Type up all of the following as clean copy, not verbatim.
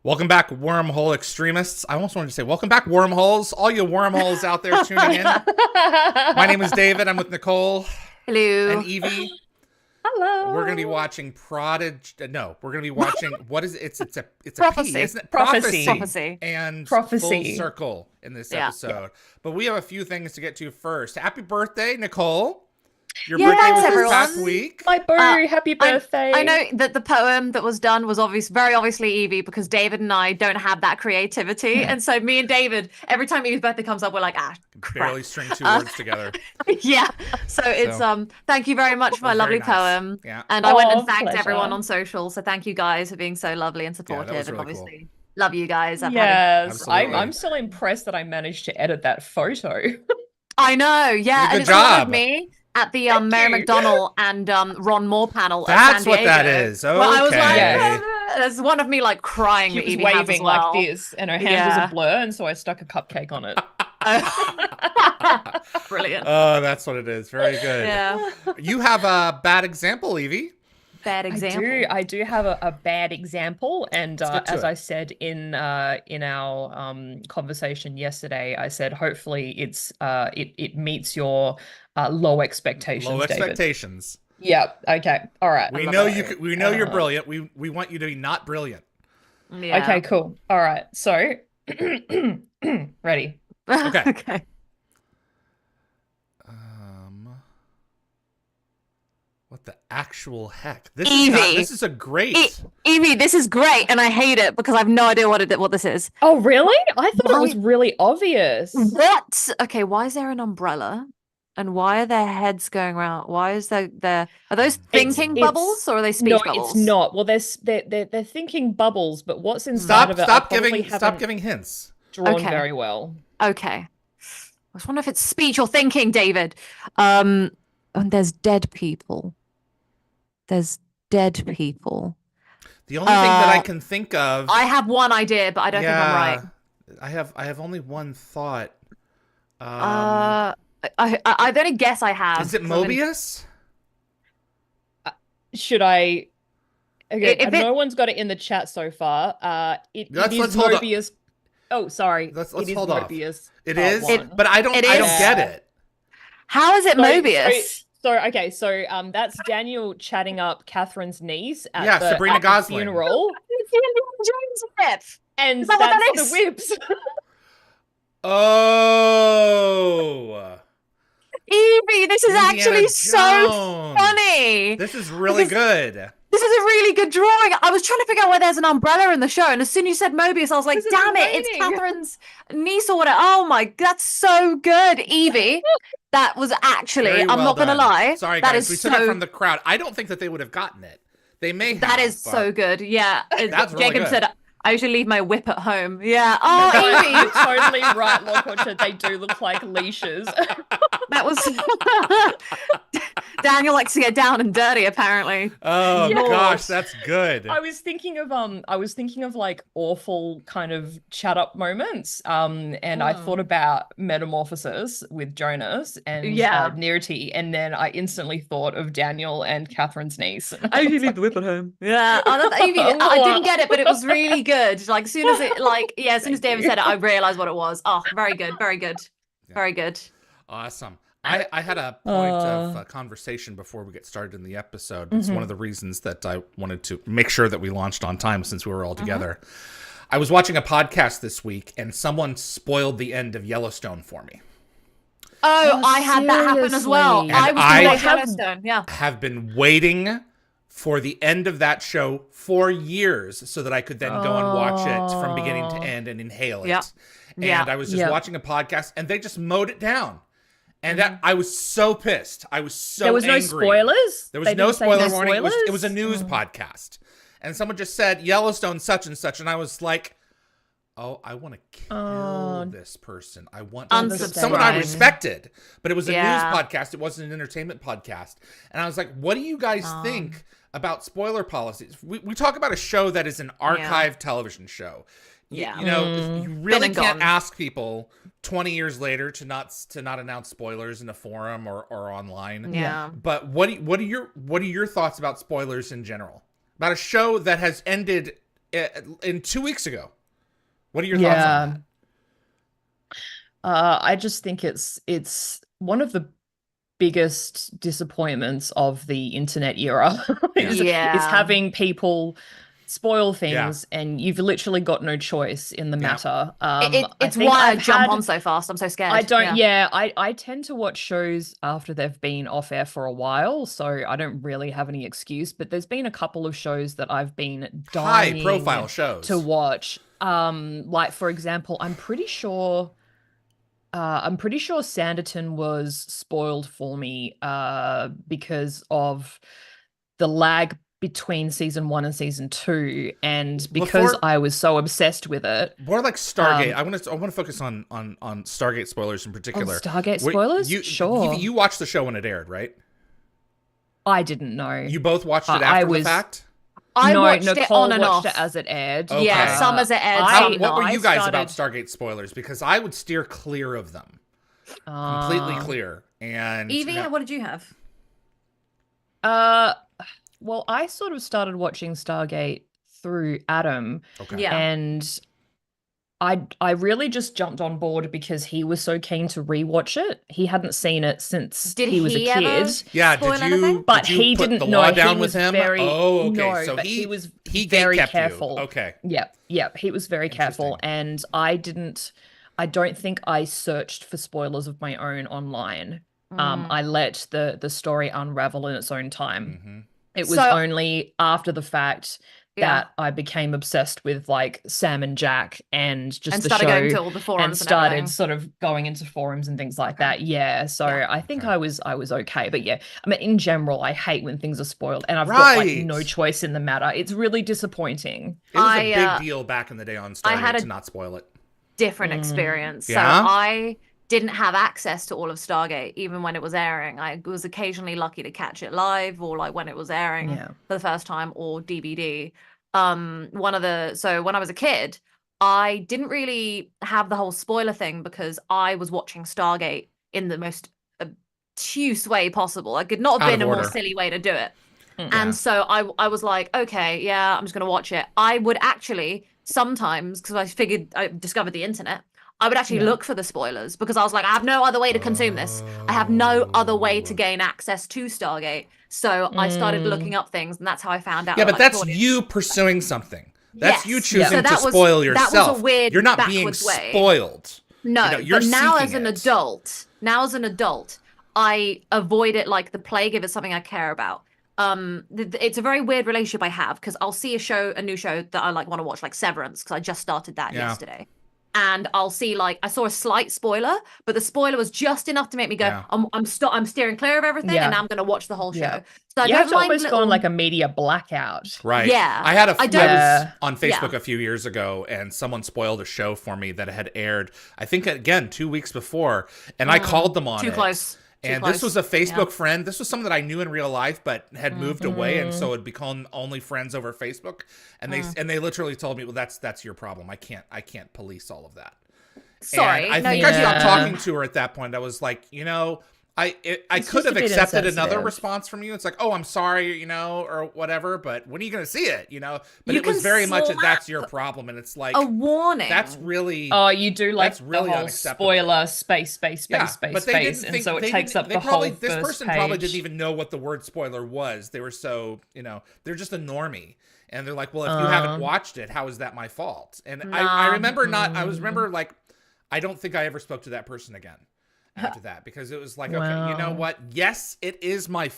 Welcome back, wormhole extremists. I almost wanted to say, welcome back, wormholes. All you wormholes out there tuning in. My name is David. I'm with Nicole. Hello. And Yvie. Hello. We're going to be watching Prodigy. No, we're going to be watching, what is it? It's a Prophecy. P, isn't it? Prophecy. And Prophecy. Full Circle in this episode. But we have a few things to get to first. Happy birthday, Nicole. Your birthday was this past week. My boo, happy birthday. I know that the poem that was done was very obviously Yvie, because David and I don't have that creativity. And so me and David, every time Yvie's birthday comes up, we're like, crap. Barely string two words together. Yeah. So it's thank you very much for my lovely poem. Yeah. And I went and thanked everyone on social. So thank you guys for being so lovely and supportive. That was really and obviously cool. Love you guys. I'm still impressed that I managed to edit that photo. I know, yeah. Good and it's job. Me at the Mary McDonnell and Ron Moore panel. That's at San what Diego. that is. Okay. Well, I was like, there's one of me like crying. She that was Yvie has waving as well. like this, and her hand was a blur, and so I stuck a cupcake on it. Brilliant. Oh, that's what it is. Very good. Yeah. You have a bad example, Yvie. Bad example. I do have a bad example, and as it. I said in our conversation yesterday, I said hopefully it meets your low expectations. Low David. expectations. Yep. Okay. All right. We know you. We know you're brilliant. We want you to be not brilliant. Yeah. Okay. Cool. All right. So, ready. Okay. Okay. What the actual heck? This Yvie. is a great. Yvie, this is great, and I hate it because I have no idea what this is. Oh, really? I thought it was really obvious. What? Okay, why is there an umbrella? And why are their heads going around? Why is there are those thinking bubbles or are they speech bubbles? No, it's not. Well, they're thinking bubbles, but what's inside of it? Stop giving hints. Drawn very well. Okay. I was wondering if it's speech or thinking, David. And there's dead people. There's dead people. The only thing that I can think of. I have one idea, but I don't think I'm right. I have only one thought. The only guess I have. Is it Mobius? Should I? Okay, no one's got it in the chat so far. It is Mobius. Oh, sorry. Let's it is hold off. Mobius. It is, but I don't get it. How is it Mobius? So that's Daniel chatting up Catherine's niece at the Sabrina Gosling funeral. It's the Indiana Jones whip. And that's the whips. Oh. Yvie, this is Indiana actually Jones. so funny. This is really good. This is a really good drawing. I was trying to figure out where there's an umbrella in the show, and as soon as you said Mobius, I was like, damn it, it's Catherine's niece or whatever. Oh my, that's so good, Yvie. That was actually, I'm not going to lie. Sorry, guys, we took it from the crowd. I don't think that they would have gotten it. They may have. That is so good. Yeah. That's really Jacob good. said, I usually leave my whip at home. Yeah. Oh, Yvie. You're totally right, Lockwatcher. They do look like leashes. That was Daniel likes to get down and dirty, apparently. Oh gosh, that's good. I was thinking of like awful kind of chat up moments. And I thought about Metamorphosis with Jonas and Nearity, and then I instantly thought of Daniel and Catherine's niece. I usually leave the whip at home. Yeah. Oh, that's Yvie. I didn't get it, but it was really good. Like as soon as David said it, I realized what it was. Oh, very good, very good, very good. Awesome. I had a point of conversation before we get started in the episode. It's one of the reasons that I wanted to make sure that we launched on time since we were all together. I was watching a podcast this week and someone spoiled the end of Yellowstone for me. Oh, I had that happen as well. And I was Yellowstone. Yeah. Have been waiting for the end of that show for years so that I could then go and watch it from beginning to end and inhale it. Yeah. And I was just watching a podcast and they just mowed it down. And I was so pissed. I was so angry. There was no spoilers? There was no spoiler warning. It was a news podcast. And someone just said, Yellowstone such and such. And I was like, oh, I want to kill this person. I want someone I respected. But it was a news podcast. It wasn't an entertainment podcast. And I was like, what do you guys think about spoiler policies? We talk about a show that is an archive television show. Yeah. You know, you really can't ask people 20 years later to not announce spoilers in a forum or online. Yeah. But what are your thoughts about spoilers in general? About a show that has ended in 2 weeks ago. What are your thoughts on that? I just think it's one of the biggest disappointments of the internet era is having people spoil things and you've literally got no choice in the matter. It's why I jump on so fast. I'm so scared. I tend to watch shows after they've been off air for a while, so I don't really have any excuse, but there's been a couple of shows that I've been dying high profile shows to watch. Like for example, I'm pretty sure Sanditon was spoiled for me because of the lag between season 1 and season 2, and because I was so obsessed with it. More like Stargate. I want to focus on Stargate spoilers in particular. Stargate spoilers? Sure. You watched the show when it aired, right? I didn't know. You both watched it after the fact? I watched Nicole it on and watched off. it as it aired. Okay. Yeah, some as it aired. What were you guys about Stargate spoilers? Because I would steer clear of them. Completely clear. And Yvie, what did you have? Well, I sort of started watching Stargate through Adam. Okay. Yeah. And I really just jumped on board because he was so keen to rewatch it. He hadn't seen it since he was a kid. Yeah, did you? But did you he put didn't the know. law He down was with him. very So he was he very kept careful. You. Okay. Yeah, he was very careful, and I don't think I searched for spoilers of my own online. I let the story unravel in its own time. Mm-hmm. It was only after the fact that I became obsessed with like Sam and Jack and just the started show going to all the forums and started sort of going into forums and things like that. Yeah. So I think I was okay. But yeah, I mean, in general, I hate when things are spoiled and I've got like no choice in the matter. It's really disappointing. It was a big deal back in the day on Stargate to not spoil it. Different experience. Yeah? So I didn't have access to all of Stargate even when it was airing. I was occasionally lucky to catch it live or like when it was airing for the first time or DVD. When I was a kid, I didn't really have the whole spoiler thing because I was watching Stargate in the most obtuse way possible. I could not have been a more silly way to do it. And so I was like, okay, yeah, I'm just gonna watch it. I would actually sometimes, because I discovered the internet, I would actually look for the spoilers because I was like, I have no other way to consume this. I have no other way to gain access to Stargate. So I started looking up things, and that's how I found out. Yeah, but that's you pursuing something. That's you choosing to spoil yourself. That was a weird, you're not being spoiled. No, but now as an adult, I avoid it like the plague if it's something I care about. It's a very weird relationship I have because I'll see a new show that I like want to watch, like Severance, because I just started that yesterday. And I'll see I saw a slight spoiler, but the spoiler was just enough to make me go, I'm steering clear of everything, and now I'm going to watch the whole show. So I don't mind almost gone like a media blackout. Right. Yeah. I was on Facebook a few years ago, and someone spoiled a show for me that had aired, I think, again, 2 weeks before, and I called them on it. Too close. And this was a Facebook friend. This was someone that I knew in real life, but had moved away, and so had become only friends over Facebook. And they literally told me, "Well, that's your problem. I can't police all of that." Sorry, and I think I stopped talking to her at that point. I was like, I could have accepted another response from you. It's like, oh, I'm sorry, or whatever. But when are you going to see it? But it was very much that's your problem, and it's like a warning. That's really you do like really the whole spoiler space, and so it takes up the whole. This person probably didn't even know what the word spoiler was. They were so they're just a normie. And they're like, well, if you haven't watched it, how is that my fault? And I remember I don't think I ever spoke to that person again after that, because it was like, okay, you know what? Yes, it is my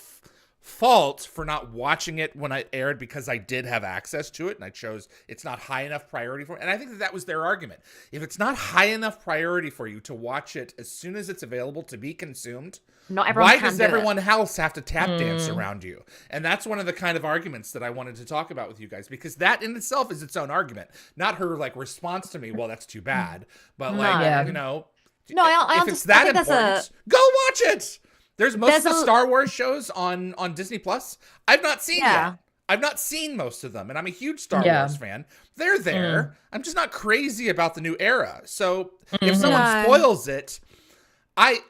fault for not watching it when it aired because I did have access to it and I chose it's not high enough priority for it. And I think that was their argument. If it's not high enough priority for you to watch it as soon as it's available to be consumed, why does everyone else have to tap dance around you? And that's one of the kind of arguments that I wanted to talk about with you guys, because that in itself is its own argument. Not her response to me, well, that's too bad. But if it's that important, go watch it. There's most of the Star Wars shows on Disney Plus. I've not seen yet. I've not seen most of them, and I'm a huge Star Wars fan. They're there. I'm just not crazy about the new era. So if someone spoils it, I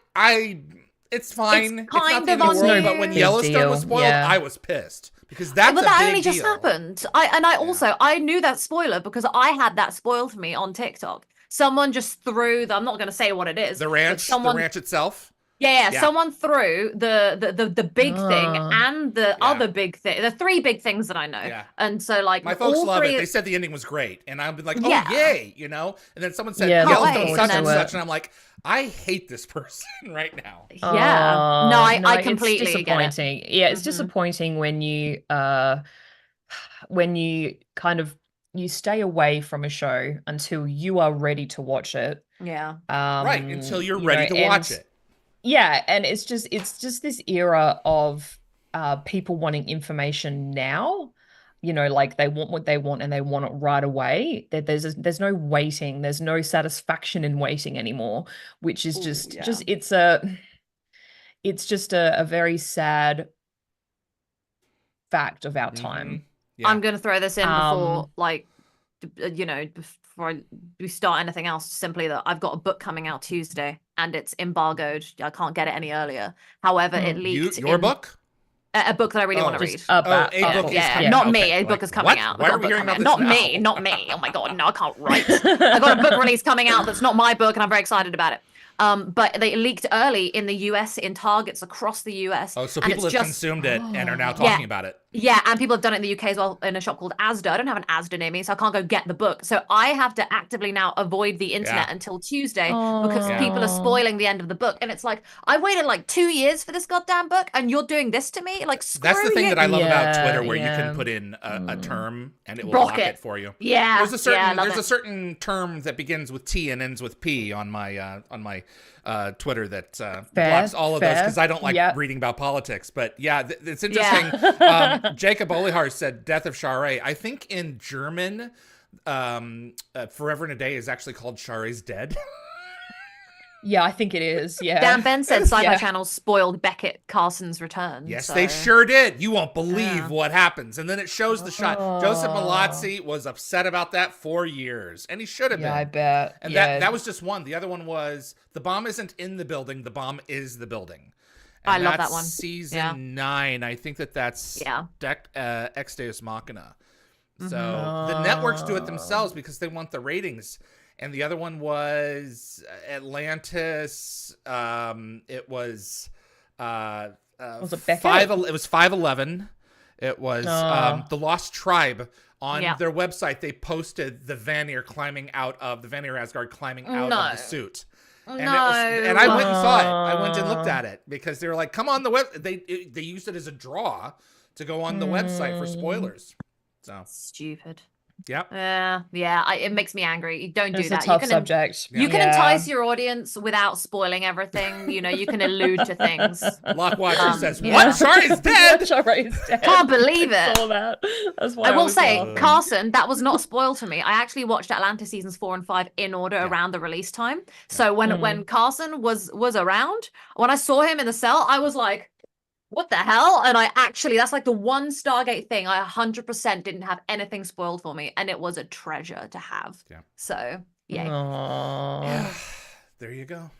It's fine. It's kind not the of end of the on world, you. but when Big Yellowstone deal. was spoiled, Yeah. I was pissed because that's but a that big only just deal. happened. I knew that spoiler because I had that spoiled for me on TikTok. Someone just threw I'm not going to say what it is. The ranch, the ranch itself. Yeah, Yeah. someone threw the big thing and the other big thing. The three big things that I know. Yeah. And so like My folks all love three it. They said the ending was great, and I've been like, oh Yeah. yay, you know. And then someone said Yeah, Yellowstone wait, such and and then- such, and I'm like, I hate this person right now. Yeah. No, I completely it's get it. disappointing. Yeah, it's Mhm. disappointing when you kind of you stay away from a show until you are ready to watch it. Yeah. Right, until you're ready to watch it. Yeah, and it's just this era of people wanting information now. You know, like they want what they want and they want it right away. There's no waiting. There's no satisfaction in waiting anymore, which is just it's just a very sad fact of our time. Yeah. I'm gonna throw this in before before we start anything else, simply that I've got a book coming out Tuesday and it's embargoed. I can't get it any earlier. However, it leaked Your book? A book that I really want to read. A book is coming not out. me. Okay. A book is coming what? out. Why are we hearing about this Not now? me. Not me. Oh my god, no, I can't write. I got a book release coming out that's not my book, and I'm very excited about it. But they leaked early in the US, in Targets across the US. Oh, so people have consumed it and are now talking about it. Yeah, and people have done it in the UK as well in a shop called Asda. I don't have an Asda near me, so I can't go get the book. So I have to actively now avoid the internet until Tuesday because people are spoiling the end of the book. And it's like, I waited like 2 years for this goddamn book, and you're doing this to me? Like, screw That's the thing you. that I love about Twitter, where you can put in a term and it will block it for you. Yeah, there's a certain term that begins with T and ends with P on my Twitter that blocks all of those because I don't like reading about politics. But yeah, it's interesting. Jacob Olihar said "Death of Sharae." I think in German, "Forever and a Day" is actually called "Sharae's Dead." Yeah, I think it is. Yeah. Dan Ben said Sci-Fi Channel spoiled Beckett Carson's return. Yes, they sure did. You won't believe what happens. And then it shows the shot. Joseph Malazzi was upset about that for years, and he should have been. Yeah, I bet. And that was just one. The other one was the bomb isn't in the building. The bomb is the building. And I love that one. Season 9. I think that's Ex Deus Machina. So the networks do it themselves because they want the ratings. And the other one was Atlantis. It was it Beckett? It was 511. It was the Lost Tribe. On their website, they posted the Vanir Asgard climbing out of the suit. And I went and saw it. I went and looked at it because they were like, "Come on the web." They used it as a draw to go on the website for spoilers. So stupid. Yep. It makes me angry. You don't do it's that. A tough you can subject. You can entice your audience without spoiling everything. You know, you can allude to things. Lockwatcher says, "What? Shari's dead." Shari's dead. Can't believe it. Saw that. That's why I will say, Carson, that was not spoiled for me. I actually watched Atlantis seasons 4 and 5 in order around the release time. So when Carson was around, when I saw him in the cell, I was like, what the hell? And that's like the one Stargate thing I 100% didn't have anything spoiled for me, and it was a treasure to have. Yeah. So, yeah. There you go.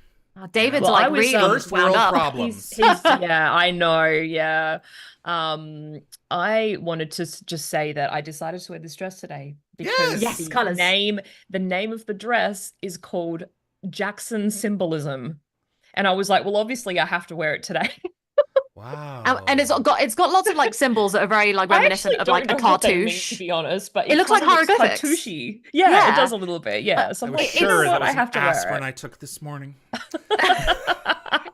David's really first wound world up. problems. Yeah, I know. Yeah. I wanted to just say that I decided to wear this dress today because the name of the dress is called Jackson Symbolism. And I was like, well, obviously I have to wear it today. Wow. And it's got lots of like symbols that are very like reminiscent of like a cartouche. To be honest, but it looks like hieroglyphics. Cartoushy. Yeah, it does a little bit. Yeah. So I was sure that was an aspirin I took this morning.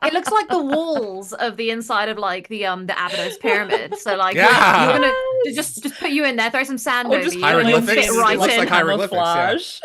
It looks like the walls of the inside of like the Abydos pyramid. So like you're gonna just put you in there, throw some sand over you, hieroglyphics. Fit right it looks in. like hieroglyphics.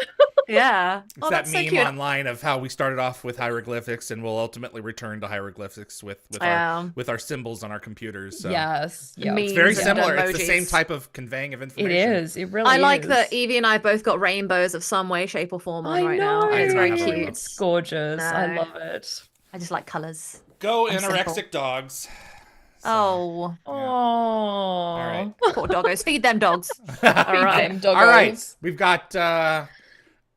Yeah. It's that meme online of how we started off with hieroglyphics and we'll ultimately return to hieroglyphics with our symbols on our computers. So. Yes. Yeah. It's very similar. It's the same type of conveying of information. It is. It really is. I like that Yvie and I both got rainbows of some way, shape, or form on right now. It's very cute. It's gorgeous. I love it. I just like colours. Go anorexic dogs. So, All right. Poor doggos. Feed them dogs. All right. All right. We've got an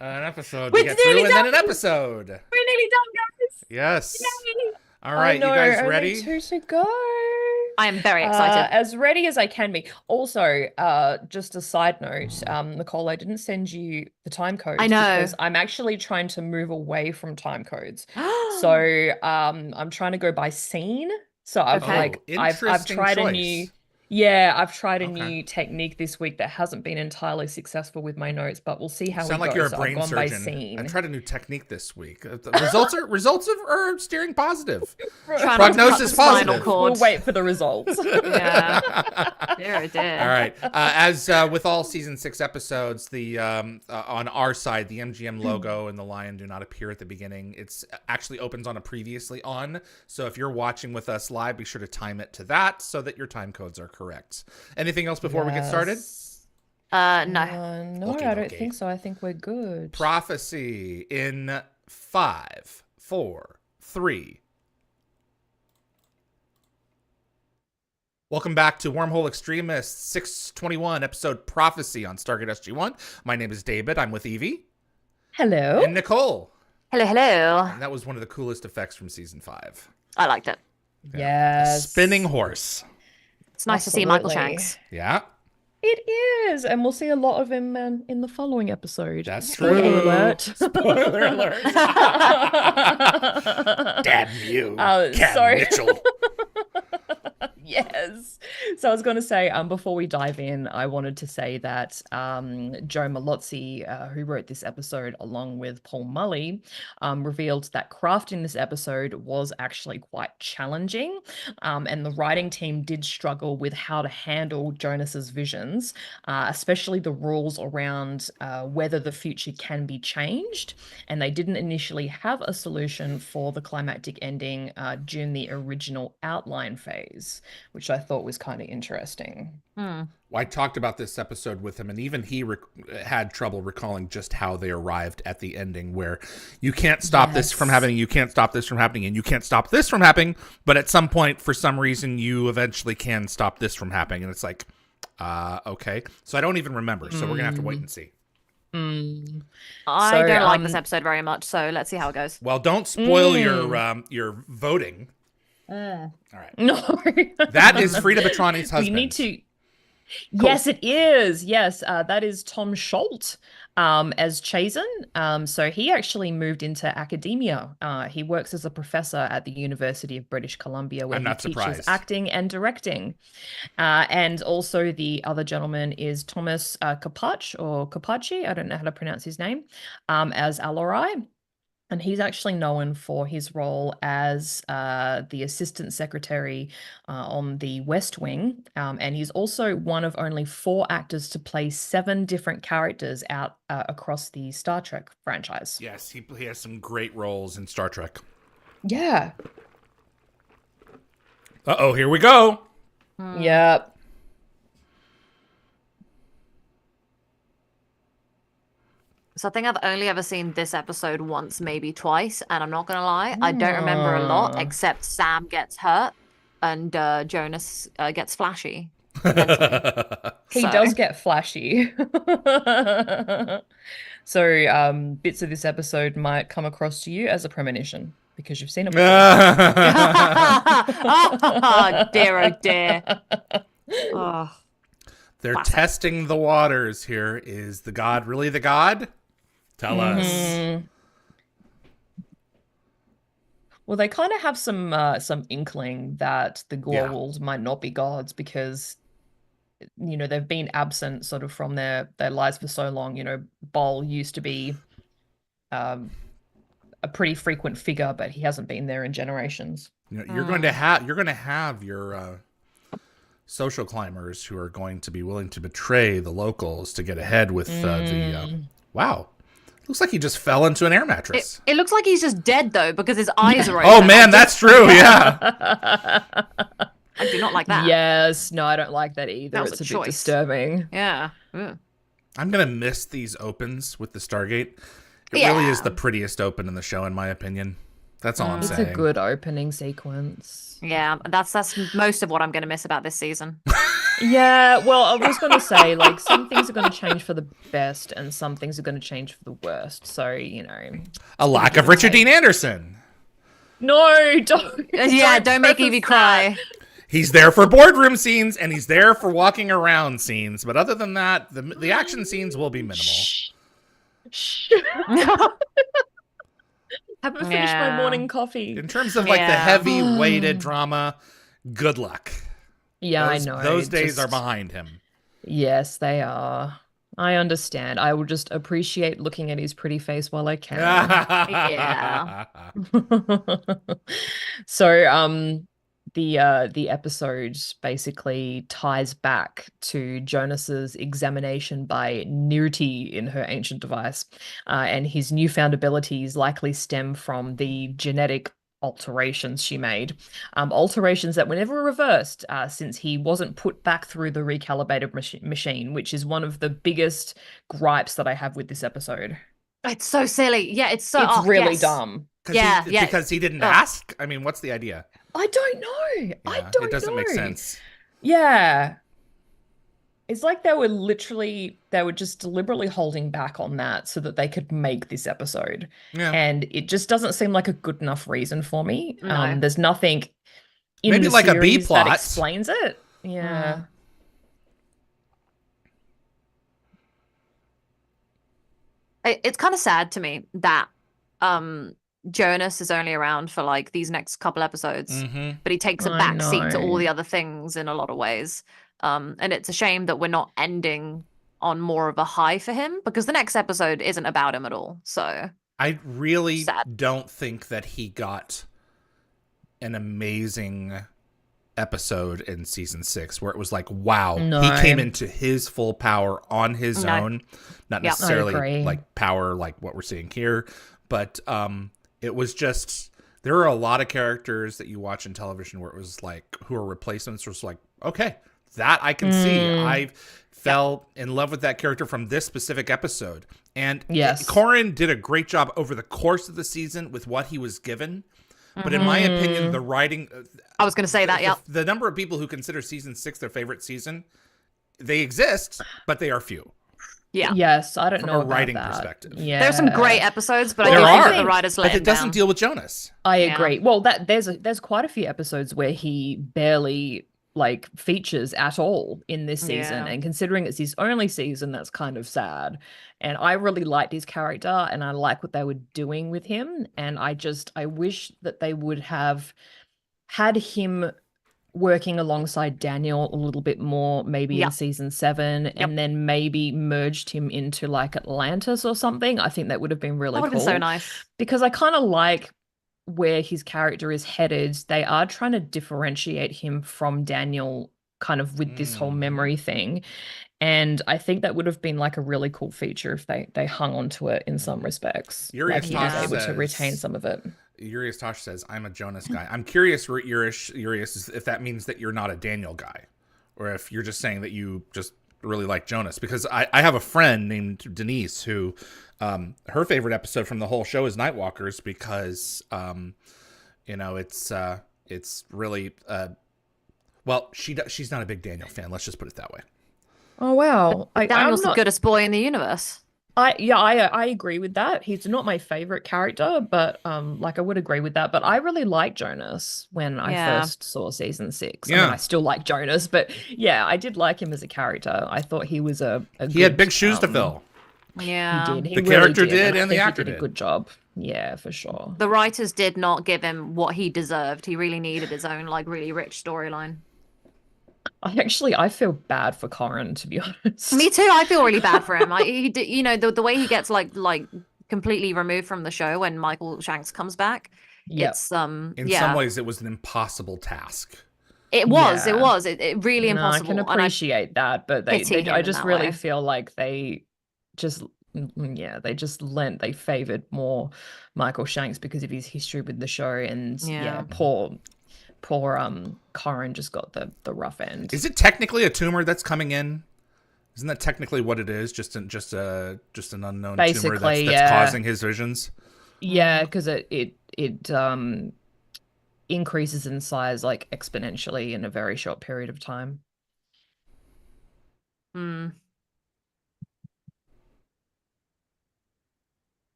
episode to get through and then an episode. We're nearly done, guys. Yes. Yay. All right, you guys ready? Only 2 to go. I am very excited. As ready as I can be. Also, just a side note, Nicole, I didn't send you the time codes. I know. Because I'm actually trying to move away from time codes. So I'm trying to go by scene. So I've tried a new I've tried a new technique this week that hasn't been entirely successful with my notes, but we'll see how we go. Sound like you're a brain surgeon. I tried a new technique this week. The results are steering positive. Prognosis positive. We'll wait for the results. Yeah. There it is. All right. As with all season 6 episodes, the on our side, the MGM logo and the lion do not appear at the beginning. It's actually opens on a previously on. So if you're watching with us live, be sure to time it to that so that your time codes are correct. Anything else before we get started? No. No, I don't think so. I think we're good. Prophecy in 5, 4, 3. Welcome back to Wormhole Extremists 621 episode Prophecy on Stargate SG-1. My name is David. I'm with Yvie. Hello. And Nicole. Hello. And that was one of the coolest effects from season 5. I liked it. Yes. A spinning horse. It's nice to see Michael Shanks. Yeah. It is, and we'll see a lot of him in the following episode. That's Spoiler true. alert. Spoiler alert. Damn you, Ken Mitchell. Yes. So I was going to say, before we dive in, I wanted to say that Joe Malozzi, who wrote this episode along with Paul Mully, revealed that crafting this episode was actually quite challenging. And the writing team did struggle with how to handle Jonas's visions, especially the rules around whether the future can be changed. And they didn't initially have a solution for the climactic ending during the original outline phase, which I thought was kind of interesting. Well, I talked about this episode with him, and even he had trouble recalling just how they arrived at the ending, where you can't stop this from happening, you can't stop this from happening, and you can't stop this from happening, but at some point, for some reason, you eventually can stop this from happening, and it's like, okay. So I don't even remember, so we're going to have to wait and see. I don't like this episode very much, so let's see how it goes. Well, don't spoil your voting. All right. No. That is Frida Betrani's husband. We need to... Cool. Yes, it is. Yes, that is Tom Schultz as Chazen. So he actually moved into academia. He works as a professor at the University of British Columbia, where he teaches acting and directing. And also the other gentleman is Thomas Capacci. I don't know how to pronounce his name, as Alorai. And he's actually known for his role as the assistant secretary on the West Wing. And he's also one of only 4 actors to play 7 different characters out across the Star Trek franchise. Yes, he has some great roles in Star Trek. Yeah. Uh-oh, here we go. Yep. So I think I've only ever seen this episode once, maybe twice, and I'm not gonna lie, I don't remember a lot except Sam gets hurt and Jonas gets flashy. He does get flashy. So bits of this episode might come across to you as a premonition because you've seen it before. Oh, dear, oh dear. Oh, they're testing the waters here. Is the god really the god? Tell us. Well, they kind of have some inkling that the Glorwals might not be gods because, you know, they've been absent sort of from their lives for so long. You know, Bol used to be a pretty frequent figure, but he hasn't been there in generations. You know, you're going to have your social climbers who are going to be willing to betray the locals to get ahead with the wow. Looks like he just fell into an air mattress. It looks like he's just dead, though, because his eyes are open. Oh, man, that's true, yeah. I do not like that. Yes, no, I don't like that either. That was it's a bit choice. Disturbing. Yeah. I'm going to miss these opens with the Stargate. It really is the prettiest open in the show, in my opinion. That's all I'm saying. It's a good opening sequence. Yeah, that's most of what I'm going to miss about this season. Yeah, well, I was going to say, like, some things are going to change for the best and some things are going to change for the worst. So, you know. A lack of Richard Dean Anderson. No, don't. Yeah, don't make Yvie cry. He's there for boardroom scenes, and he's there for walking around scenes. But other than that, the action scenes will be minimal. Shh. Haven't finished my morning coffee. In terms of like the heavy weighted drama, good luck. Yeah, I know. Those days are behind him. Yes, they are. I understand. I will just appreciate looking at his pretty face while I can. Yeah. So, the episode basically ties back to Jonas's examination by Nirti in her ancient device, and his newfound abilities likely stem from the genetic alterations she made, alterations that were never reversed since he wasn't put back through the recalibrated machine, which is one of the biggest gripes that I have with this episode. It's so silly. Yeah, it's really dumb. Because he didn't ask. I mean, what's the idea? I don't know. Yeah, it doesn't make sense. Yeah. It's like they were just deliberately holding back on that so that they could make this episode. Yeah. And it just doesn't seem like a good enough reason for me. No. There's nothing in maybe the like a B series plot that explains it. Yeah. It's kind of sad to me that Jonas is only around for like these next couple episodes, but he takes a back seat to all the other things in a lot of ways. And it's a shame that we're not ending on more of a high for him, because the next episode isn't about him at all. So I really don't think that he got an amazing episode in season 6 where it was like, wow, he came into his full power on his own, not necessarily like power like what we're seeing here, but it was just, there are a lot of characters that you watch in television where it was like, who are replacements, was like, okay, that I can see. I fell in love with that character from this specific episode. And Corin did a great job over the course of the season with what he was given. But in my opinion, the writing... I was going to say that, The number of people who consider season 6 their favorite season, they exist, but they are few. Yeah. Yes, I don't know from a about writing that. perspective. Yeah. There's some great episodes, but I there do think are. that the writers let But it doesn't deal with Jonas. I agree. Well, there's quite a few episodes where he barely like features at all in this season, and considering it's his only season, that's kind of sad. And I really liked his character, and I like what they were doing with him, and I wish that they would have had him working alongside Daniel a little bit more, maybe in season 7, and then maybe merged him into like Atlantis or something. I think that would have been really cool. That would have been so nice. Because I kind of like where his character is headed. They are trying to differentiate him from Daniel kind of with this whole memory thing. And I think that would have been like a really cool feature if they hung on to it in some respects. Like he was able to retain some of it. Urias Tosh says, I'm a Jonas guy. I'm curious, Urias, if that means that you're not a Daniel guy, or if you're just saying that you just really like Jonas. Because I have a friend named Denise who, her favorite episode from the whole show is Nightwalkers, because, it's really, well, she's not a big Daniel fan. Let's just put it that way. Oh, wow. Daniel's the goodest boy in the universe. I agree with that. He's not my favorite character, but like I would agree with that. But I really liked Jonas when I first saw season 6. I mean, I still like Jonas, but I did like him as a character. I thought he was he had big shoes to fill. Yeah, he did. The character did, and the actor did a good job. Yeah, for sure. The writers did not give him what he deserved. He really needed his own like really rich storyline. I feel bad for Corin, to be honest. Me too. I feel really bad for him. The way he gets like completely removed from the show when Michael Shanks comes back. It's in some ways it was an impossible task. It was. It really impossible. I can appreciate that, but I just really feel like they favored more Michael Shanks because of his history with the show, and poor Corin just got the rough end. Is it technically a tumor that's coming in? Isn't that technically what it is? Just an unknown tumor that's causing his visions? Yeah, because it increases in size like exponentially in a very short period of time.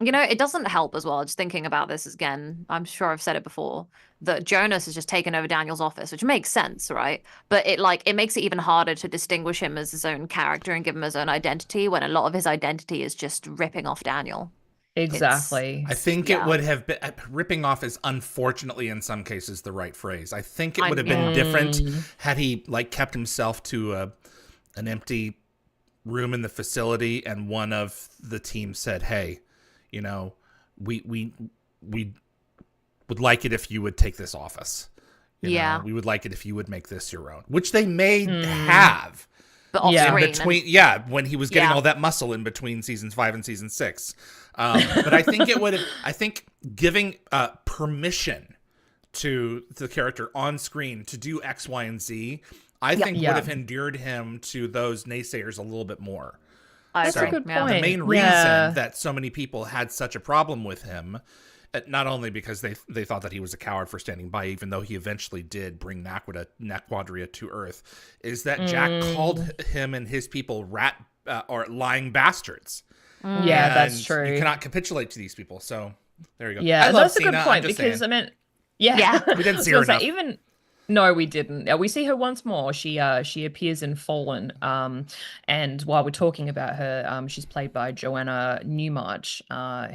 You know, it doesn't help as well. Just thinking about this again, I'm sure I've said it before, that Jonas has just taken over Daniel's office, which makes sense, right? But it makes it even harder to distinguish him as his own character and give him his own identity when a lot of his identity is just ripping off Daniel. Exactly. I think it would have been ripping off is unfortunately in some cases the right phrase. I think it would have been different had he like kept himself to an empty room in the facility and one of the team said, "Hey, you know, we would like it if you would take this office. You know, we would like it if you would make this your own," which they may have. But off screen when he was getting all that muscle in between seasons 5 and season 6. But I think it would have. I think giving permission to the character on screen to do X, Y, and Z, I think would have endeared him to those naysayers a little bit more. That's a good point. The main reason that so many people had such a problem with him, not only because they thought that he was a coward for standing by, even though he eventually did bring Naquadria to Earth, is that Jack called him and his people or lying bastards. Yeah, that's true. You cannot capitulate to these people. So there you go. Yeah, that's a good point because I mean, we didn't see her enough. No, we didn't. We see her once more. She appears in Fallen. And while we're talking about her, she's played by Joanna Newmarch,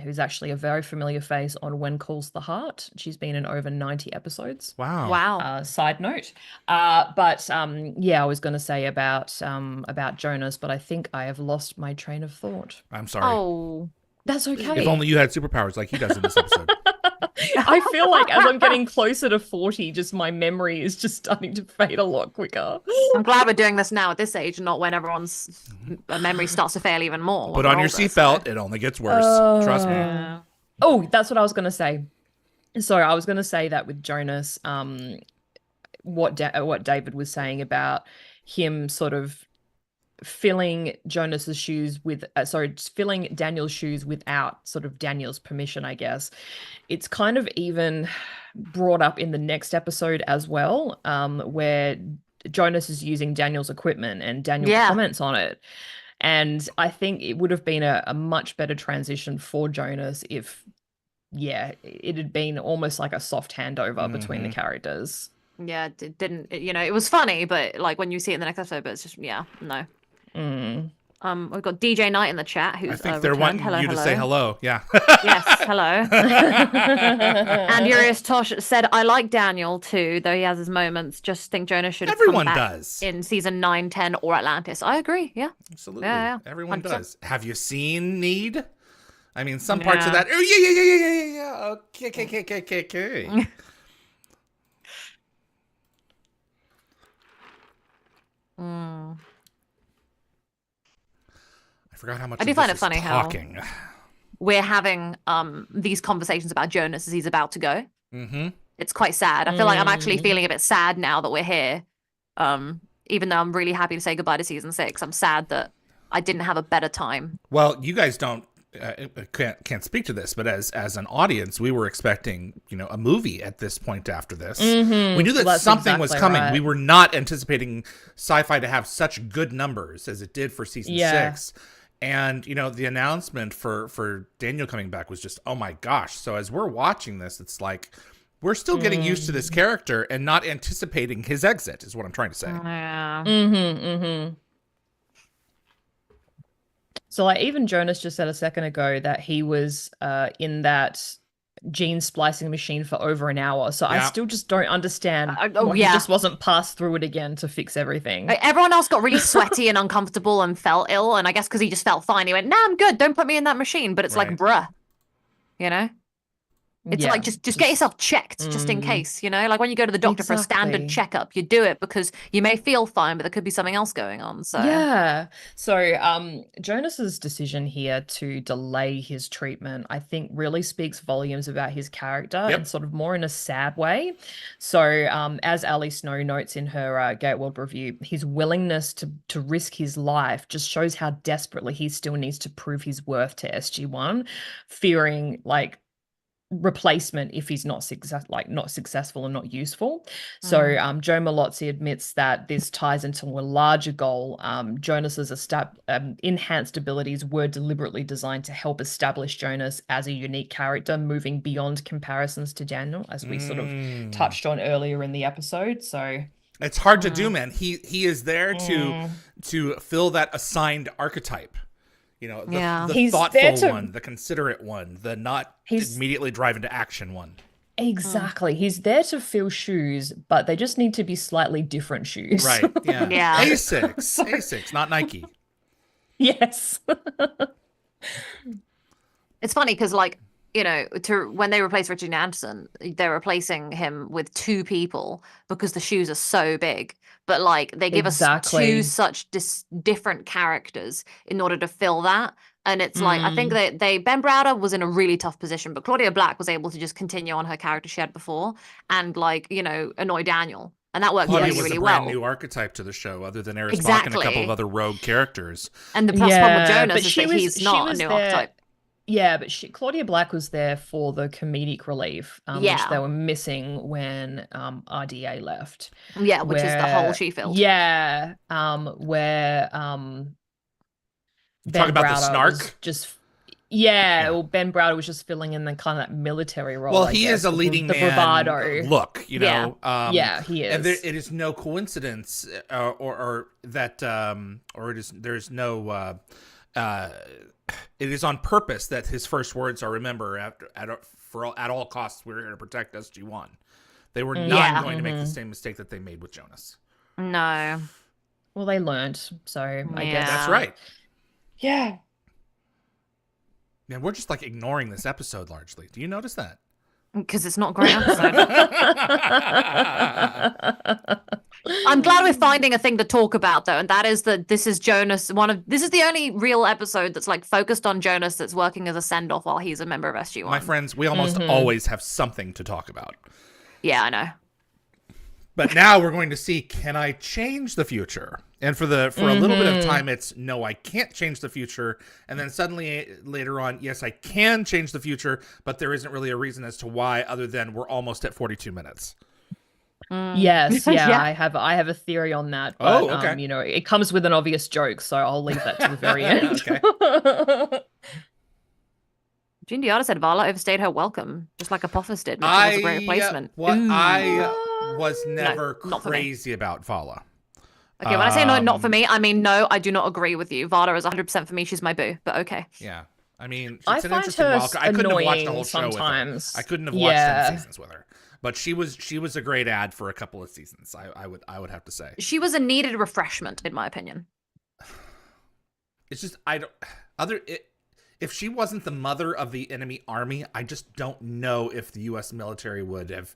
who's actually a very familiar face on When Calls the Heart. She's been in over 90 episodes. Wow. Side note. I was going to say about Jonas, but I think I have lost my train of thought. I'm sorry. Oh, that's okay. If only you had superpowers like he does in this episode. I feel like as I'm getting closer to 40, just my memory is just starting to fade a lot quicker. I'm glad we're doing this now at this age, not when everyone's memory starts to fail even more. Put on your seatbelt. It only gets worse. Trust me. Oh, that's what I was going to say. So I was going to say that with Jonas, what David was saying about him sort of filling Jonas's shoes with filling Daniel's shoes without sort of Daniel's permission, I guess. It's kind of even brought up in the next episode as well, where Jonas is using Daniel's equipment and Daniel comments on it. And I think it would have been a much better transition for Jonas if it had been almost like a soft handover between the characters. Yeah, it didn't, it was funny, but like when you see it in the next episode, but it's just, no. We've got DJ Knight in the chat who's I think they're wanting you to say hello. Yeah. Yes, hello. And Urius Tosh said, I like Daniel too, though he has his moments. Just think Jonas should have come back in season 9, 10, or Atlantis. I agree. Yeah. Absolutely. Yeah. Everyone 100%. Does. Have you seen Need? I mean, some parts of that. Oh, yeah. Okay. I forgot how much I do find it funny talking. How we're having these conversations about Jonas as he's about to go. It's quite sad. I feel like I'm actually feeling a bit sad now that we're here. Even though I'm really happy to say goodbye to season 6, I'm sad that I didn't have a better time. Well, you guys can't speak to this, but as an audience, we were expecting a movie at this point after this. We knew that something was coming. Right. We were not anticipating sci-fi to have such good numbers as it did for season 6. And the announcement for Daniel coming back was just, oh my gosh. So as we're watching this, it's like we're still getting used to this character and not anticipating his exit is what I'm trying to say. So like even Jonas just said a second ago that he was in that gene splicing machine for over an hour. So I still just don't understand why he just wasn't passed through it again to fix everything. Everyone else got really sweaty and uncomfortable and felt ill. And I guess because he just felt fine, he went, nah, I'm good. Don't put me in that machine. But it's like, bruh, It's like, just get yourself checked just in case, like when you go to the doctor for a standard checkup, you do it because you may feel fine, but there could be something else going on. So Jonas's decision here to delay his treatment, I think really speaks volumes about his character and sort of more in a sad way. So as Ali Snow notes in her Gateworld review, his willingness to risk his life just shows how desperately he still needs to prove his worth to SG-1, fearing like replacement if he's not successful and not useful. So Joe Malozzi admits that this ties into a larger goal. Jonas's enhanced abilities were deliberately designed to help establish Jonas as a unique character, moving beyond comparisons to Daniel, as we sort of touched on earlier in the episode. So it's hard to do, man. He is there to fill that assigned archetype. You know, the thoughtful one, the considerate one, the not immediately drive into action one. Exactly. He's there to fill shoes, but they just need to be slightly different shoes. Right. Yeah. Yeah. A6, not Nike. Yes. It's funny because, like, you know, when they replace Richard Anderson, they're replacing him with 2 people because the shoes are so big. But like they give us 2 such different characters in order to fill that. And it's like, I think that Ben Browder was in a really tough position, but Claudia Black was able to just continue on her character she had before and, like, you know, annoy Daniel. And that worked really, really well. Brand new archetype to the show, other than Eris Bach and a couple of other rogue characters. And the plus problem with Jonas is that he's not a new archetype. Yeah, but Claudia Black was there for the comedic relief, which they were missing when RDA left. Yeah, which is the hole she filled. Yeah, where Ben Talk about Browder the snark. Well, Ben Browder was just filling in the kind of that military role. Well, he is a leading man. Bravado Look, you know. He is. And it is no coincidence, or that, or it is. There's no. It is on purpose that his first words are, "Remember, at all costs, we're here to protect SG-1." They were not going to make the same mistake that they made with Jonas. No. Well, they learned, so I guess that's right. Yeah. Man, we're just like ignoring this episode largely. Do you notice that? Because it's not a great episode. I'm glad we're finding a thing to talk about, though, and that is that this is Jonas. This is the only real episode that's like focused on Jonas that's working as a send-off while he's a member of SG-1. My friends, we almost always have something to talk about. Yeah, I know. But now we're going to see, can I change the future? And for a little bit of time, it's no, I can't change the future. And then suddenly later on, yes, I can change the future, but there isn't really a reason as to why, other than we're almost at 42 minutes. Yes, I have a theory on that. But, okay. You know, it comes with an obvious joke, so I'll leave that to the very end. Jean Diada said Vala overstayed her welcome, just like Apophis did. Which was a great replacement. I was never crazy about Vala. Okay, when I say no, not for me, I mean no, I do not agree with you. Vala is 100% for me. She's my boo, but okay. Yeah. I mean, I it's an find interesting her wild card. I couldn't have watched a whole show sometimes. with her. I couldn't have watched 10 seasons with her. But she was a great ad for a couple of seasons. I would have to say. She was a needed refreshment, in my opinion. It's just if she wasn't the mother of the enemy army, I just don't know if the U.S. military would have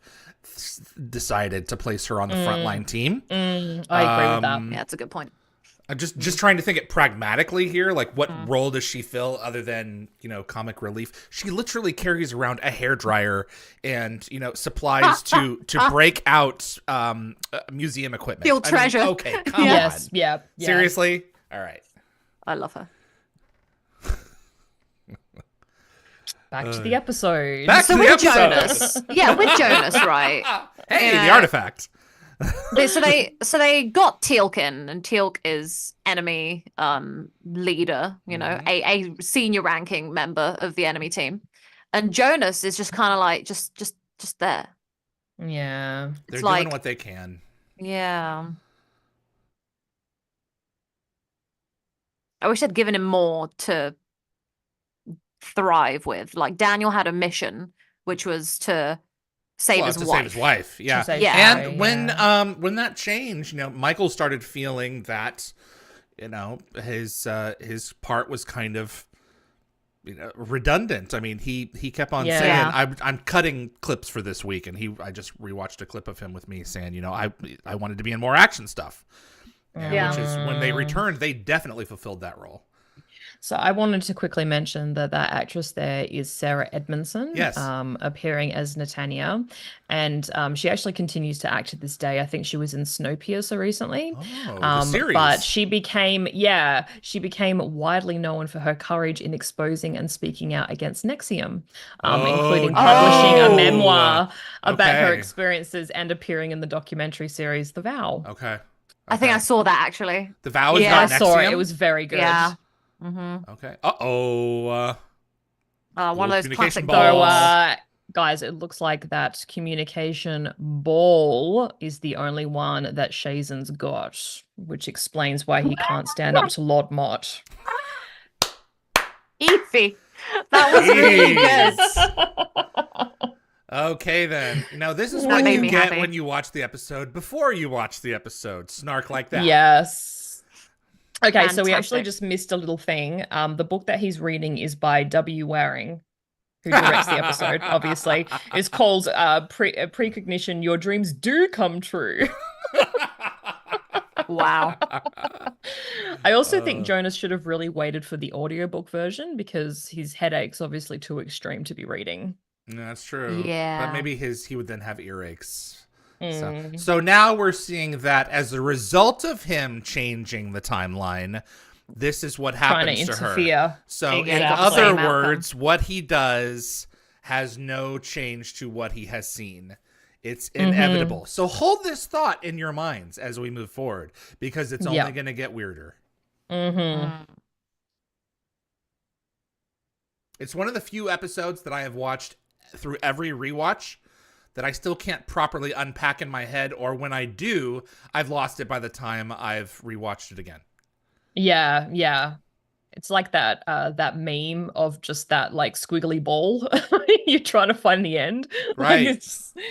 decided to place her on the frontline team. I agree with that. Yeah, that's a good point. I'm just trying to think it pragmatically here. Like, what role does she fill other than, you know, comic relief? She literally carries around a hairdryer and, you know, supplies to break out museum equipment. Field treasure. Okay, come on. Yeah. Seriously? All right. I love her. Back to the episode. Jonas. Yeah, with Jonas, right? Hey, the artifact. So they got Teal'c, and Teal'c is enemy leader, you know, a senior ranking member of the enemy team, and Jonas is just kind of like just there. Yeah, they're doing what they can. Yeah, I wish I'd given him more to thrive with. Like, Daniel had a mission, which was to save his wife. Yeah. And when that changed, you know, Michael started feeling that, you know, his part was kind of, you know, redundant. I mean, he kept on saying, I'm cutting clips for this week, and I just rewatched a clip of him with me saying, you know, I wanted to be in more action stuff. Which is when they returned, they definitely fulfilled that role. So I wanted to quickly mention that that actress there is Sarah Edmondson, Yes. appearing as Netanya, and she actually continues to act to this day. I think she was in Snowpiercer recently. The series. But she became widely known for her courage in exposing and speaking out against Nexium, including publishing a memoir about her experiences and appearing in the documentary series The Vow. Okay. I think I saw that actually. The Vow is not Nexium? I saw it. It was very good. Yeah. Okay. One of those classic balls. Guys, it looks like that communication ball is the only one that Shazen's got, which explains why he can't stand up to Lord Mott. Yvie. That was really good. Okay, then. Now, this is what you get when you watch the episode before you watch the episode. Snark like that. Yes. Okay, Fantastic. so we actually just missed a little thing. The book that he's reading is by W. Waring, who directs the episode, obviously. It's called Precognition, Your Dreams Do Come True. Wow. I also think Jonas should have really waited for the audiobook version because his headache's obviously too extreme to be reading. No, that's true. Yeah. But maybe he would then have earaches. So now we're seeing that as a result of him changing the timeline, this is what happens to her. So in other words, what he does has no change to what he has seen. It's inevitable. So hold this thought in your minds as we move forward, because it's only going to get weirder. It's one of the few episodes that I have watched through every rewatch that I still can't properly unpack in my head, or when I do, I've lost it by the time I've rewatched it again. Yeah. It's like that that meme of just that like squiggly ball you're trying to find the end. Right. Like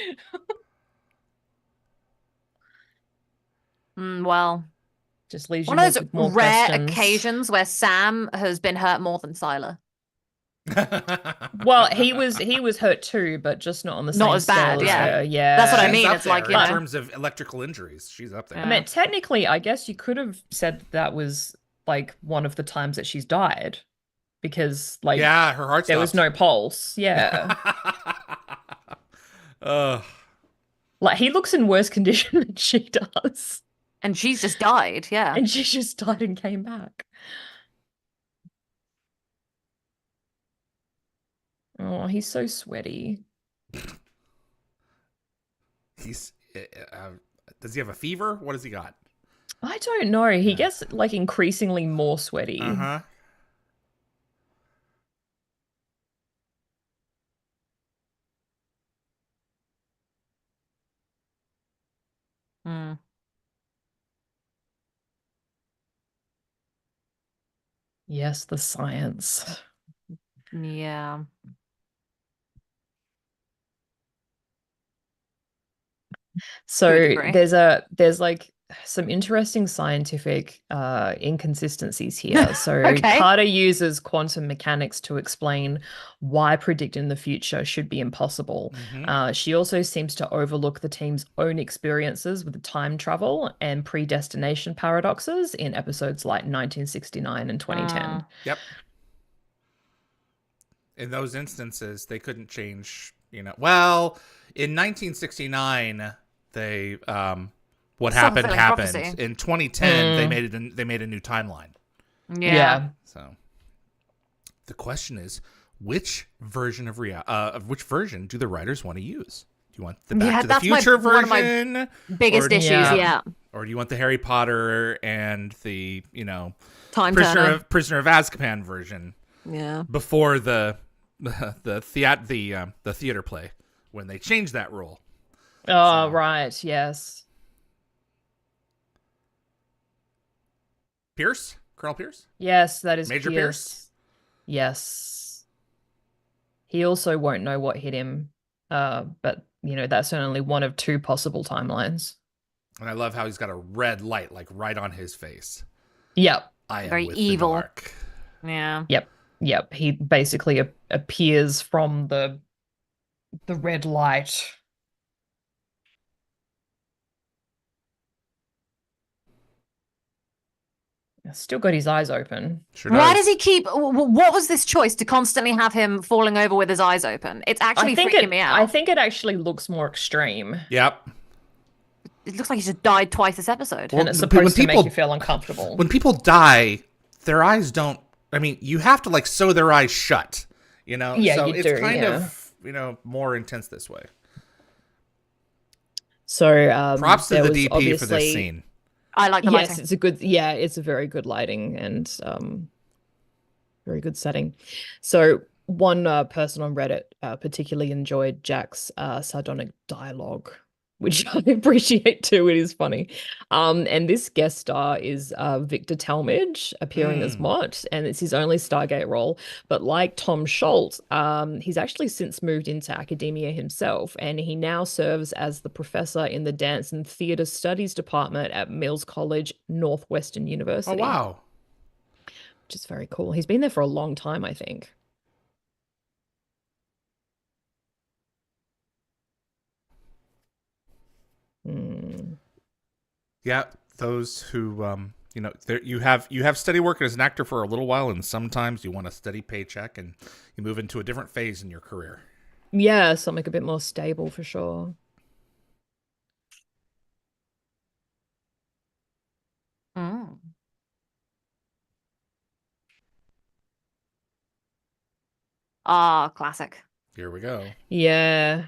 Well, just leaves one you of those with more rare questions. occasions where Sam has been hurt more than Sylar. Well, he was hurt too, but just not on the same as bad, scale as her. Yeah. That's what I She's mean. up It's there like, in terms of electrical injuries, she's up there. I mean, technically, I guess you could have said that was like one of the times that she's died, because like her heart there was no pulse. Yeah. Like he looks in worse condition than she does. And she's just died, yeah. And she just died and came back. Oh, he's so sweaty. He's does he have a fever? What has he got? I don't know. He gets like increasingly more sweaty. Yes, the science. Yeah. So there's like some interesting scientific inconsistencies here. So Carter uses quantum mechanics to explain why predicting the future should be impossible. She also seems to overlook the team's own experiences with time travel and predestination paradoxes in episodes like 1969 and 2010. Yep. In those instances, they couldn't change, well, in 1969, they what happened. Prophecy. In 2010, they made a new timeline. Yeah. So the question is, which version of which version do the writers want to use? Do you want the Back to the Future version? One of my biggest issues, Or do you want the Harry Potter and the, Prisoner of Azkaban version? Yeah. Before the theater play, when they changed that rule. Oh, right. Yes. Pierce? Colonel Pierce? Yes, that is Major Pierce? Yes. He also won't know what hit him, but, that's only one of two possible timelines. And I love how he's got a red light, like, right on his face. Yep. I am very with evil. The dark. Yeah. Yep. He basically appears from the red light. Still got his eyes open. Sure Why does he keep? What was this choice to constantly have him falling over with his eyes open? It's actually freaking me out. I think it actually looks more extreme. Yep. It looks like he just died twice this episode. And it's supposed to make you feel uncomfortable. When people die, their eyes don't. I mean, you have to like sew their eyes shut. You know. Yeah, so you it's do, kind of more intense this way. So props to the DP for this scene. I like the lighting. Yes, it's a good. Yeah, it's a very good lighting and very good setting. So one person on Reddit particularly enjoyed Jack's sardonic dialogue, which I appreciate too. It is funny. And this guest star is Victor Talmadge, appearing as Mott, and it's his only Stargate role. But like Tom Schultz, he's actually since moved into academia himself, and he now serves as the professor in the Dance and Theatre Studies Department at Mills College, Northwestern University. Oh, wow. Which is very cool. He's been there for a long time, I think. Yeah, those who you have steady work as an actor for a little while, and sometimes you want a steady paycheck, and you move into a different phase in your career. Yeah, something a bit more stable for sure. Ah, classic. Here we go. Yeah.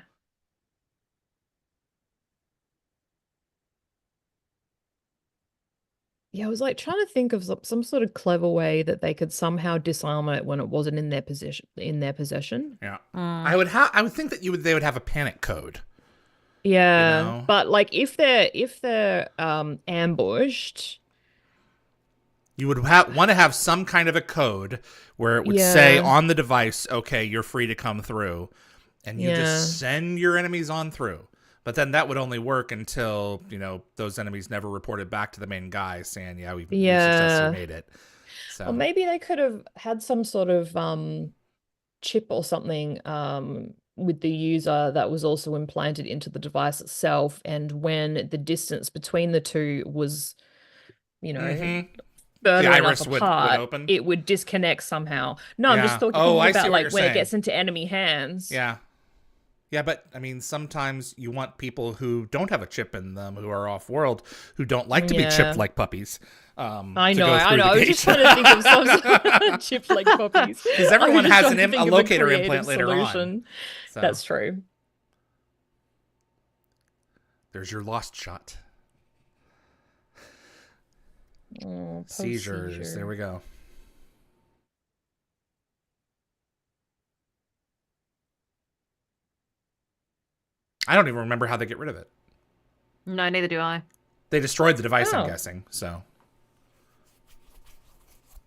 Yeah, I was like trying to think of some sort of clever way that they could somehow disarm it when it wasn't in their possession. Yeah, I would think that they would have a panic code. Yeah, you know? But like if they're ambushed, you would want to have some kind of a code where it would say on the device, "Okay, you're free to come through," and you just send your enemies on through. But then that would only work until, those enemies never reported back to the main guy saying, we successfully made it. So. Or maybe they could have had some sort of chip or something with the user that was also implanted into the device itself. And when the distance between the two was, further enough apart, would open. It would disconnect somehow. No, I'm just thinking about like when it gets into enemy hands. Yeah. Yeah, but I mean, sometimes you want people who don't have a chip in them, who are off-world, who don't like to be chipped like puppies. I know. I was just trying to think of some sort of chipped like puppies. Because everyone has a locator implant later on. So. That's true. There's your lost shot. Oh, seizures. There we go. I don't even remember how they get rid of it. No, neither do I. They destroyed the device, I'm guessing. So.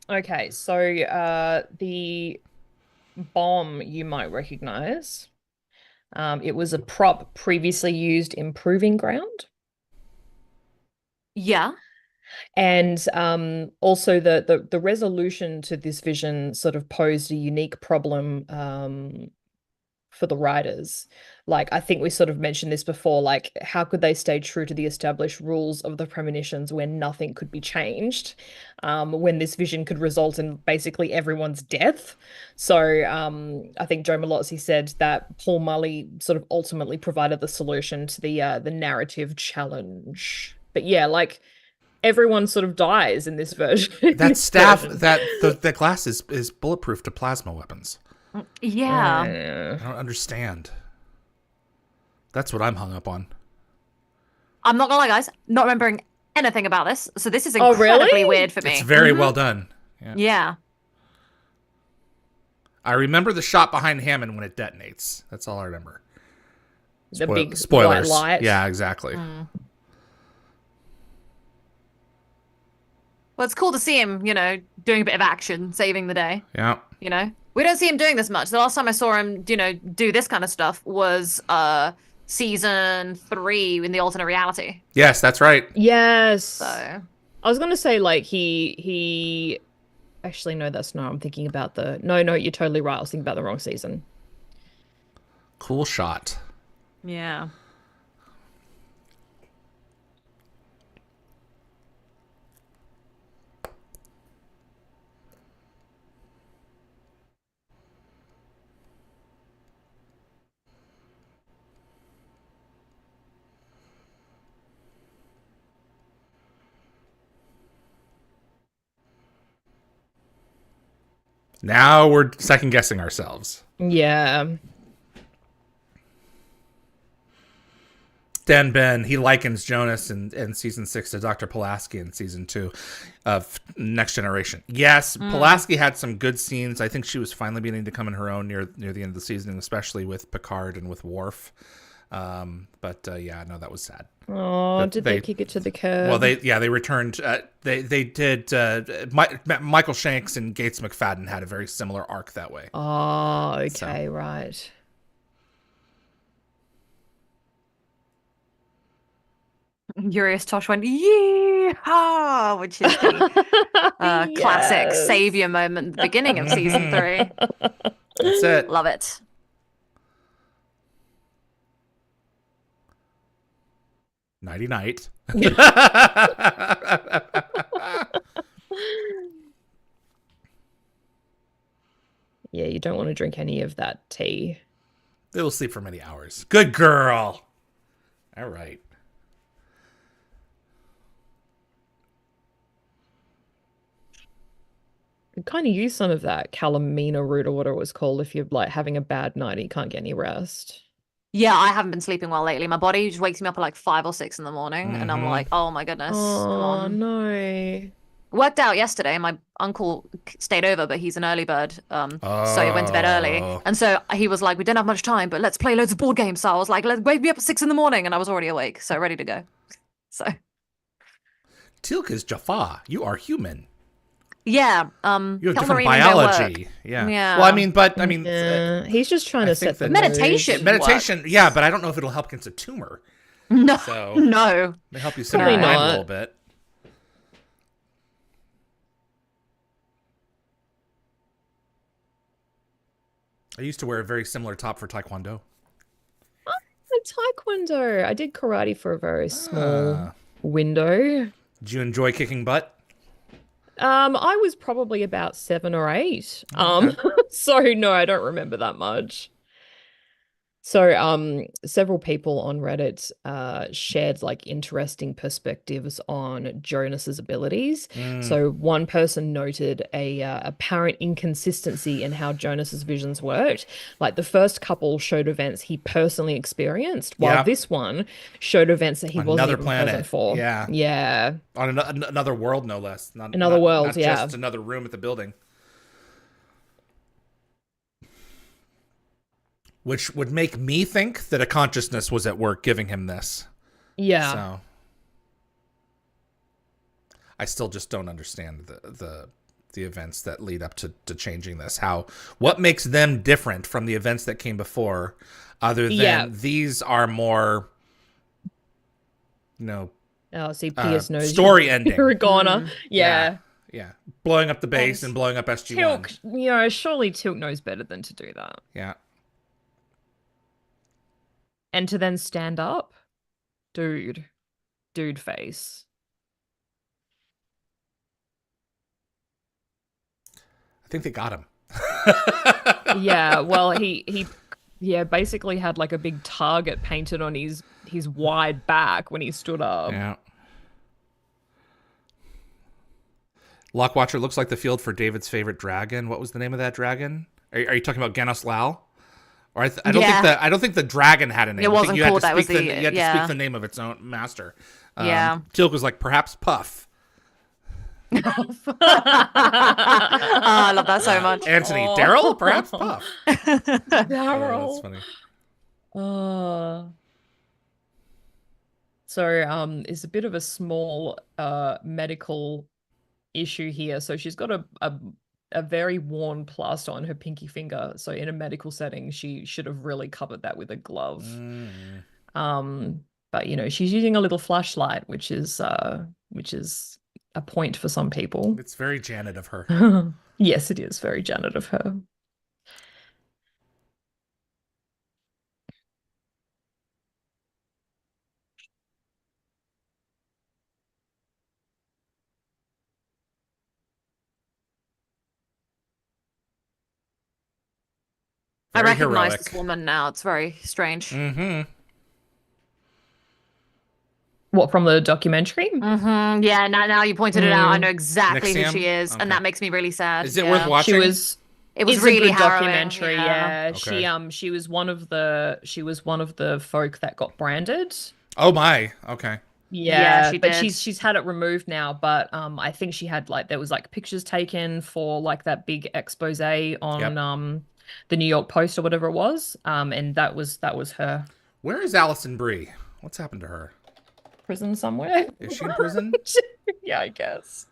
Okay, so the bomb you might recognize. It was a prop previously used in Proving Ground. Yeah. And also the resolution to this vision sort of posed a unique problem for the writers. Like, I think we sort of mentioned this before, like, how could they stay true to the established rules of the premonitions when nothing could be changed, when this vision could result in basically everyone's death? So I think Joe Malozzi said that Paul Mully sort of ultimately provided the solution to the narrative challenge. But yeah, like, everyone sort of dies in this version. That staff, that glass is bulletproof to plasma weapons. Yeah. I don't understand. That's what I'm hung up on. I'm not gonna lie, guys. Not remembering anything about this, so this is incredibly weird for me. It's very well done. Yeah. I remember the shot behind Hammond when it detonates. That's all I remember. The big spoilers. White light. Yeah, exactly. Well, it's cool to see him, doing a bit of action, saving the day. Yeah. We don't see him doing this much. The last time I saw him, do this kind of stuff was season 3 in the alternate reality. Yes, that's right. Yes. So I was gonna say, like, he actually no, that's not. I'm thinking about no, you're totally right. I was thinking about the wrong season. Cool shot. Yeah. Now we're second guessing ourselves. Yeah. Dan Ben, he likens Jonas in season 6 to Dr. Pulaski in season 2 of Next Generation. Yes, Pulaski had some good scenes. I think she was finally beginning to come in her own near the end of the season, especially with Picard and with Worf. But no, that was sad. Oh, did they kick it to the curb? Well, they returned. They did. Michael Shanks and Gates McFadden had a very similar arc that way. Oh, okay, right. Urias Tosh went, yeehaw, which is the classic savior moment at the beginning of season 3. That's it. Love it. Nighty night. Yeah, you don't want to drink any of that tea. They will sleep for many hours. Good girl. All right. You kind of use some of that calamina root or whatever it was called if you're like having a bad night and you can't get any rest. Yeah, I haven't been sleeping well lately. My body just wakes me up at like 5 or 6 in the morning, and I'm like, oh my goodness. Oh no. Worked out yesterday. My uncle stayed over, but he's an early bird, so he went to bed early. And so he was like, we don't have much time, but let's play loads of board games. So I was like, let's wake me up at 6 in the morning, and I was already awake, so ready to go. So Tilka's Jaffa. You are human. Yeah. You have different biology. Yeah. Well, I mean, he's just trying to set the meditation. Meditation, yeah, but I don't know if it'll help against a tumor. No. So no. They help you center your mind a little bit. I used to wear a very similar top for Taekwondo. Taekwondo. I did karate for a very small window. Did you enjoy kicking butt? I was probably about 7 or 8. So no, I don't remember that much. So several people on Reddit shared like interesting perspectives on Jonas's abilities. So one person noted a apparent inconsistency in how Jonas's visions worked. Like the first couple showed events he personally experienced, while this one showed events that he wasn't even present for. Yeah. On another world, no less. Not just another room at the building. Which would make me think that a consciousness was at work giving him this. Yeah. So I still just don't understand the events that lead up to changing this. What makes them different from the events that came before, other than these are more, Pierce knows story ending. Hiragana. Yeah. Blowing up the base and blowing up SG-1. Tilk, surely Tilk knows better than to do that. Yeah. And to then stand up? Dude face. I think they got him. Yeah, well, he basically had like a big target painted on his wide back when he stood up. Yeah. Lockwatcher looks like the field for David's favorite dragon. What was the name of that dragon? Are you talking about Genos Lao? Or I don't think the dragon had a name. It wasn't called that. You had to speak the name of its own master. Tilk was like, perhaps Puff. I love that so much. Anthony, Daryl, perhaps Puff. Daryl. That's funny. So it's a bit of a small medical issue here. So she's got a very worn plaster on her pinky finger. So in a medical setting, she should have really covered that with a glove. But she's using a little flashlight, which is a point for some people. It's very Janet of her. Yes, it is very Janet of her. I recognize this woman now. It's very strange. Mm-hmm. What, from the documentary? Mm-hmm. Yeah, now you pointed it out. I know exactly who she is, and that makes me really sad. Is it worth watching? It was It's really a good harrowing, documentary. Yeah, Okay. she was one of the folk that got branded. Oh my. Okay. Yeah, Yeah, she but did. she's had it removed now. But I think she had like there was like pictures taken for like that big expose on Yep. the New York Post or whatever it was. And that was her. Where is Allison Brie? What's happened to her? Prison somewhere. Is she in prison? Yeah, I guess.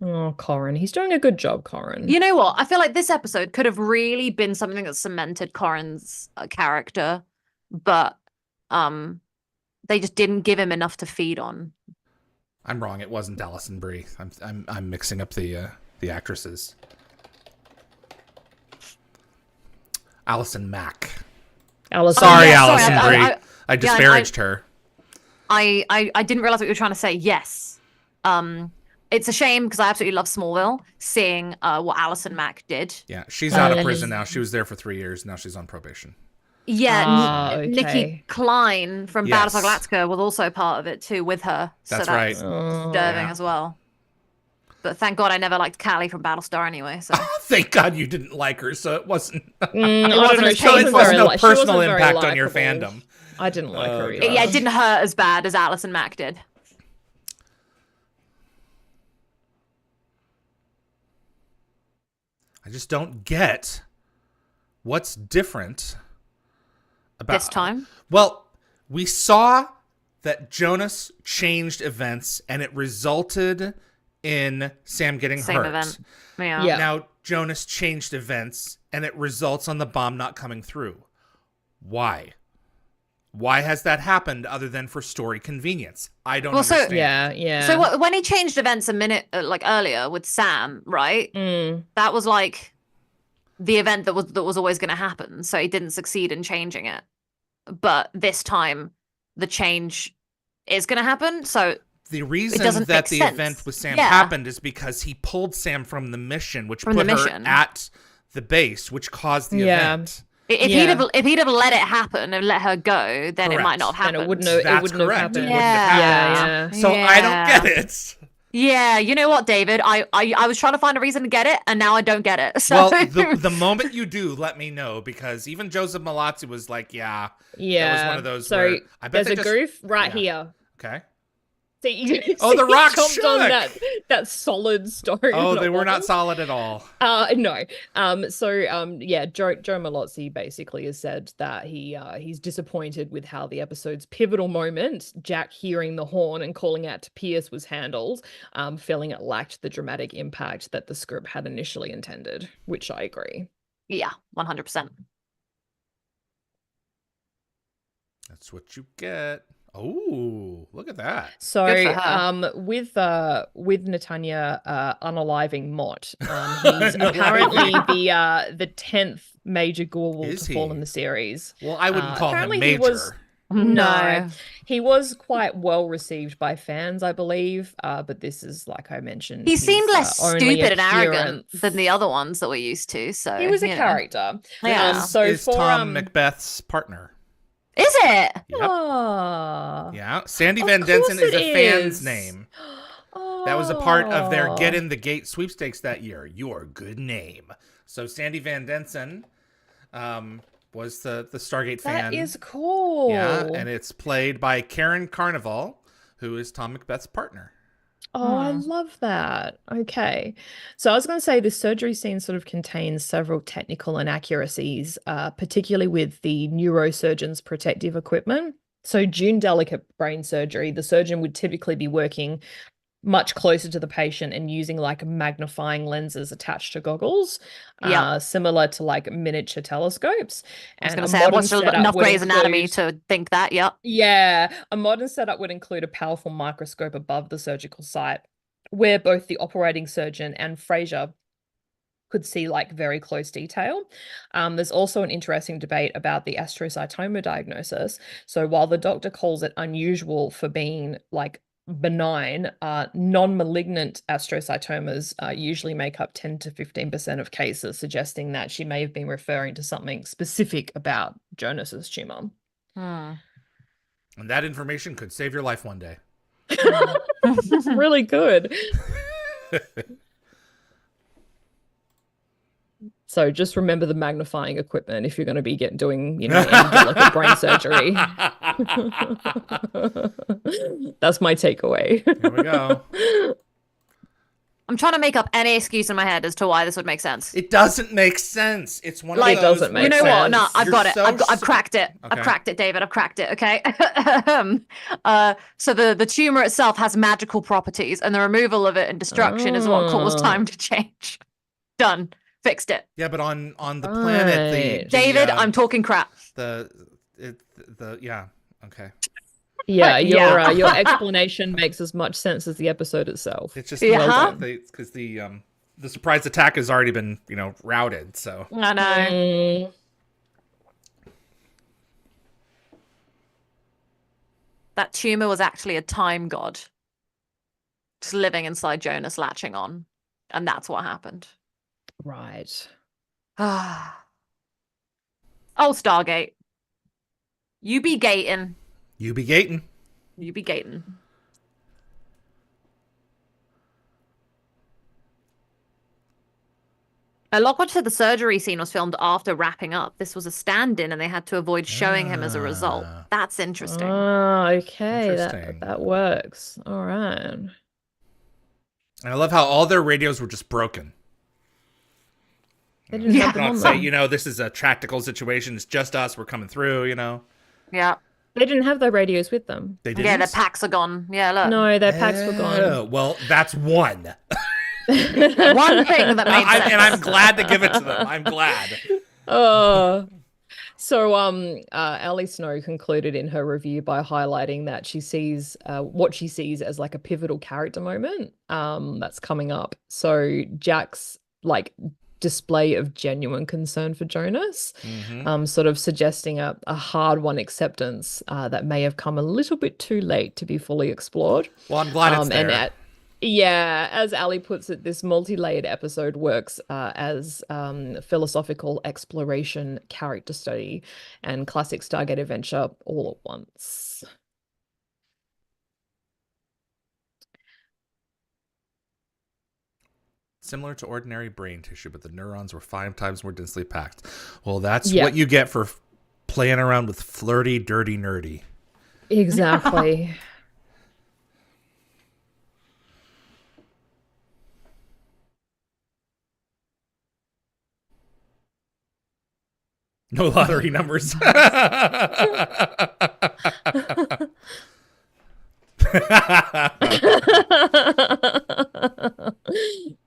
Oh, Corin. He's doing a good job, Corin. You know what? I feel like this episode could have really been something that cemented Corin's character, but they just didn't give him enough to feed on. I'm wrong. It wasn't Allison Brie. I'm mixing up the actresses. Allison Mack. Sorry, Allison Brie. I disparaged her. I didn't realize what you were trying to say. Yes. It's a shame because I absolutely love Smallville, seeing what Allison Mack did. Yeah, she's out of prison now. She was there for 3 years. Now she's on probation. Yeah, okay. Nikki Klein from Battlestar Galactica was also part of it too with her. That's so right. Disturbing as well. But thank God I never liked Callie from Battlestar anyway. So thank God you didn't like her, so it wasn't. It wasn't no personal impact on your fandom. I didn't like her either. Yeah, it didn't hurt as bad as Allison Mack did. I just don't get what's different about This time. Well, we saw that Jonas changed events and it resulted in Sam getting hurt. Event. Yeah. Now Jonas changed events and it results on the bomb not coming through. Why? Why has that happened other than for story convenience? I don't understand. Yeah. So when he changed events a minute earlier with Sam, right? That was like the event that was always going to happen. So he didn't succeed in changing it. But this time the change is going to happen. So the reason that the event with Sam happened is because he pulled Sam from the mission, which put her at the base, which caused the event. If he'd have let it happen and let her go, then it might not have happened. Then it wouldn't have happened. Yeah. So I don't get it. Yeah, you know what, David? I was trying to find a reason to get it, and now I don't get it. So. Well, the moment you do, let me know, because even Joseph Malazzi was like, that was one of those. So where I bet there's a goof right here. Okay. The rock jumped shook. on that solid stone. Oh, they were not solid at all. No. Joe Malozzi basically has said that he's disappointed with how the episode's pivotal moment, Jack hearing the horn and calling out to Pierce, was handled, feeling it lacked the dramatic impact that the script had initially intended, which I agree. Yeah, 100%. That's what you get. Oh, look at that. So, with Netanya unaliving Mott, he's apparently the 10th major Goa'uld to fall in the series. Well, I wouldn't call him major. He was quite well received by fans, I believe. But this is, like I mentioned, he seemed less stupid and arrogant than the other ones that we're used to. So he was a character. Yeah. So is Tom Macbeth's partner. Is it? Yep. Oh. Yeah. Sandy Van Densen is a fan's name. That was a part of their Get in the Gate sweepstakes that year. Your good name. So Sandy Van Densen was the Stargate fan. That is cool. Yeah, and it's played by Karen Carnival, who is Tom Macbeth's partner. Oh, I love that. Okay. So I was going to say the surgery scene sort of contains several technical inaccuracies, particularly with the neurosurgeon's protective equipment. So during delicate brain surgery, the surgeon would typically be working much closer to the patient and using like magnifying lenses attached to goggles, similar to like miniature telescopes. I was going to say, I watched enough Grey's Anatomy to think that, Yeah, a modern setup would include a powerful microscope above the surgical site, where both the operating surgeon and Fraser could see like very close detail. There's also an interesting debate about the astrocytoma diagnosis. So while the doctor calls it unusual for being like benign, non-malignant astrocytomas usually make up 10 to 15% of cases, suggesting that she may have been referring to something specific about Jonas's tumor. And that information could save your life one day. Really good. So just remember the magnifying equipment if you're going to be doing, any delicate brain surgery. That's my takeaway. Here we go. I'm trying to make up any excuse in my head as to why this would make sense. It doesn't make sense. It's one of those. It doesn't make sense. What? No, I've got it. I've cracked it. Okay. I've cracked it, David. I've cracked it. Okay. So the tumor itself has magical properties, and the removal of it and destruction is what caused time to change. Done. Fixed it. Yeah, but on the planet, David, I'm talking crap. Yeah. Okay. Yeah, your explanation makes as much sense as the episode itself. It's just because the surprise attack has already been routed. So I know. That tumor was actually a time god, just living inside Jonas, latching on, and that's what happened. Right. Oh, Stargate. You be gating. You be gating. You be gating. Lockwell said the surgery scene was filmed after wrapping up. This was a stand-in, and they had to avoid showing him as a result. That's interesting. Oh, okay. That works. All right. And I love how all their radios were just broken. They didn't have them on say, this is a tactical situation. It's just us. We're coming through, Yeah. They didn't have their radios with them. They didn't? Yeah, their packs are gone. Yeah, look. No, their packs were gone. Well, that's one. One thing that made sense. And I'm glad to give it to them. I'm glad. So Ellie Snow concluded in her review by highlighting that she sees what she sees as like a pivotal character moment that's coming up. So Jack's display of genuine concern for Jonas, sort of suggesting a hard-won acceptance that may have come a little bit too late to be fully explored. Well, I'm glad it's there. As Ali puts it, this multi-layered episode works as philosophical exploration, character study, and classic Stargate adventure all at once. Similar to ordinary brain tissue, but the neurons were 5 times more densely packed. Well, that's what you get for playing around with flirty, dirty, nerdy. Exactly. No lottery numbers.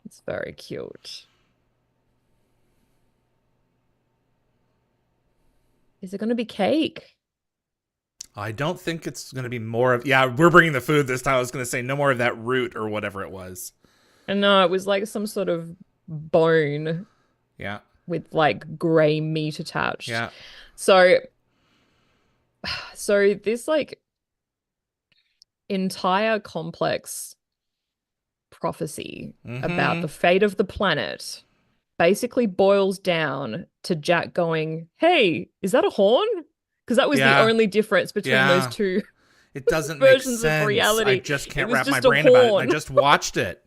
It's very cute. Is it going to be cake? I don't think it's going to be more of... Yeah, we're bringing the food this time. I was going to say no more of that root or whatever it was. And no, it was like some sort of bone. Yeah. With like gray meat attached. Yeah. So this entire complex prophecy about the fate of the planet basically boils down to Jack going, "Hey, is that a horn?" Because that was the only difference between those two. It doesn't versions make sense. Of reality. I just can't wrap my brain about it. I just watched it.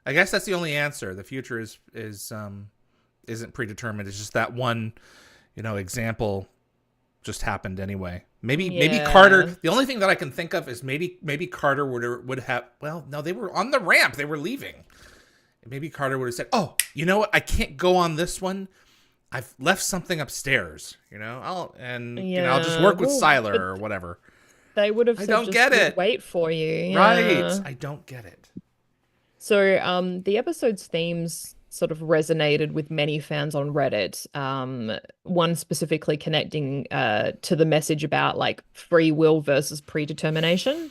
I guess that's the only answer. The future isn't predetermined. It's just that one, example just happened anyway. Maybe Carter. The only thing that I can think of is maybe Carter would have. Well, no, they were on the ramp. They were leaving. Maybe Carter would have said, "Oh, you know what? I can't go on this one. I've left something upstairs. I'll just work with Siler or whatever." They would have. I don't get it. Wait for you. Yeah. Right. I don't get it. So the episode's themes sort of resonated with many fans on Reddit. One specifically connecting to the message about free will versus predetermination.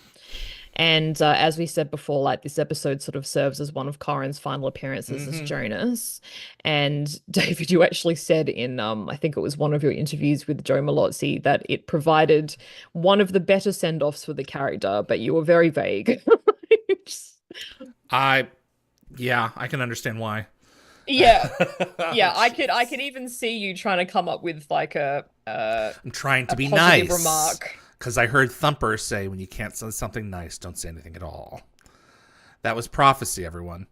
And as we said before, like this episode sort of serves as one of Corin's final appearances as Jonas. And David, you actually said in I think it was one of your interviews with Joe Malozzi that it provided one of the better send-offs for the character, but you were very vague. Yeah, I can understand why. Yeah. Yeah, I could even see you trying to come up with like I'm trying to be nice remark. Because I heard Thumper say, when you can't say something nice, don't say anything at all. That was prophecy, everyone.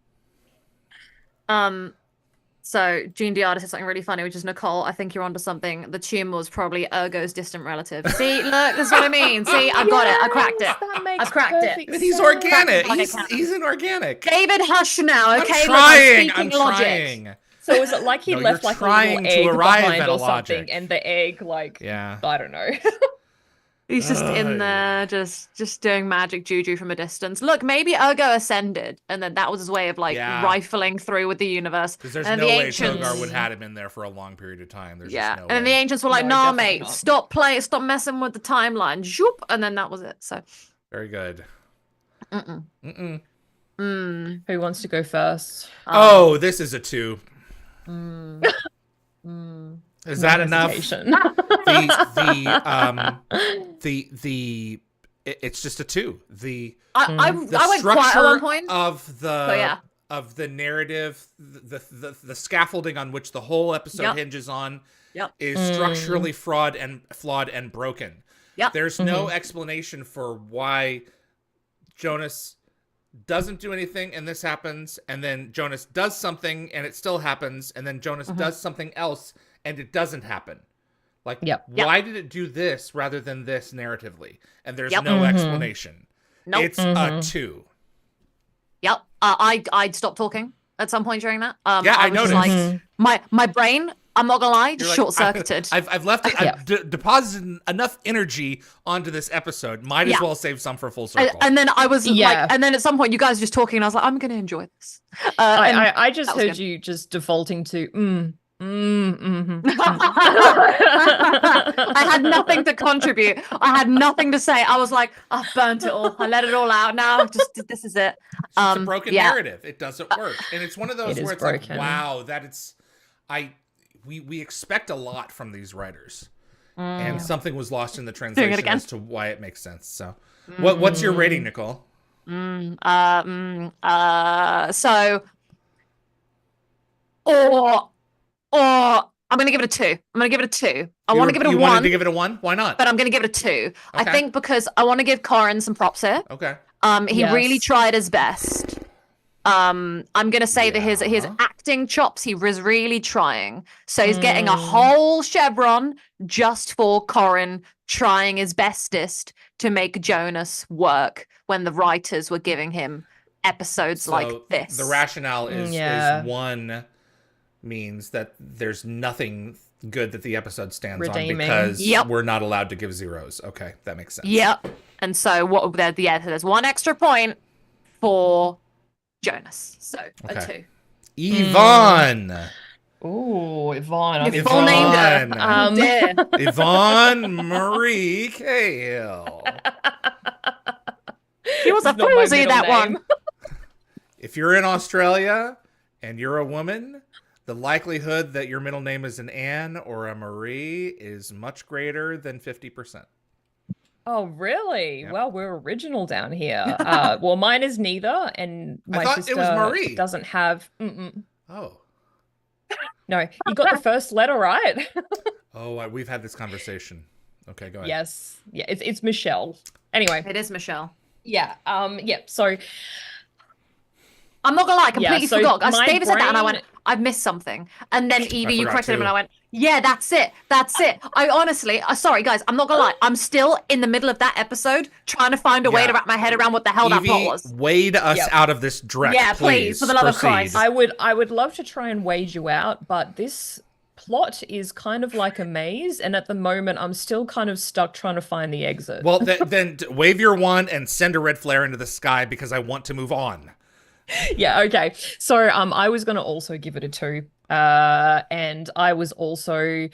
So Jean Diarda said something really funny, which is, Nicole, I think you're onto something. The tumor was probably Ergo's distant relative. See, look, that's what I mean. See, I got it. I cracked it. I've cracked it. But he's organic. He's inorganic. David, hush now, okay? I'm trying. So is it like he left like a little egg behind or something, and the egg, like, I don't know. He's just in there, just doing magic juju from a distance. Look, maybe Ergo ascended, and then that was his way of rifling through with the universe. Because there's no way Togar would have him in there for a long period of time. There's just no way. And the ancients were like, "Nah, mate, stop messing with the timeline." Zoop, and then that was it. So very good. Who wants to go first? Oh, this is a 2. Is that enough? It's just a 2. I went quiet at one point of the narrative, the scaffolding on which the whole episode hinges on is structurally flawed and broken. There's no explanation for why Jonas doesn't do anything and this happens, and then Jonas does something and it still happens, and then Jonas does something else and it doesn't happen. Like, why did it do this rather than this narratively? And there's no explanation. Nope. It's a 2. Yep. I'd stopped talking at some point during that. I noticed. Like, my brain, I'm not gonna lie, just short-circuited. I've left it. I've deposited enough energy onto this episode. Might as well save some for full circle. And then I was like, and then at some point you guys were just talking, and I was like, I'm gonna enjoy this. I just heard you just defaulting to I had nothing to contribute. I had nothing to say. I was like, I've burnt it all. I let it all out. Now, this is it. It's a broken narrative. It doesn't work, and it's one of those where it's broken. Like, wow, we expect a lot from these writers, and something was lost in the translation as to why it makes sense. So, what's your rating, Nicole? I'm going to give it a 2. I'm going to give it a 2. I want to give it a 1. You wanted to give it a 1? Why not? But I'm going to give it a 2. Okay. I think because I want to give Corin some props here. Okay. He really tried his best. I'm going to say that his acting chops, he was really trying. So he's getting a whole chevron just for Corin trying his bestest to make Jonas work when the writers were giving him episodes like this. The rationale is one means that there's nothing good that the episode stands on because we're not allowed to give zeros. Okay, that makes sense. Yep. And so there's 1 extra point for Jonas. So a 2. Yvonne. Ooh, Yvonne. Your full name. Yvonne Marie Cahill. She was a floozy, that one. If you're in Australia and you're a woman, the likelihood that your middle name is an Anne or a Marie is much greater than 50%. Oh, really? Yep. Well, we're original down here. Well, mine is neither, and my sister it was Marie. Doesn't have. Oh. No, you got the first letter right. We've had this conversation. Okay, go ahead. Yes. Yeah, it's Michelle. Anyway. It is Michelle. Yeah. So I'm not gonna lie, I completely forgot. David said that and I went, I've missed something. And then Yvie, you corrected him and I went, yeah, that's it. I honestly, sorry guys, I'm not gonna lie. I'm still in the middle of that episode trying to find a way to wrap my head around what the hell that plot was. Wade us out of this dreck, please, for the love of Christ. I would love to try and wade you out, but this plot is kind of like a maze, and at the moment I'm still kind of stuck trying to find the exit. Well, then wave your wand and send a red flare into the sky because I want to move on. Yeah, okay. So I was going to also give it a 2. And I was also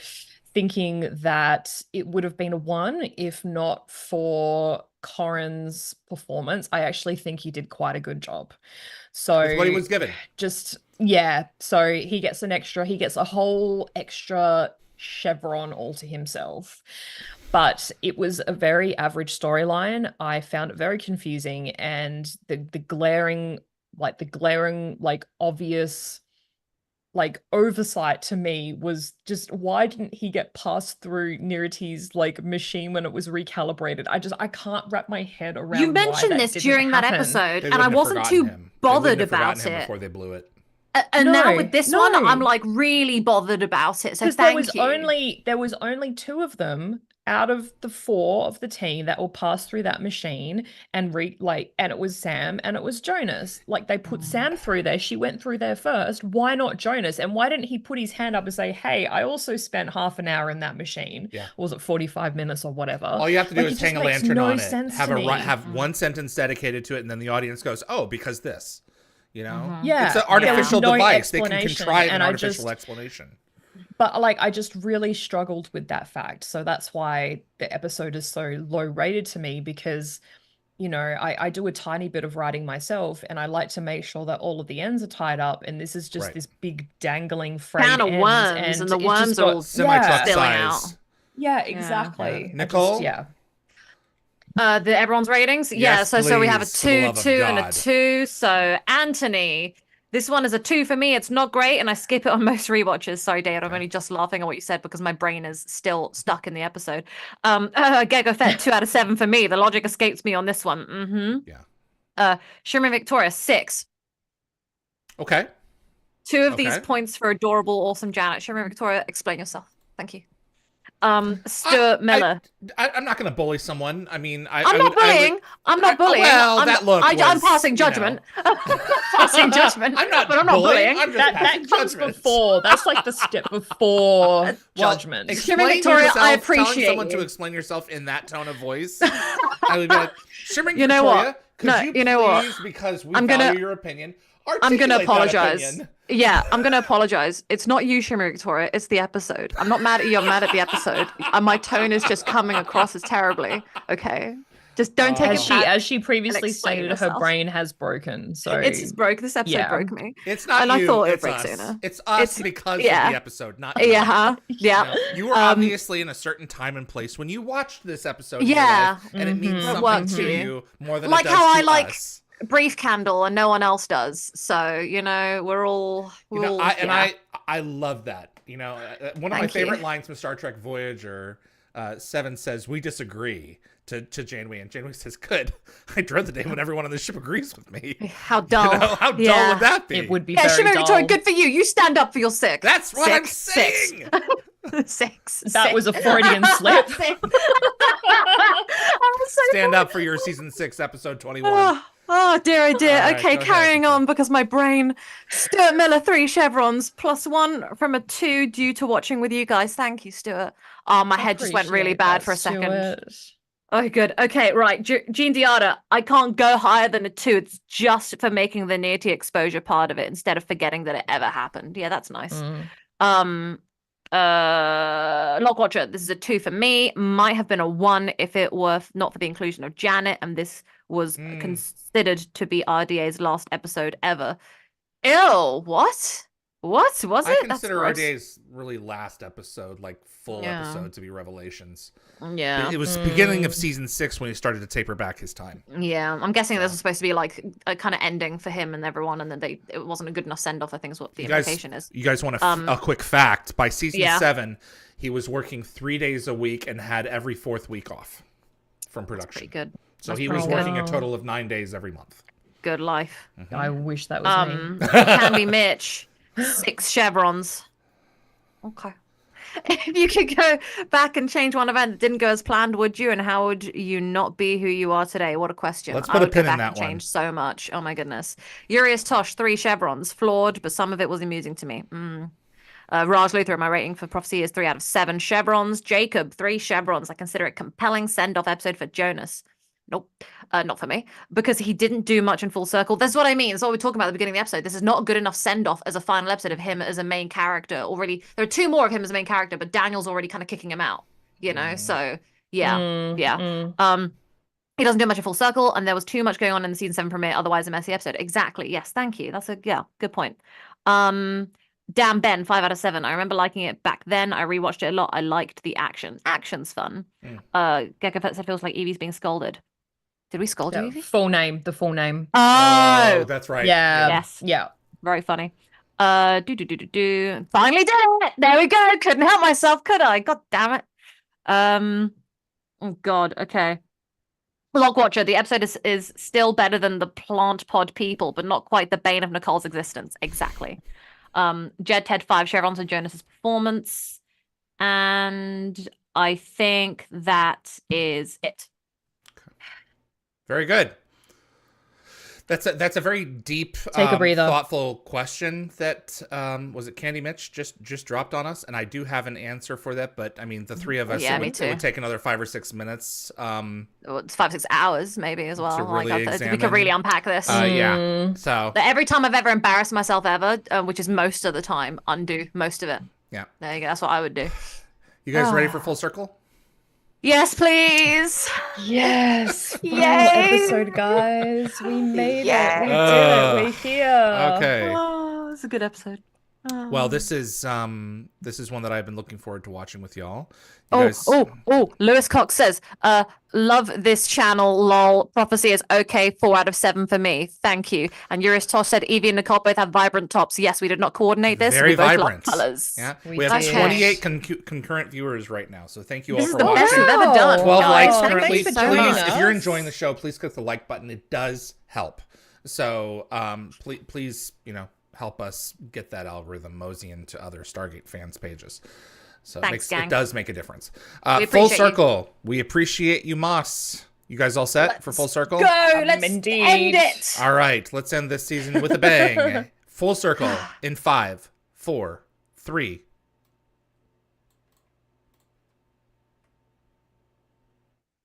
thinking that it would have been a 1 if not for Corin's performance, I actually think he did quite a good job. So with what he was given. So he gets a whole extra chevron all to himself. But it was a very average storyline. I found it very confusing, and the glaring, obvious, oversight to me was just, why didn't he get passed through Niriti's machine when it was recalibrated? I can't wrap my head around. You mentioned this during that episode, and I wasn't too bothered about it before they blew it. And now with this one, I'm really bothered about it. So thank you. There was only 2 of them out of the 4 of the team that will pass through that machine, and it was Sam and it was Jonas. They put Sam through there. She went through there first. Why not Jonas? And why didn't he put his hand up and say, "Hey, I also spent half an hour in that machine"? Yeah. Or was it 45 minutes or whatever? All you have to do is hang a lantern on it. Have one sentence dedicated to it, and then the audience goes, "Oh, because this." You know? Yeah. It's an artificial device. They can contrive an artificial explanation. But I just really struggled with that fact. So that's why the episode is so low rated to me, because, I do a tiny bit of writing myself, and I like to make sure that all of the ends are tied up. And this is just this big dangling frayed can of worms, and the worms are all semi-truck spilling size. out. Yeah, exactly. Yeah. Nicole? Everyone's ratings? Yes, so we have a please, 2, 2, and a God. 2. So Anthony, this one is a 2 for me. It's not great, and I skip it on most rewatches. Sorry, Dave, I'm only just laughing at what you said because my brain is still stuck in the episode. Gego Fett, 2 out of 7 for me. The logic escapes me on this one. Yeah. Shimmer Victoria, 6. Okay. 2 of these points for adorable, awesome Janet. Shimmer Victoria, explain yourself. Thank you. Stuart Miller. I'm not going to bully someone. I mean, I'm not bullying. I'm not bullying. I'm passing judgment. Passing judgment. I'm not bullying. I'm just that comes before. That's the step before judgment. Shimmer Victoria, I appreciate telling someone to explain yourself in that tone of voice. I would be like, Shimmer Victoria, could you please, because we value your opinion, I'm going to apologize. Yeah, I'm going to apologize. It's not you, Shimmer Victoria. It's the episode. I'm not mad at you. I'm mad at the episode. My tone is just coming across as terribly. Okay. Just don't take it as she previously stated, her brain has broken. So it's just broke. This episode broke me. It's not and you. I thought it's it would break us. sooner. It's us because of the episode, not you. Yeah. You were obviously in a certain time and place when you watched this episode. In your life, and it means something to you more than it does how to us. Brief candle and no one else does, so we're all I love that. One of my favorite lines from Star Trek Voyager 7 says, "We disagree," to Janeway, and Janeway says, "Good, I dread the day when everyone on the ship agrees with me." How dull. How dull would that be? It would be very Shimmer dull. Victoria, good for you stand up for your 6. That's what I'm saying. 6. That was a Freudian slip. Stand up for your season 6 episode 21. Oh dear, oh dear. Right, okay, carrying on because my brain. Stuart Miller, 3 chevrons, +1 from a 2 due to watching with you guys. Thank you, Stuart. Oh, my head just went really bad for a second. Oh, good. Okay, right. Jean Diada, I can't go higher than a 2. It's just for making the near-T exposure part of it instead of forgetting that it ever happened. Yeah, that's nice. Lockwatcher, this is a 2 for me. Might have been a 1 if it were not for the inclusion of Janet, and this was considered to be RDA's last episode ever. Ew, what? What was it? I consider RDA's really last episode, full episode, to be Revelations. Yeah. It was beginning of season 6 when he started to taper back his time. Yeah, I'm guessing this was supposed to be a kind of ending for him and everyone, and then it wasn't a good enough send-off, I think is what the implication is. You guys want a quick fact? By season 7, he was working 3 days a week and had every 4th week off from production. That's pretty good. So he was working a total of 9 days every month. Good life. I wish that was me. Candy Mitch, 6 chevrons. Okay. If you could go back and change one event that didn't go as planned, would you? And how would you not be who you are today? What a question. Let's put a pin in that one. Change so much. Oh my goodness. Urias Tosh, 3 chevrons. Flawed, but some of it was amusing to me. Raj Luther, my rating for Prophecy is 3 out of 7 chevrons. Jacob, 3 chevrons. I consider it compelling send-off episode for Jonas. Nope, not for me, because he didn't do much in Full Circle. That's what I mean. That's what we're talking about at the beginning of the episode. This is not a good enough send-off as a final episode of him as a main character already. There are 2 more of him as a main character, but Daniel's already kind of kicking him out, So yeah. He doesn't do much of Full Circle, and there was too much going on in the season 7 premiere, otherwise a messy episode. Exactly. Yes, thank you. That's good point. Damn Ben, 5 out of 7. I remember liking it back then. I rewatched it a lot. I liked the action. Action's fun. Gecko Fett said feels like Evie's being scolded. Did we scold you, Yvie? The full name. Oh, that's right. Yeah. Yes. Yeah. Very funny. Finally did it. There we go. Couldn't help myself, could I? God damn it. Oh God. Okay. Log Watcher, the episode is still better than the plant pod people, but not quite the bane of Nicole's existence. Exactly. Jed, Ted, 5 chevrons and Jonas's performance. And I think that is it. Very good. That's a very deep, Take a breather. Thoughtful question that was it Candy Mitch just dropped on us, and I do have an answer for that. But I mean, the three of us, it would take another 5 or 6 minutes. It's 5 or 6 hours maybe as well. To really we could really unpack this. Yeah. So every time I've ever embarrassed myself ever, which is most of the time, undo most of it. Yeah. There you go. That's what I would do. You guys ready for Full Circle? Yes, please. Yes. Yay. Episode, guys. We made it. We did it. We're here. Okay. Oh, it's a good episode. Oh. Well, this is one that I've been looking forward to watching with y'all. Lewis Cox says, love this channel, lol. Prophecy is okay, 4 out of 7 for me. Thank you. And Eurus Tosh said, Yvie and Nicole both have vibrant tops. Yes, we did not coordinate this. Very we both vibrant. love colors. Yeah, we have 28 concurrent viewers right now. So thank you all for the watching. best we've ever done. 12 likes Thanks currently. for Please, joining if you're us. enjoying the show, please click the like button. It does help. So please, help us get that algorithm moseying to other Stargate fans pages. So it does make a difference. Full Circle. We appreciate you, Moss. You guys all set for Full Circle? Go. Let's end it. All right. Let's end this season with a bang. Full Circle in 5, 4, 3.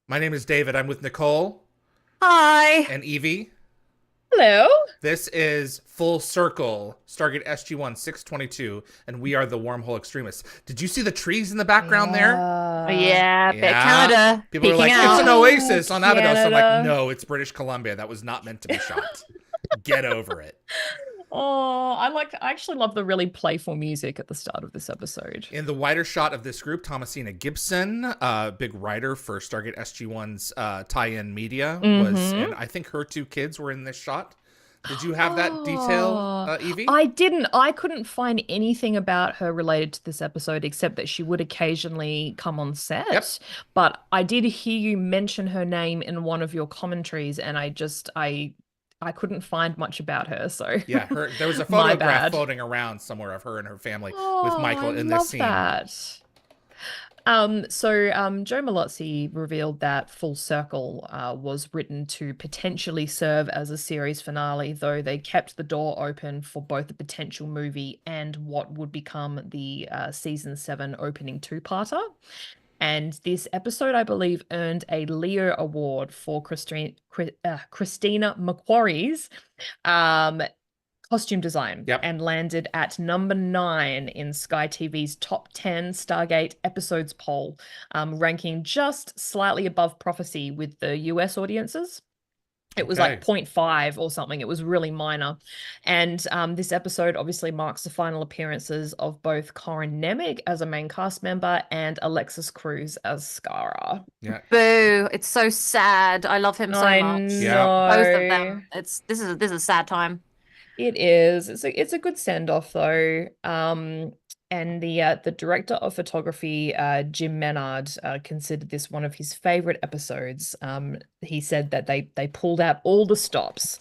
My name is David. I'm with Nicole. Hi. And Yvie. Hello. This is Full Circle, Stargate SG-1 622, and we are the Wormhole Extremists. Did you see the trees in the background there? Yeah, Canada. People were like, it's an oasis on Abydos. I'm like, no, it's British Columbia. That was not meant to be shot. Get over it. Oh, I actually love the really playful music at the start of this episode. In the wider shot of this group, Thomasina Gibson, big writer for Stargate SG-1's tie-in media, was, and I think her 2 kids were in this shot. Did you have that detail, Yvie? I didn't. I couldn't find anything about her related to this episode except that she would occasionally come on set. Yep. But I did hear you mention her name in one of your commentaries, and I couldn't find much about her, so yeah, there was a photograph floating around somewhere of her and her family with Michael in this scene. That. So Joe Malozzi revealed that Full Circle was written to potentially serve as a series finale, though they kept the door open for both the potential movie and what would become the season 7 opening 2-parter. And this episode, I believe, earned a Leo Award for Christina McQuarrie's costume design and landed at number 9 in Sky TV's top 10 Stargate episodes poll, ranking just slightly above Prophecy with the US audiences. It was like 0.5 or something. It was really minor. And this episode obviously marks the final appearances of both Corin Nemec as a main cast member and Alexis Cruz as Skara. Yeah. Boo. It's so sad. I love him so much. Yeah. Both of them. This is a sad time. It is. It's a good send-off though. And the director of photography, Jim Menard, considered this one of his favorite episodes. He said that they pulled out all the stops,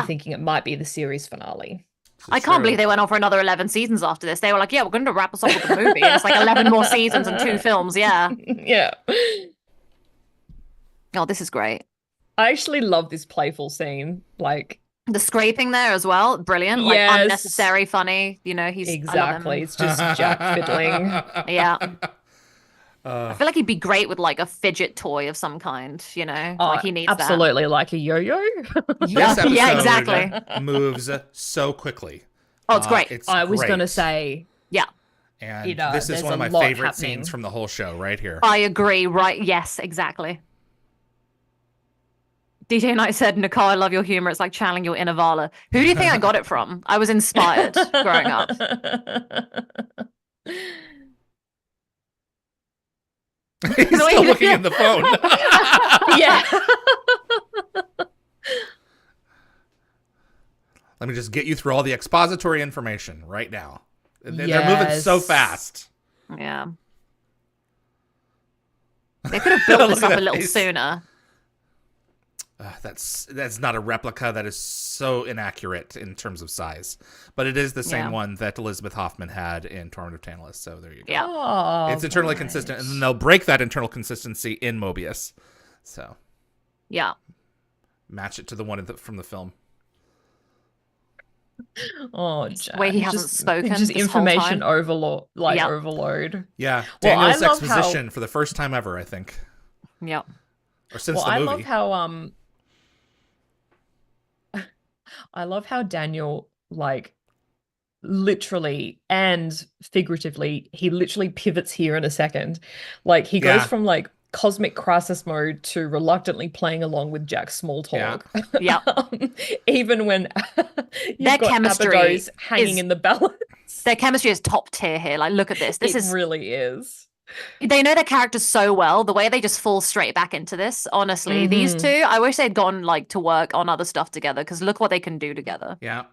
thinking it might be the series finale. I can't believe they went on for another 11 seasons after this. They were like, yeah, we're going to wrap us up with the movie. And it's like 11 more seasons and 2 films. Yeah. Yeah. Oh, this is great. I actually love this playful scene. Like, the scraping there as well, brilliant. Like unnecessary, funny. He's exactly. It's just Jack fiddling. Yeah. I feel like he'd be great with like a fidget toy of some kind. Like he needs absolutely that. Like a yo-yo. This episode exactly. moves so quickly. Oh, it's great. I was gonna say, yeah. And this is one of my favorite scenes from the whole show, right here. I agree. Right? Yes, exactly. DJ Knight said, Nicole, I love your humor. It's like channeling your inner Vala. Who do you think I got it from? I was inspired growing up. He's still looking at the phone. Yeah. Let me just get you through all the expository information right now. They're moving so fast. Yeah. They could have built this up a little sooner. That's not a replica. That is so inaccurate in terms of size. But it is the same one that Elizabeth Hoffman had in Torment of Tantalus. So there you go. Yeah. Oh, it's internally consistent. And then they'll break that internal consistency in Mobius. So. Yeah. Match it to the one from the film. Oh, Jack. Where he hasn't spoken. Just information overload. Overload. Yeah. Daniel's exposition for the first time ever, I think. Yep. Or since the movie. I love how I love how Daniel, like, literally and figuratively, he literally pivots here in a second. Like, he goes from, like, cosmic crisis mode to reluctantly playing along with Jack's small talk. Yeah. Even when their chemistry is hanging in the balance. Their chemistry is top tier here. Like, look at this. This really is. They know their characters so well. The way they just fall straight back into this, honestly. These two, I wish they'd gone like to work on other stuff together, because look what they can do together. Yeah.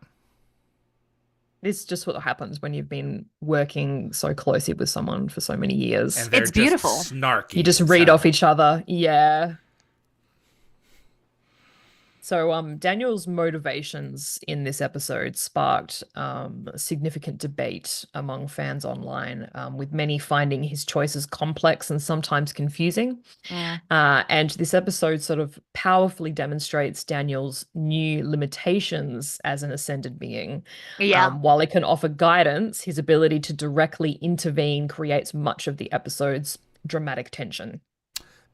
It's just what happens when you've been working so closely with someone for so many years. And it's beautiful. Snarky. You just read off each other. Yeah. So Daniel's motivations in this episode sparked significant debate among fans online, with many finding his choices complex and sometimes confusing. And this episode sort of powerfully demonstrates Daniel's new limitations as an ascended being. Yeah. While it can offer guidance, his ability to directly intervene creates much of the episode's dramatic tension.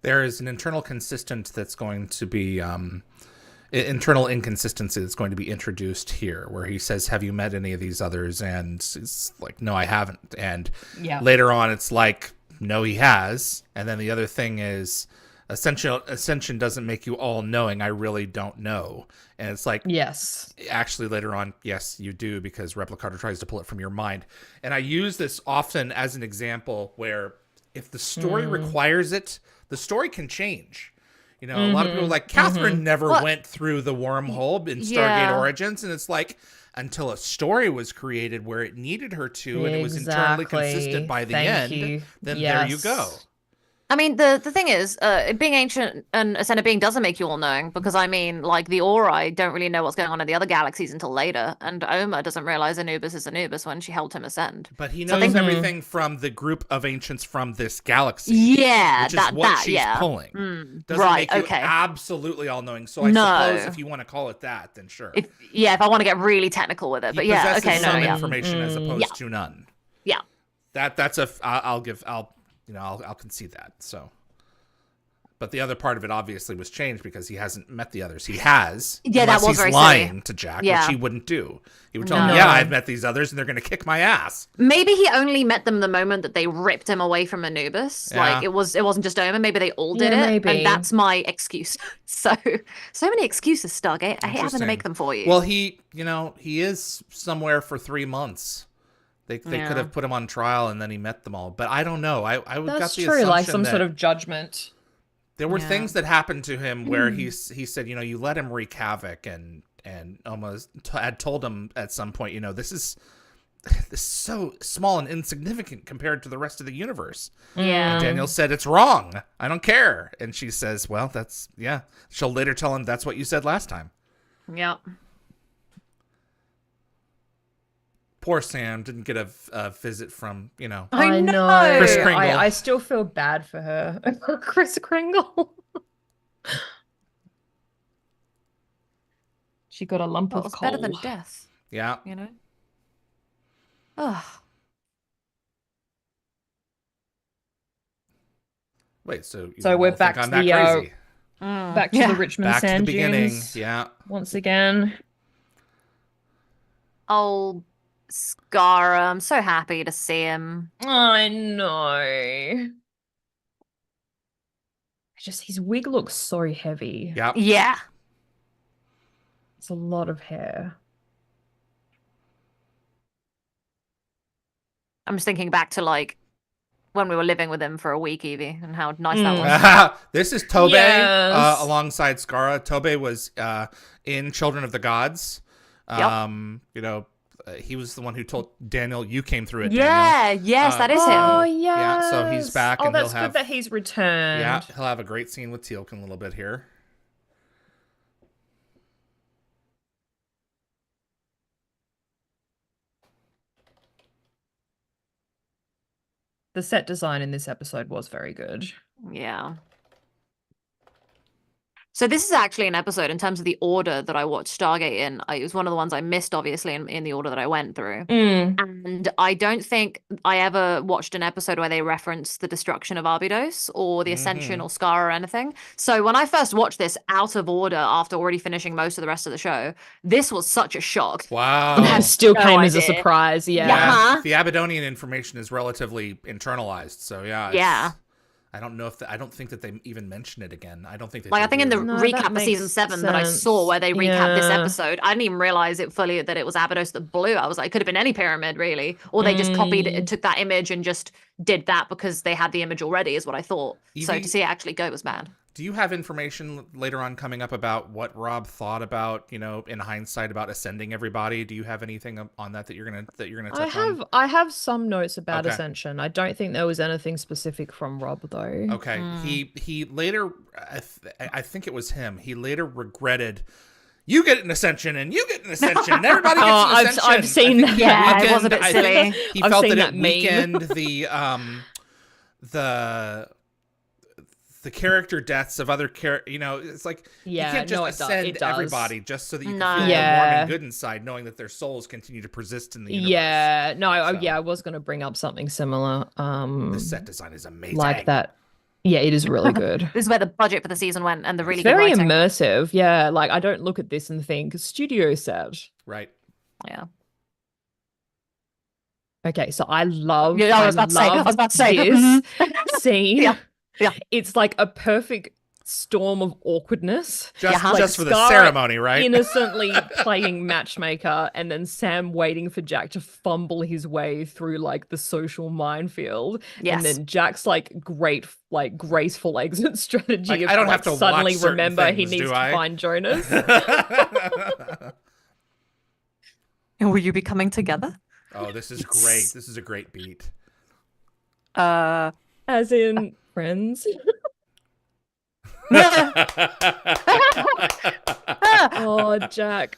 There is an internal consistency that's going to be... internal inconsistency that's going to be introduced here, where he says, have you met any of these others? And it's like, no, I haven't. And later on it's like, no, he has. And then the other thing is, ascension doesn't make you all knowing. I really don't know. And it's like, yes, actually later on, yes, you do, because Replicator tries to pull it from your mind. And I use this often as an example where if the story requires it, the story can change. You know, a lot of people are like, Catherine never went through the wormhole in Stargate Origins. And it's like, until a story was created where it needed her to, and it was internally consistent by the end, then there you go. I mean, the thing is, being ancient and ascended being doesn't make you all knowing, because I mean, like, the Ori don't really know what's going on in the other galaxies until later, and Oma doesn't realize Anubis is Anubis when she helped him ascend. But he knows everything from the group of ancients from this galaxy. Yeah, which is what she's pulling. Doesn't make you absolutely all knowing. So I suppose if you want to call it that, then sure. If I want to get really technical with it, but some information as opposed to none. Yeah, that's I'll concede that. So, but the other part of it obviously was changed because he hasn't met the others. He has. Yeah, that was he's very lying silly. to Jack, which he wouldn't do. He would tell him, "Yeah, I've met these others, and they're going to kick my ass." Maybe he only met them the moment that they ripped him away from Anubis. Yeah. Like it wasn't just Oma. Maybe they all did it, and that's my excuse. So many excuses, Stargate. I hate having to make them for you. Well, he is somewhere for 3 months. They could have put him on trial and then he met them all. But I don't know. I got the assumption like some sort of judgment. There were things that happened to him where he said, you let him wreak havoc, and almost had told him at some point, this is so small and insignificant compared to the rest of the universe. Yeah. And Daniel said, it's wrong. I don't care. And she says, well, she'll later tell him that's what you said last time. Yep. Poor Sam didn't get a visit from, I know. Kris Kringle. I still feel bad for her. Kris Kringle. She got a lump of coal. Better than death. Yeah. Ugh. Wait, so we're back to the back to the Richmond back Sand to the beginning. Dunes. Yeah. Once again. Oh, Scar, I'm so happy to see him. I know. Just his wig looks so heavy. Yeah. It's a lot of hair. I'm just thinking back to like when we were living with him for a week, Yvie, and how nice that was. This is Tobe alongside Skara. Tobe was in Children of the Gods. You know, he was the one who told Daniel, "You came through it." Yeah, Daniel. yes, that is him. Oh yeah. Yeah, so he's back. Oh, and that's he'll have, good that he's returned. Yeah, he'll have a great scene with Teal'c in a little bit here. The set design in this episode was very good. Yeah. So this is actually an episode in terms of the order that I watched Stargate in. It was one of the ones I missed, obviously, in the order that I went through. And I don't think I ever watched an episode where they referenced the destruction of Arbydos or the Ascension or Scar or anything. So when I first watched this out of order after already finishing most of the rest of the show, this was such a shock. Wow. It still came as a surprise. Yeah. The Abydonian information is relatively internalized. So yeah. I don't know if I don't think that they even mention it again. I don't think they I think in the recap of season 7 that I saw where they recap this episode, I didn't even realize it fully that it was Abydos that blew. I was like, it could have been any pyramid really, or they just copied it, took that image and just did that because they had the image already, is what I thought. Yvie, so to see it actually go was mad. Do you have information later on coming up about what Rob thought about, you know, in hindsight about ascending everybody? Do you have anything on that you're gonna touch on? I have some notes about Ascension. I don't think there was anything specific from Rob though. Okay. He later, I think it was him. He later regretted. You get an ascension, and you get an ascension, and everybody gets an ascension. I've seen that. Yeah, it was a bit silly. He felt that it weakened the character deaths of other you know, it's like you can't just ascend everybody just so that you can feel warm and good inside, knowing that their souls continue to persist in the universe. I was going to bring up something similar. The set design is amazing, like that. Yeah, it is really good. This is where the budget for the season went, and the really very good writing. Immersive. Yeah, like I don't look at this and think studio set. Right. Yeah. Okay, so I love. Yeah, I was about to say this scene. Yeah. It's like a perfect storm of awkwardness. Just for the ceremony, right? Innocently playing matchmaker, and then Sam waiting for Jack to fumble his way through like the social minefield. Yes. And then Jack's like graceful exit strategy like, of I don't have to suddenly remember things, he needs to find Jonas. And will you be coming together? Oh, this is great. This is a great beat. As in friends. Oh, Jack.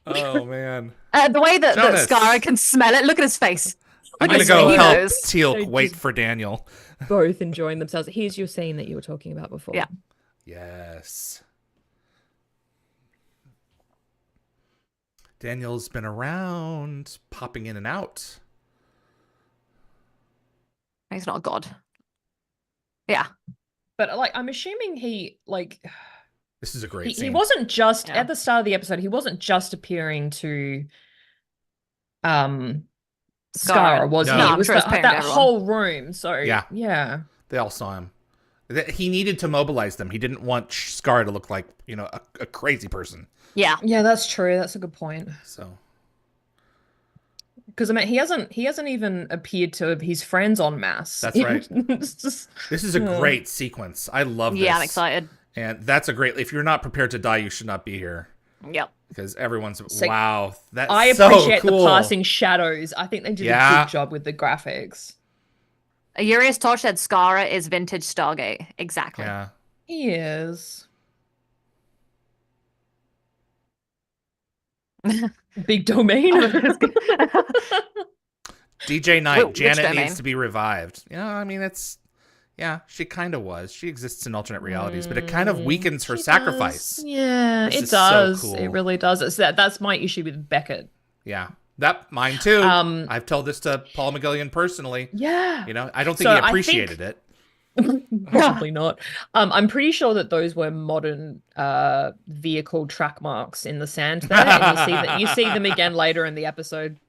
Oh, man. The way that Skara can smell it. Look at his face. I'm going to go help Teal'c wait for Daniel. Both enjoying themselves. Here's your scene that you were talking about before. Yeah. Yes. Daniel's been around, popping in and out. He's not a god. Yeah. But like, I'm assuming he like. This is a great scene. He wasn't just at the start of the episode. He wasn't just appearing to, Skara, was he? It was that whole room. So yeah, they all saw him. He needed to mobilize them. He didn't want Skara to look like, you know, a crazy person. Yeah, that's true. That's a good point. So. Because I mean, he hasn't even appeared to his friends en masse. That's right. This is a great sequence. I love this. Yeah, I'm excited. And that's a great. If you're not prepared to die, you should not be here. Yep. Because everyone's wow. That's I so appreciate cool. the passing shadows. I think they did a good job with the graphics. Urias Tosh said Skara is vintage Stargate. Exactly. Yeah. He is. Big domain. DJ Knight, Janet needs to be revived. You know, I mean, she kind of was. She exists in alternate realities, but it kind of weakens her sacrifice. Yeah, this it does. So cool. It really does. That's my issue with Beckett. Yeah. Mine too. I've told this to Paul McGillian personally. Yeah. You know, I don't think he appreciated it. Probably not. I'm pretty sure that those were modern vehicle track marks in the sand there, and you see them again later in the episode.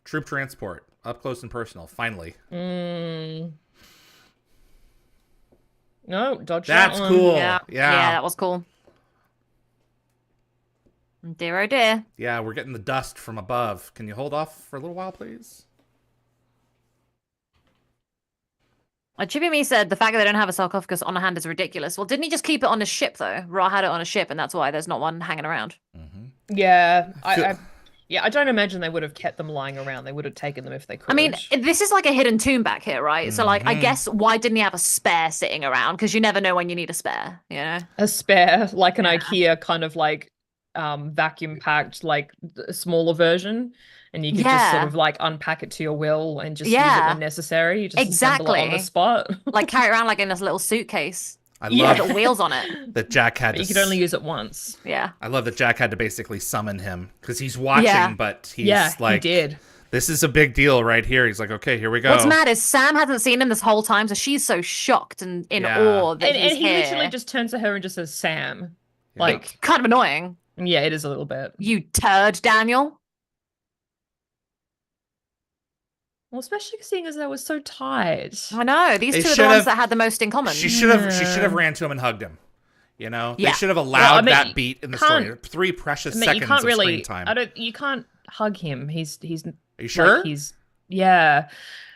Troop transport, up close and personal. Finally. No, dodge That's that one. cool. Yeah. Yeah, that was cool. Dear, oh dear. Yeah, we're getting the dust from above. Can you hold off for a little while, please? Chippy Me said the fact that they don't have a sarcophagus on hand is ridiculous. Well, didn't he just keep it on his ship, though? Ra had it on a ship, and that's why there's not one hanging around. Yeah, I don't imagine they would have kept them lying around. They would have taken them if they could. I mean, this is like a hidden tomb back here, right? So, like, I guess why didn't he have a spare sitting around? Because you never know when you need a spare, you know? A spare, like an IKEA kind of like vacuum packed, like a smaller version. And you could just sort of like unpack it to your will and just use it when necessary. You just assemble it on the spot. Like carry it around like in this little suitcase. I love the wheels on it. That Jack had but you could only use it once. Yeah. I love that Jack had to basically summon him because he's watching, but he's like, he did. This is a big deal right here. He's like, okay, here we go. What's mad is Sam hasn't seen him this whole time, so she's so shocked and in awe that he's and he here. literally just turns to her and just says, Sam. Yeah. Like, kind of annoying. Yeah, it is a little bit. You turd, Daniel. Well, especially seeing as they were so tired. I know. These two are the ones that had the most in common. She should have ran to him and hugged him. You know? Yeah. They should have allowed that beat in the story. 3 precious seconds you can't of really, screen time. you can't hug him. He's Are you sure? Like yeah.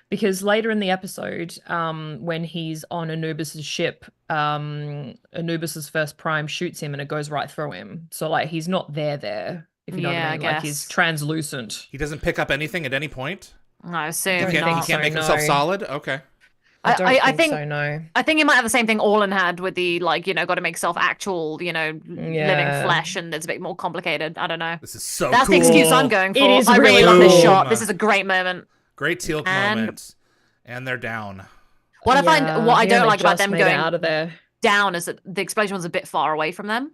Because later in the episode, when he's on Anubis's ship, Anubis's first prime shoots him and it goes right through him. So like he's not there. If you know what I mean. Like he's translucent. He doesn't pick up anything at any point? I assume he can't make himself solid? Okay. I think so, no. I think he might have the same thing Orlan had with the, like, you know, got to make self actual, you know, living flesh, and it's a bit more complicated. I don't know. This is so That's cool. the excuse I'm going for. It is I really love this shot. This is a great moment. Great Teal'c moment. And they're down. What I don't like about them going out of there down is that the explosion was a bit far away from them.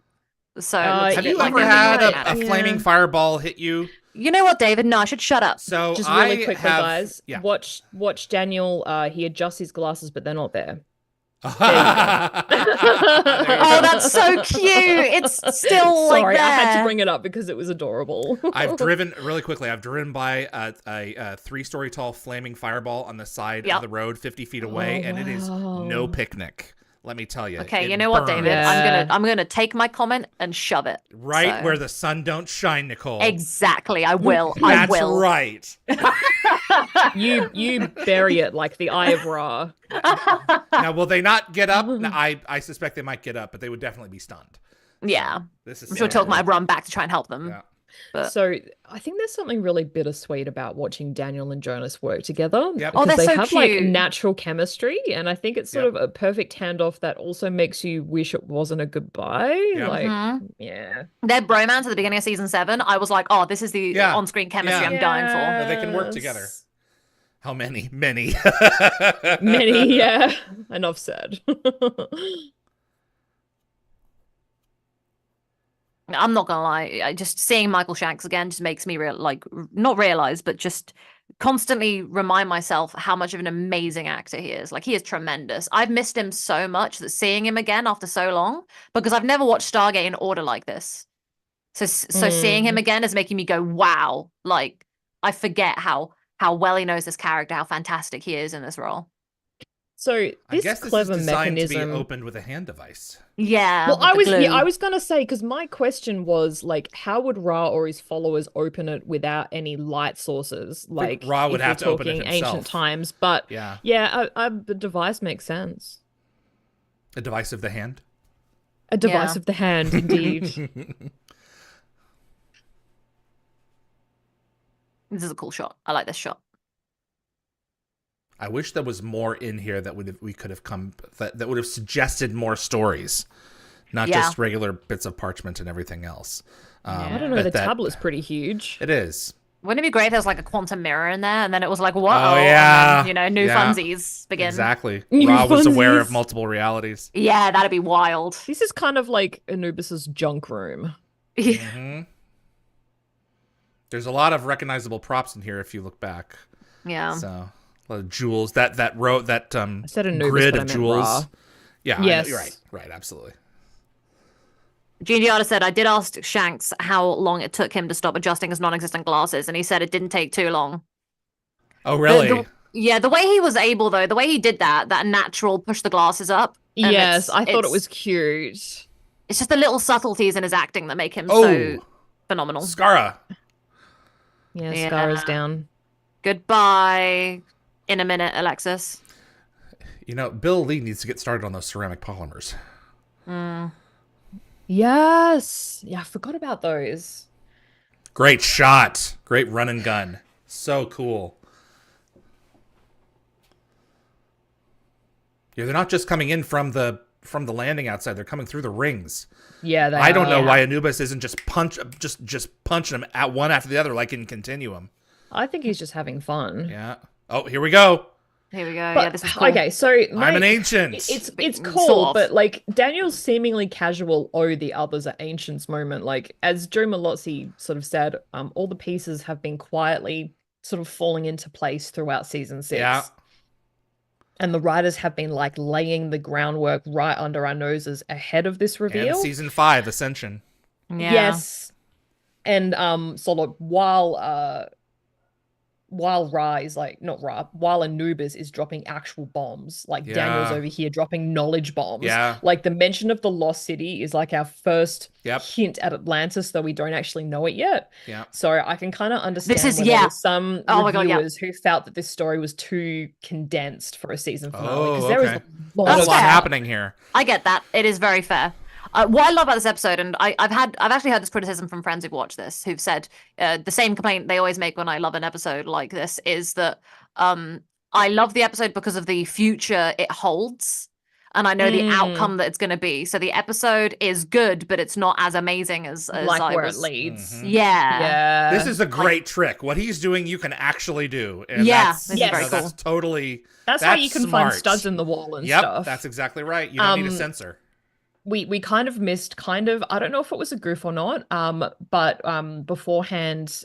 So have you ever had a flaming fireball hit you? You know what, David? No, I should shut up. So just really quickly, guys. Yeah. Watch Daniel. He adjusts his glasses, but they're not there. Oh, that's so cute. It's still Sorry, like there. I had to bring it up because it was adorable. I've driven by a 3-story tall flaming fireball on the side of the road 50 feet away, and it is no picnic. Let me tell you. Okay, you know what, David? I'm gonna take my comment and shove it right where the sun don't shine, Nicole. Exactly, I will. That's right. You bury it like the Eye of Ra. Now, will they not get up? Now, I suspect they might get up, but they would definitely be stunned. Yeah, this is. I'm sure Teal'c might run back to try and help them. Yeah. But... So I think there's something really bittersweet about watching Daniel and Jonas work together. Yep. Oh, they're they so have cute. Like natural chemistry, and I think it's sort of a perfect handoff that also makes you wish it wasn't a goodbye. Yep. Like, their bromance at the beginning of season 7, I was like, oh, this is the on-screen chemistry I'm dying for. No, they can work together. How many? Many. Many, yeah. Enough said. I'm not gonna lie, just seeing Michael Shanks again just makes me not realize, but just constantly remind myself how much of an amazing actor he is. Like, he is tremendous. I've missed him so much that seeing him again after so long, because I've never watched Stargate in order like this. So seeing him again is making me go, wow. Like, I forget how well he knows this character, how fantastic he is in this role. So I guess clever this is designed mechanism to be opened with a hand device. Yeah. Well, I was gonna say, because my question was like, how would Ra or his followers open it without any light sources? Like, Ra would have to open it himself. Ancient times, but the device makes sense. A device of the hand. A device of the hand, indeed. This is a cool shot. I like this shot. I wish there was more in here that would have suggested more stories, not just regular bits of parchment and everything else. I don't know. The tablet's pretty huge. It is. Wouldn't it be great if there was like a quantum mirror in there, and then it was like, whoa, and then, new funsies begin. Exactly. Ra was aware of multiple realities. Yeah, that'd be wild. This is kind of like Anubis's junk room. Mm-hmm. There's a lot of recognizable props in here if you look back. Yeah. So a lot of jewels. That row, that I said Anubis, grid but I of meant jewels. Ra. Yeah. Yes. You're right, absolutely. Giangiata said, I did ask Shanks how long it took him to stop adjusting his non-existent glasses, and he said it didn't take too long. Oh, really? The way he was able, though, the way he did that natural push the glasses up, Yes, I thought it was cute. It's just the little subtleties in his acting that make him so phenomenal. Skara. Yeah, Skara's down. Goodbye in a minute, Alexis. Bill Lee needs to get started on those ceramic polymers. Yes. Yeah, I forgot about those. Great shot. Great run and gun. So cool. Yeah, they're not just coming in from the landing outside. They're coming through the rings. Yeah, I don't know why Anubis isn't just punching them at one after the other like in Continuum. I think he's just having fun. Yeah. Oh, here we go. Here we go. But, yeah, this is cool. Okay, so I'm an ancient. It's cool, but like Daniel's seemingly casual the others are ancients moment. Like as Joe Malozzi sort of said, all the pieces have been quietly sort of falling into place throughout season 6. Yeah. And the writers have been like laying the groundwork right under our noses ahead of this reveal. And season 5, Ascension. Yeah. Yes. And sort of while while Anubis is dropping actual bombs, like Daniel's over here dropping knowledge bombs. Yeah. Like the mention of the Lost City is like our first hint at Atlantis, though we don't actually know it yet. Yeah. So I can kind of understand some reviewers who felt that this story was too condensed for a season finale. Because there is a lot happening here. I get that. It is very fair. What I love about this episode, and I've actually heard this criticism from friends who've watched this, who've said the same complaint they always make when I love an episode like this is that I love the episode because of the future it holds, and I know the outcome that it's going to be. So the episode is good, but it's not as amazing as like where it leads. Mm-hmm. Yeah. This is a great trick. What he's doing, you can actually do. And this is very cool. That's totally. That's how you can find studs in the wall and stuff. That's exactly right. You don't need a sensor. We kind of missed I don't know if it was a goof or not, but beforehand,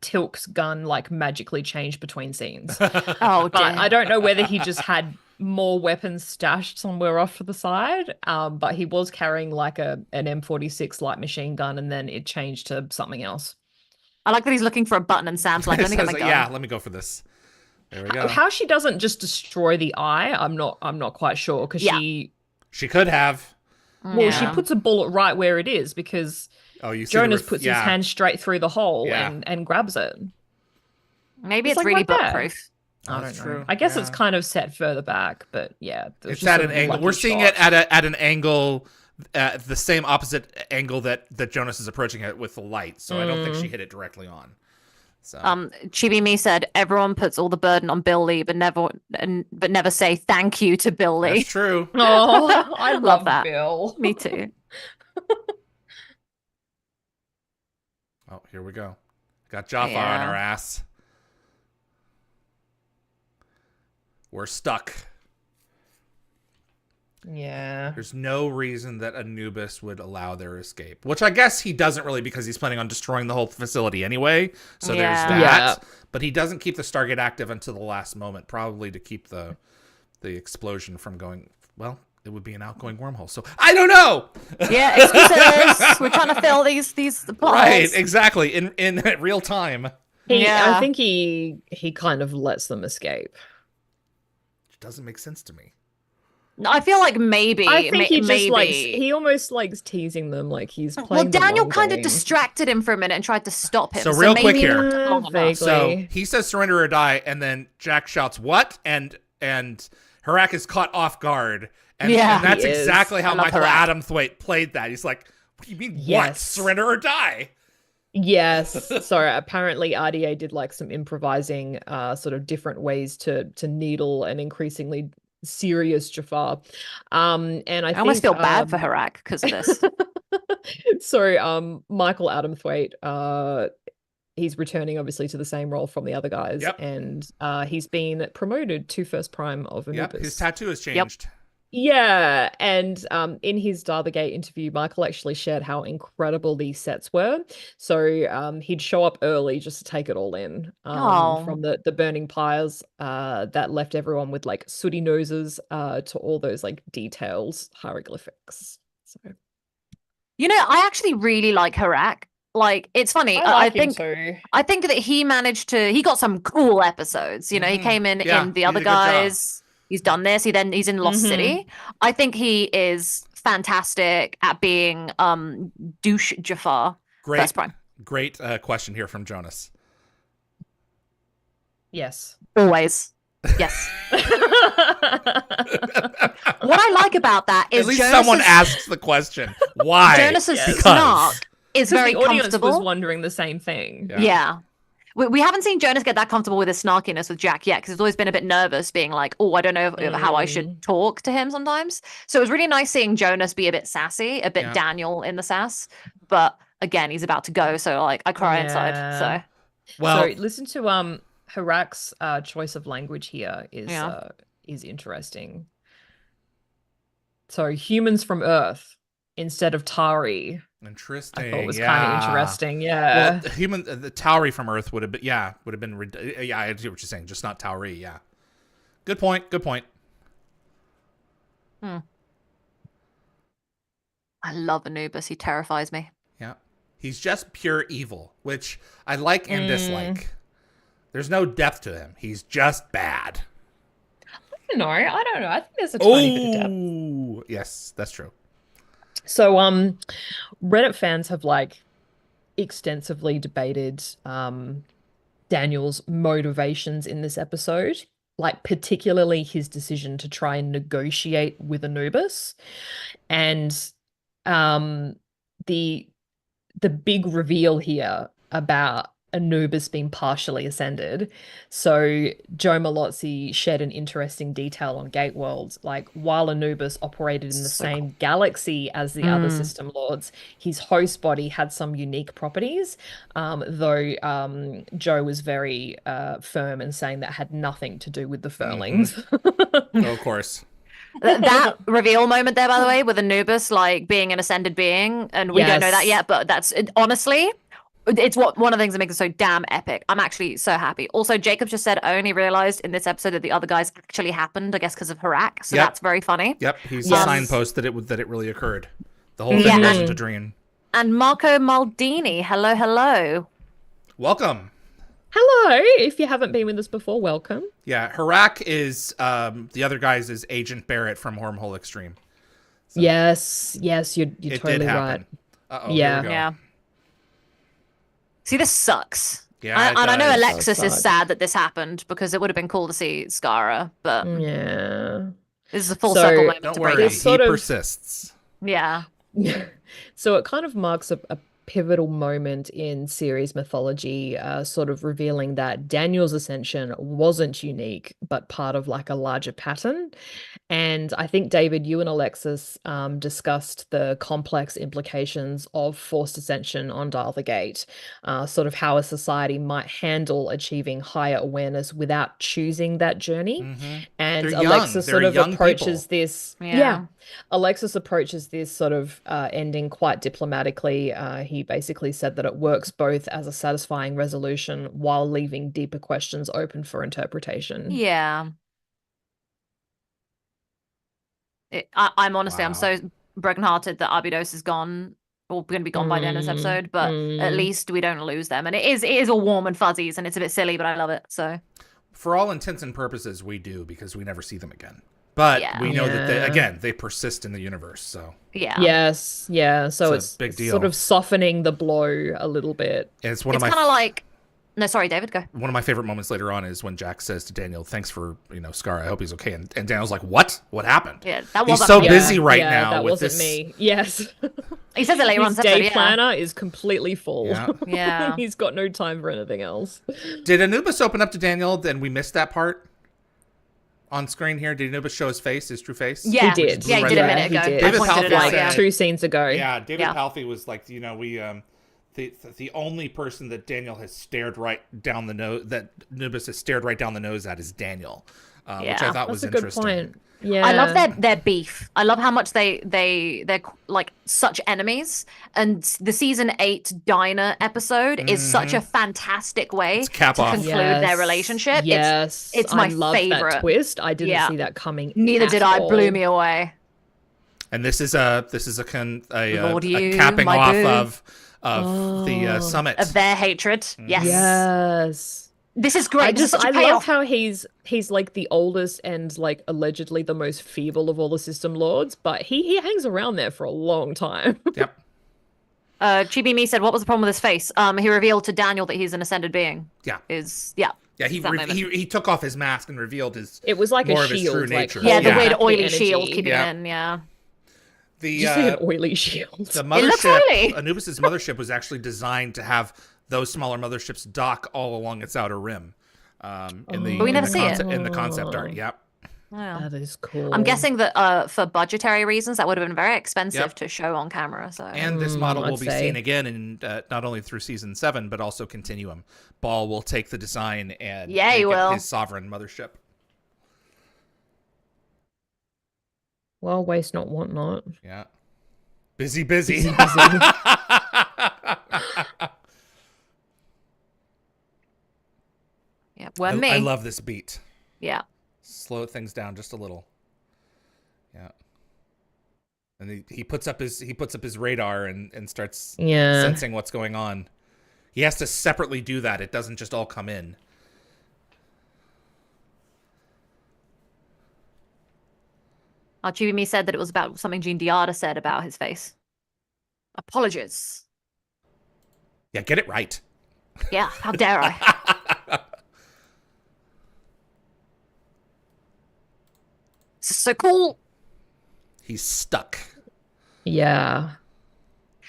Tilk's gun like magically changed between scenes. But I don't know whether he just had more weapons stashed somewhere off to the side, but he was carrying like an M46 light machine gun, and then it changed to something else. I like that he's looking for a button and Sam's like, let me get my gun. Yeah, let me go for this. There we go. How she doesn't just destroy the eye, I'm not quite sure, because she could have. Well, she puts a bullet right where it is, because Jonas puts his hand straight through the hole and grabs it. Maybe it's like really bulletproof. I don't know. I guess it's kind of set further back, but it's at an angle. We're seeing it at an angle, the same opposite angle that Jonas is approaching it with the light. So I don't think she hit it directly on. So. Chibi Me said everyone puts all the burden on Bill Lee, but never say thank you to Bill Lee. That's true. Oh, I love that. Bill. Me too. Oh, here we go. Got Jafar on our ass. We're stuck. Yeah. There's no reason that Anubis would allow their escape, which I guess he doesn't really, because he's planning on destroying the whole facility anyway. So there's that. Yeah. But he doesn't keep the Stargate active until the last moment, probably to keep the explosion from going. Well, it would be an outgoing wormhole. So I don't know. Yeah, excuses. We're trying to fill these plots. Right, exactly. In real time. I think he kind of lets them escape. Which doesn't make sense to me. I feel like maybe. I think he almost likes teasing them, like he's playing. Well, Daniel kind of distracted him for a minute and tried to stop him. So real quick here. So he says surrender or die, and then Jack shouts what? And Harak is caught off guard. And that's exactly how Michael Adamthwaite played that. He's like, what do you mean what? Surrender or die? Yes. Sorry, apparently RDA did like some improvising sort of different ways to needle an increasingly serious Jafar. And I almost feel bad for Harak because of this. So Michael Adamthwaite, he's returning obviously to the same role from the other guys, and he's been promoted to First Prime of Anubis. Yep, his tattoo has changed. Yeah, and in his Stargate interview, Michael actually shared how incredible these sets were. So he'd show up early just to take it all in, from the burning pyres that left everyone with like sooty noses to all those like detailed hieroglyphics. So, I actually really like Harak. Like, it's funny. I think that he got some cool episodes. He came in the other guys. He's done this. He's in Lost City. I think he is fantastic at being douche Jafar. First Prime. Great question here from Jonas. Yes. Always. Yes. What I like about that is at least someone asks the question. Why? Jonas's snark is very the audience comfortable. was wondering the same thing. Yeah. We haven't seen Jonas get that comfortable with his snarkiness with Jack yet, because he's always been a bit nervous, being like, oh, I don't know how I should talk to him sometimes. So it was really nice seeing Jonas be a bit sassy, a bit Daniel in the sass. But again, he's about to go, so like I cry inside. So listen to Harak's choice of language here is interesting. So humans from Earth instead of Tari. Interesting. I thought it was kind of interesting. Yeah. Well, the Tauri from Earth would have been. I see what you're saying. Just not Tauri. Yeah. Good point. I love Anubis. He terrifies me. Yeah. He's just pure evil, which I like and dislike. There's no depth to him. He's just bad. I don't know. I think there's a tiny bit of depth. Yes, that's true. So, Reddit fans have like extensively debated Daniel's motivations in this episode, like particularly his decision to try and negotiate with Anubis, and the big reveal here about Anubis being partially ascended. So Joe Malozzi shared an interesting detail on Gate World. Like, while Anubis operated in the same galaxy as the other system lords, his host body had some unique properties, though Joe was very firm in saying that had nothing to do with the Furlings. Of course. That reveal moment there, by the way, with Anubis like being an ascended being, and we don't know that yet, but that's honestly, it's one of the things that makes it so damn epic. I'm actually so happy. Also, Jacob just said I only realized in this episode that the other guys actually happened, I guess because of Harak. So that's very funny. Yep, he's a signpost that it really occurred. The whole thing wasn't a dream. And Marco Maldini, hello. Welcome. Hello. If you haven't been with us before, welcome. Yeah, Harak is the other guys is Agent Barrett from Wormhole Extreme. So yes, you're totally right. Uh-oh, yeah. See, this sucks. Yeah, and I know Alexis is sad that this happened, because it would have been cool to see Skara, but this is a full circle moment. Don't to worry, break he persists. Yeah. So it kind of marks a pivotal moment in series mythology, sort of revealing that Daniel's ascension wasn't unique, but part of like a larger pattern. And I think, David, you and Alexis discussed the complex implications of forced ascension on Dial the Gate, sort of how a society might handle achieving higher awareness without choosing that journey. And Alexis sort of approaches this. Alexis approaches this sort of ending quite diplomatically. He basically said that it works both as a satisfying resolution while leaving deeper questions open for interpretation. Yeah. I'm honestly, I'm so brokenhearted that Arbudos is gone, or going to be gone by the end of this episode, but at least we don't lose them. And it is all warm and fuzzies, and it's a bit silly, but I love it. So, for all intents and purposes, we do, because we never see them again. But we know that they persist in the universe. So so it's a big deal. Sort of softening the blow a little bit. And it's kind of like. No, sorry, David, go. One of my favorite moments later on is when Jack says to Daniel, "Thanks for, Scar. I hope he's okay." And Daniel's like, "What? What happened?" Yeah, that he's so busy right now. That with wasn't this... me. Yes, he says it later on. His day planner is completely full. Yeah, he's got no time for anything else. Did Anubis open up to Daniel? Then we missed that part on screen here. Did Anubis show his true face? Yeah, he did. Yeah, he did a minute ago. David Palfy like 2 scenes ago. Yeah, David Palfy was like, the only person that Daniel has stared right down the nose, that Anubis has stared right down the nose at, is Daniel, which I thought was interesting. Good point. Yeah, I love their beef. I love how much they're like such enemies. And the season 8 diner episode is such a fantastic way to conclude their relationship. Yes, it's my favorite that twist. I didn't see that coming. Neither did I. Blew me away. And this is a capping off of the summit of their hatred. Yes. This is great. I love how he's like the oldest and like allegedly the most feeble of all the system lords, but he hangs around there for a long time. Yep. Chibi Me said, "What was the problem with his face?" He revealed to Daniel that he's an ascended being. Yeah. Yeah, he took off his mask and revealed his. It was like more a of his shield, true like nature. the Yeah. weird oily Energy. shield keeping it in. Yeah. The Did you say an oily shield? the looks mothership, oily. Anubis's mothership was actually designed to have those smaller motherships dock all along its outer rim. In the But we never in the see it. concept, in the concept art. Yep. Yeah. That is cool. I'm guessing that for budgetary reasons, that would have been very expensive Yep. to show on camera. So And this model will I'd be say. seen again in not only through season 7, but also Continuum. Ball will take the design and Yeah, he make it will. his sovereign mothership. Well, waste not, want not. Yeah. Busy. yeah, we're me. I love this beat. Yeah. Slow things down just a little. Yeah. And he puts up his radar and starts sensing what's going on. He has to separately do that. It doesn't just all come in. Chibi said that it was about something Jean Diarda said about his face. Apologies. Yeah, get it right. Yeah, how dare I? So cool. He's stuck. Yeah.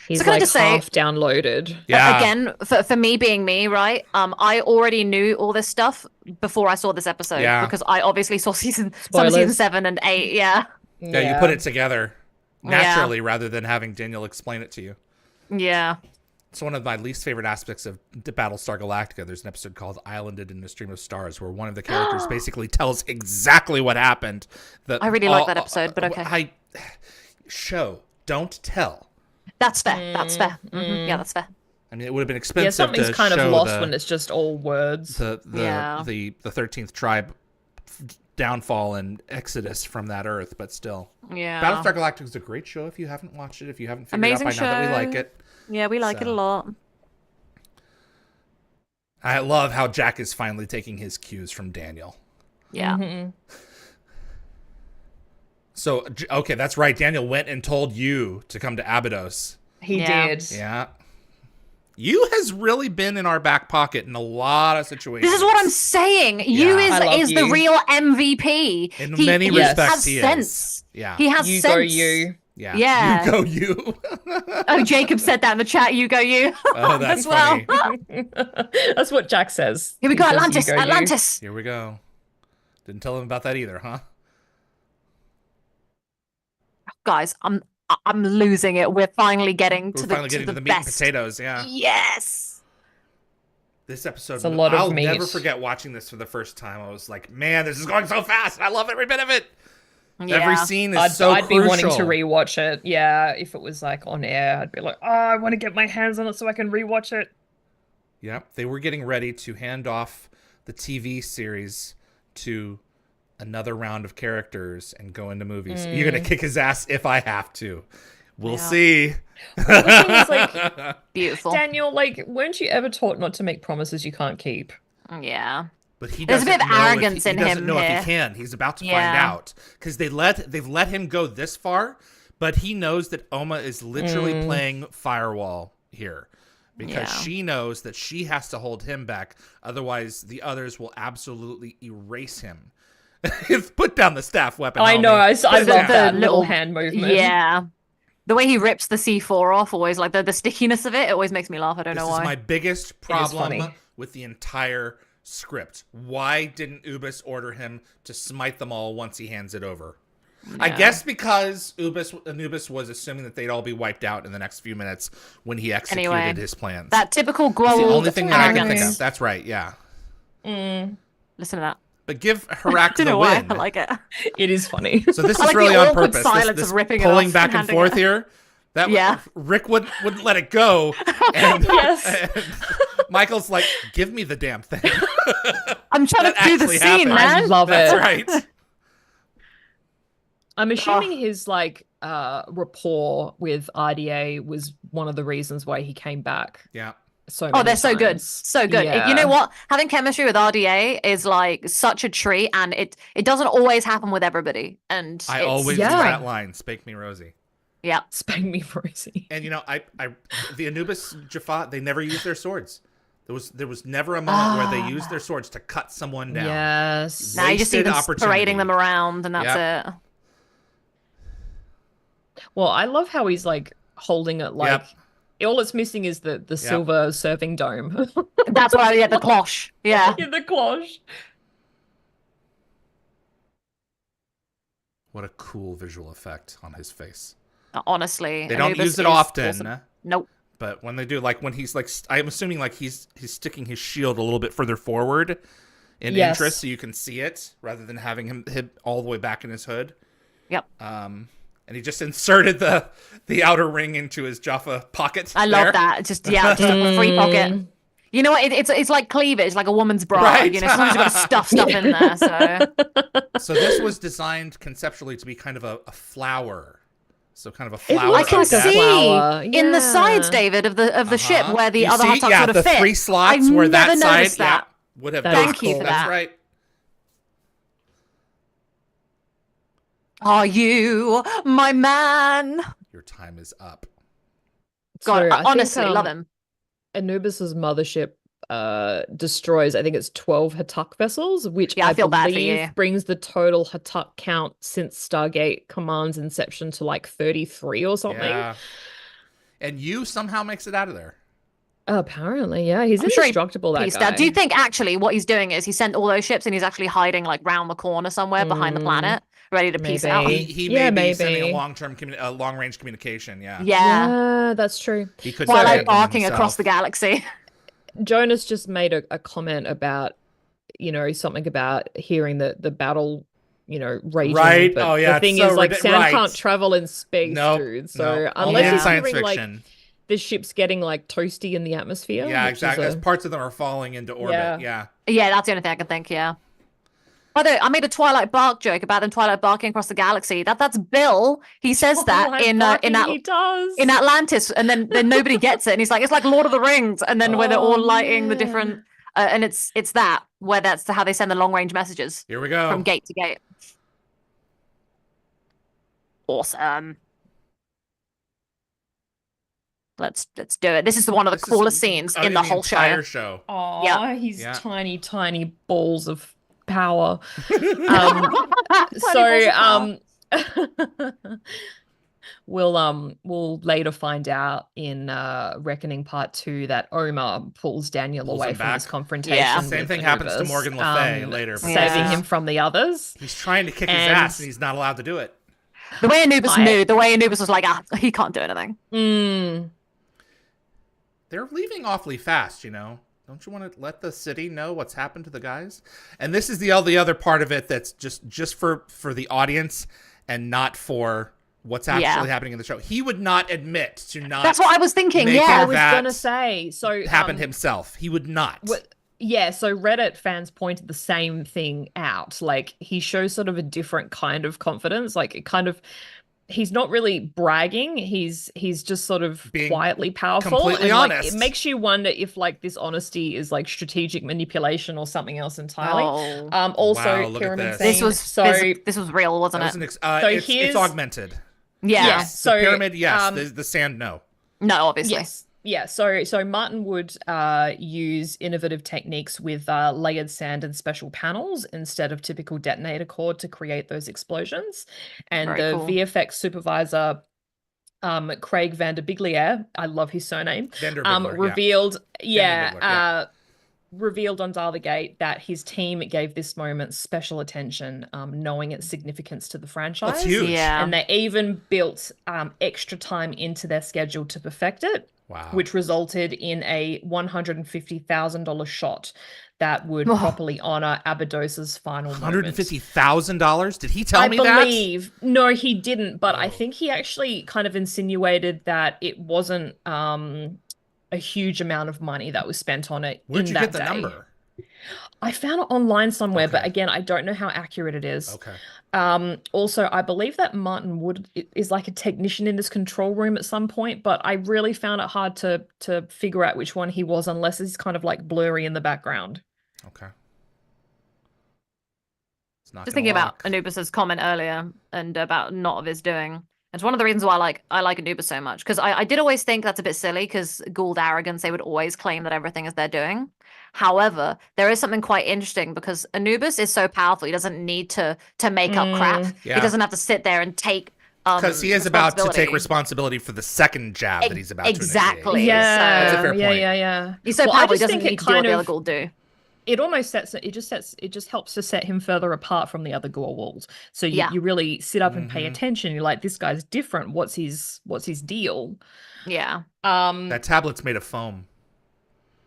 He's So can I like just say- half downloaded. Yeah. Again, for me being me, right? I already knew all this stuff before I saw this episode because I obviously saw season 7 and 8. Yeah. Yeah, you put it together naturally rather than having Daniel explain it to you. Yeah. It's one of my least favorite aspects of Battlestar Galactica. There's an episode called Islanded in a Stream of Stars where one of the characters basically tells exactly what happened. I really like that episode, but okay. Show, don't tell. That's fair. That's fair. Yeah, that's fair. I mean, it would have been expensive. Yeah, something's to kind of show lost when it's just all words. the 13th tribe downfall and exodus from that earth, but still. Yeah. Battlestar Galactica is a great show if you haven't watched it, if you haven't figured Amazing out by now that we like it. Yeah, we like it a lot. I love how Jack is finally taking his cues from Daniel. Yeah. So, okay, that's right. Daniel went and told you to come to Abydos. He did. Yeah. You has really been in our back pocket in a lot of situations. This is what I'm saying. You is the real MVP. In many respects, he has sense. is. Yeah. He has You sense. go you. Yeah. Yeah. You go you. Oh, Jacob said that in the chat. You go you. Oh, that's as well. funny. That's what Jack says. Here we go, He says, Atlantis. "You go, you." Atlantis. Here we go. Didn't tell him about that either, huh? Guys, I'm losing it. We're finally getting We're to finally the getting to the meat best. and potatoes, yeah. Yes. This episode, It's a lot of I'll meat. never forget watching this for the first time. I was like, man, this is going so fast. I love every bit of it. Yeah. Every scene is I'd so be crucial. wanting to rewatch it. Yeah, if it was like on air, I'd be like, oh, I want to get my hands on it so I can rewatch it. Yeah, they were getting ready to hand off the TV series to another round of characters and go into movies. You're going to kick his ass if I have to. We'll see. Well, the thing is, like, Beautiful. Daniel, like, weren't you ever taught not to make promises you can't keep? Yeah. But he There's a doesn't bit of know arrogance if in he doesn't him know if here. he can. He's about to find Yeah. out because they've let him go this far, but he knows that Oma is literally playing firewall here because Yeah. she knows that she has to hold him back. Otherwise, the others will absolutely erase him. Put down the staff weapon. I know, I homie. love Yeah. that The little little- hand movement. Yeah. The way he rips the C4 off, always like the stickiness of it always makes me laugh. I don't This know is why. my biggest problem funny. with the entire script. Why didn't Ubis order him to smite them all once he hands it over? I guess because Anubis was assuming that they'd all be wiped out in the next few minutes when he executed Anyway, his plans. That typical It's the Grohl only thing that I can think arrogance. of. That's right, yeah. Listen to that. But give Harak don't the know why win. I like it. It is funny. So this I is like really the on awkward purpose. silence This of ripping it pulling off back and and handing forth it. here. That Yeah. Rick wouldn't let it go. And, Yes. and Michael's like, give me the damn thing. I'm trying That to do the actually scene, happened. I man. love That's it. right. I'm assuming his like rapport with RDA was one of the reasons why he came back. Yeah. so many they're so good. times. So good. Yeah. You know what? Having chemistry with RDA is like such a treat, and it doesn't always happen with everybody. And I always use that line, "Spank me, Rosie." Yeah. Spank me, Rosie. And you know, the Anubis Jaffa, they never use their swords. There was never a moment where they used their swords to cut someone down. Yes. Now you just see them parading them around, and that's it. Well, I love how he's like holding it like all it's missing is the silver serving dome. That's what the cloche. Yeah. The cloche. What a cool visual effect on his face. Honestly. They don't use it often. Awesome. Nope. But when they do, like when he's like, I'm assuming like he's sticking his shield a little bit further forward in interest so you can see it rather than having him hit all the way back in his hood. Yep. And he just inserted the outer ring into his Jaffa pocket. I love that. Just a free pocket. You know what? It's like cleavage, like a woman's bra. Right. You know, sometimes you've got to stuff in there. So this was designed conceptually to be kind of a flower. So kind of a flower. I can see in the sides, David, of the ship where the other hot sort of the fit. 3 slots where that side would have. Thank you for that. That's right. Are you my man? Your time is up. God, I honestly love him. Anubis's mothership destroys, I think it's 12 Hatuk vessels, which I feel bad for believe brings the total Hatuk count since Stargate Command's inception to like 33 or something. Yeah. And you somehow makes it out of there. Apparently, yeah. He's indestructible, that guy. Do you think actually what he's doing is he sent all those ships and he's actually hiding like round the corner somewhere behind the planet, ready to piece out? He may be sending a long-range communication, Yeah, that's true. He could Twilight barking across the galaxy. Jonas just made a comment about, something about hearing the battle, raging. Right. But the thing is, like, sound can't travel in space, dude. So unless it's science hearing, fiction. like, the ship's getting like toasty in the atmosphere. Yeah, exactly. As parts of them are falling into orbit. Yeah, that's the only thing I can think. Yeah. By the way, I made a Twilight bark joke about them Twilight barking across the galaxy. That's Bill. He says that in Atlantis, and then nobody gets it, and he's like, it's like Lord of the Rings, and then where they're all lighting the different, and it's that where that's how they send the long range messages. Here we go from gate to gate. Awesome. Let's do it. This is one of the coolest scenes in the whole show. Oh, yeah. He's tiny balls of power. We'll later find out in Reckoning Part 2 that Omar pulls Daniel away from this confrontation. Yeah. Same thing happens to Morgan Le Fay later. Saving him from the others. He's trying to kick his ass and he's not allowed to do it. The way Anubis was like, he can't do anything. They're leaving awfully fast, Don't you want to let the city know what's happened to the guys? And this is the other part of it that's just for the audience and not for what's actually happening in the show. He would not admit to not. That's what I was thinking. I was gonna say. So happened himself. He would not. So Reddit fans pointed the same thing out. Like, he shows sort of a different kind of confidence. Like, it kind of. He's not really bragging. He's just sort of being quietly powerful. Completely honest. Like, it makes you wonder if like this honesty is like strategic manipulation or something else entirely. Also, wow, Pyramid this was real, wasn't it? It's augmented. Yeah. So the pyramid, yes. The sand, no. No, obviously. Yes. Yeah, so Martin would use innovative techniques with layered sand and special panels instead of typical detonator cord to create those explosions. And VFX supervisor, Craig Vanderbigliere, I love his surname, revealed on Dial the Gate that his team gave this moment special attention, knowing its significance to the franchise. That's huge. Yeah. And they even built extra time into their schedule to perfect it. Wow. Which resulted in a $150,000 shot that would properly honor Abados's final $150,000? Did he tell me that? No, he didn't. But I think he actually kind of insinuated that it wasn't a huge amount of money that was spent on it. Where'd you get the number? I found it online somewhere, but Okay. again, I don't know how accurate it is. Okay. Also, I believe that Martin Wood is like a technician in this control room at some point, but I really found it hard to figure out which one he was unless it's kind of like blurry in the background. Okay. It's not Just gonna thinking about lock. Anubis's comment earlier and about not of his doing. It's one of the reasons why I like Anubis so much, because I did always think that's a bit silly, because Gould arrogance, they would always claim that everything is their doing. However, there is something quite interesting because Anubis is so powerful, he doesn't need to make up crap. Yeah. He doesn't have to sit there and take because he is about to take responsibility. responsibility for the second jab that he's about to Exactly. initiate. Yeah, That's a fair point. yeah. He's so Well, I powerful, he just doesn't think it need to do what kind the other of- Gould do. It almost it just helps to set him further apart from the other Gorwalls. So you really sit up and pay attention. You're like, this guy's different. What's his deal? Yeah, That tablet's made of foam.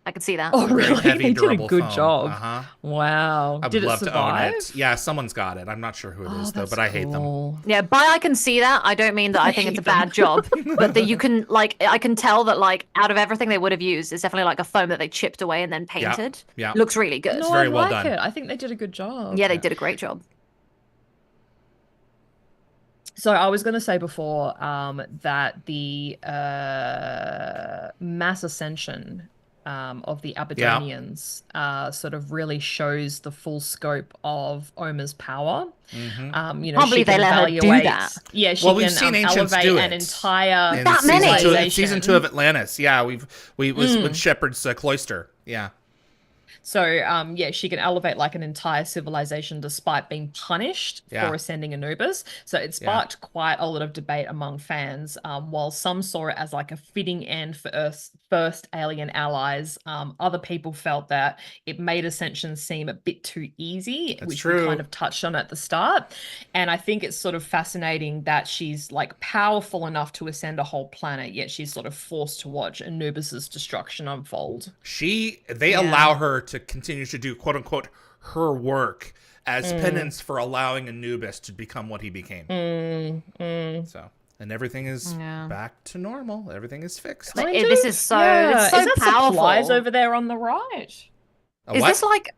I can see that. Oh, Very really? heavy, They did a durable good foam. job. Uh-huh. Wow. I would Did it love to own survive? it. Yeah, someone's got it. I'm not sure who it is though, that's but I hate them. cool. Yeah, by I can see that, I don't mean that I think it's a bad job, but that you can, like, I can tell that, like, out of everything they would have used, it's definitely like a foam that they chipped away and then painted. Yeah. Looks really good. No, very I well like done. it. I think they did a good job. Yeah, they did a great job. So I was going to say before that the mass ascension of the Aberdonians sort of really shows the full scope of Oma's power. Mm-hmm. You know, Can't she believe they can let her do evaluate. that. Yeah, she Well, we've can seen ancients elevate do an it. entire In That many? season 2 of Atlantis. Yeah, we was with Shepard's cloister. Yeah. So, yeah, she can elevate like an entire civilization despite being punished for ascending Anubis. So it sparked quite a lot of debate among fans, while some saw it as like a fitting end for Earth's first alien allies. Other people felt that it made Ascension seem a bit too easy, which we kind of touched on at the start. And I think it's sort of fascinating that she's like powerful enough to ascend a whole planet, yet she's sort of forced to watch Anubis's destruction unfold. They allow her to continue to do quote unquote her work as penance for allowing Anubis to become what he became. So, and everything is back to normal. Everything is fixed. This is so, it's so is that powerful. supplies over there on the right? Is this like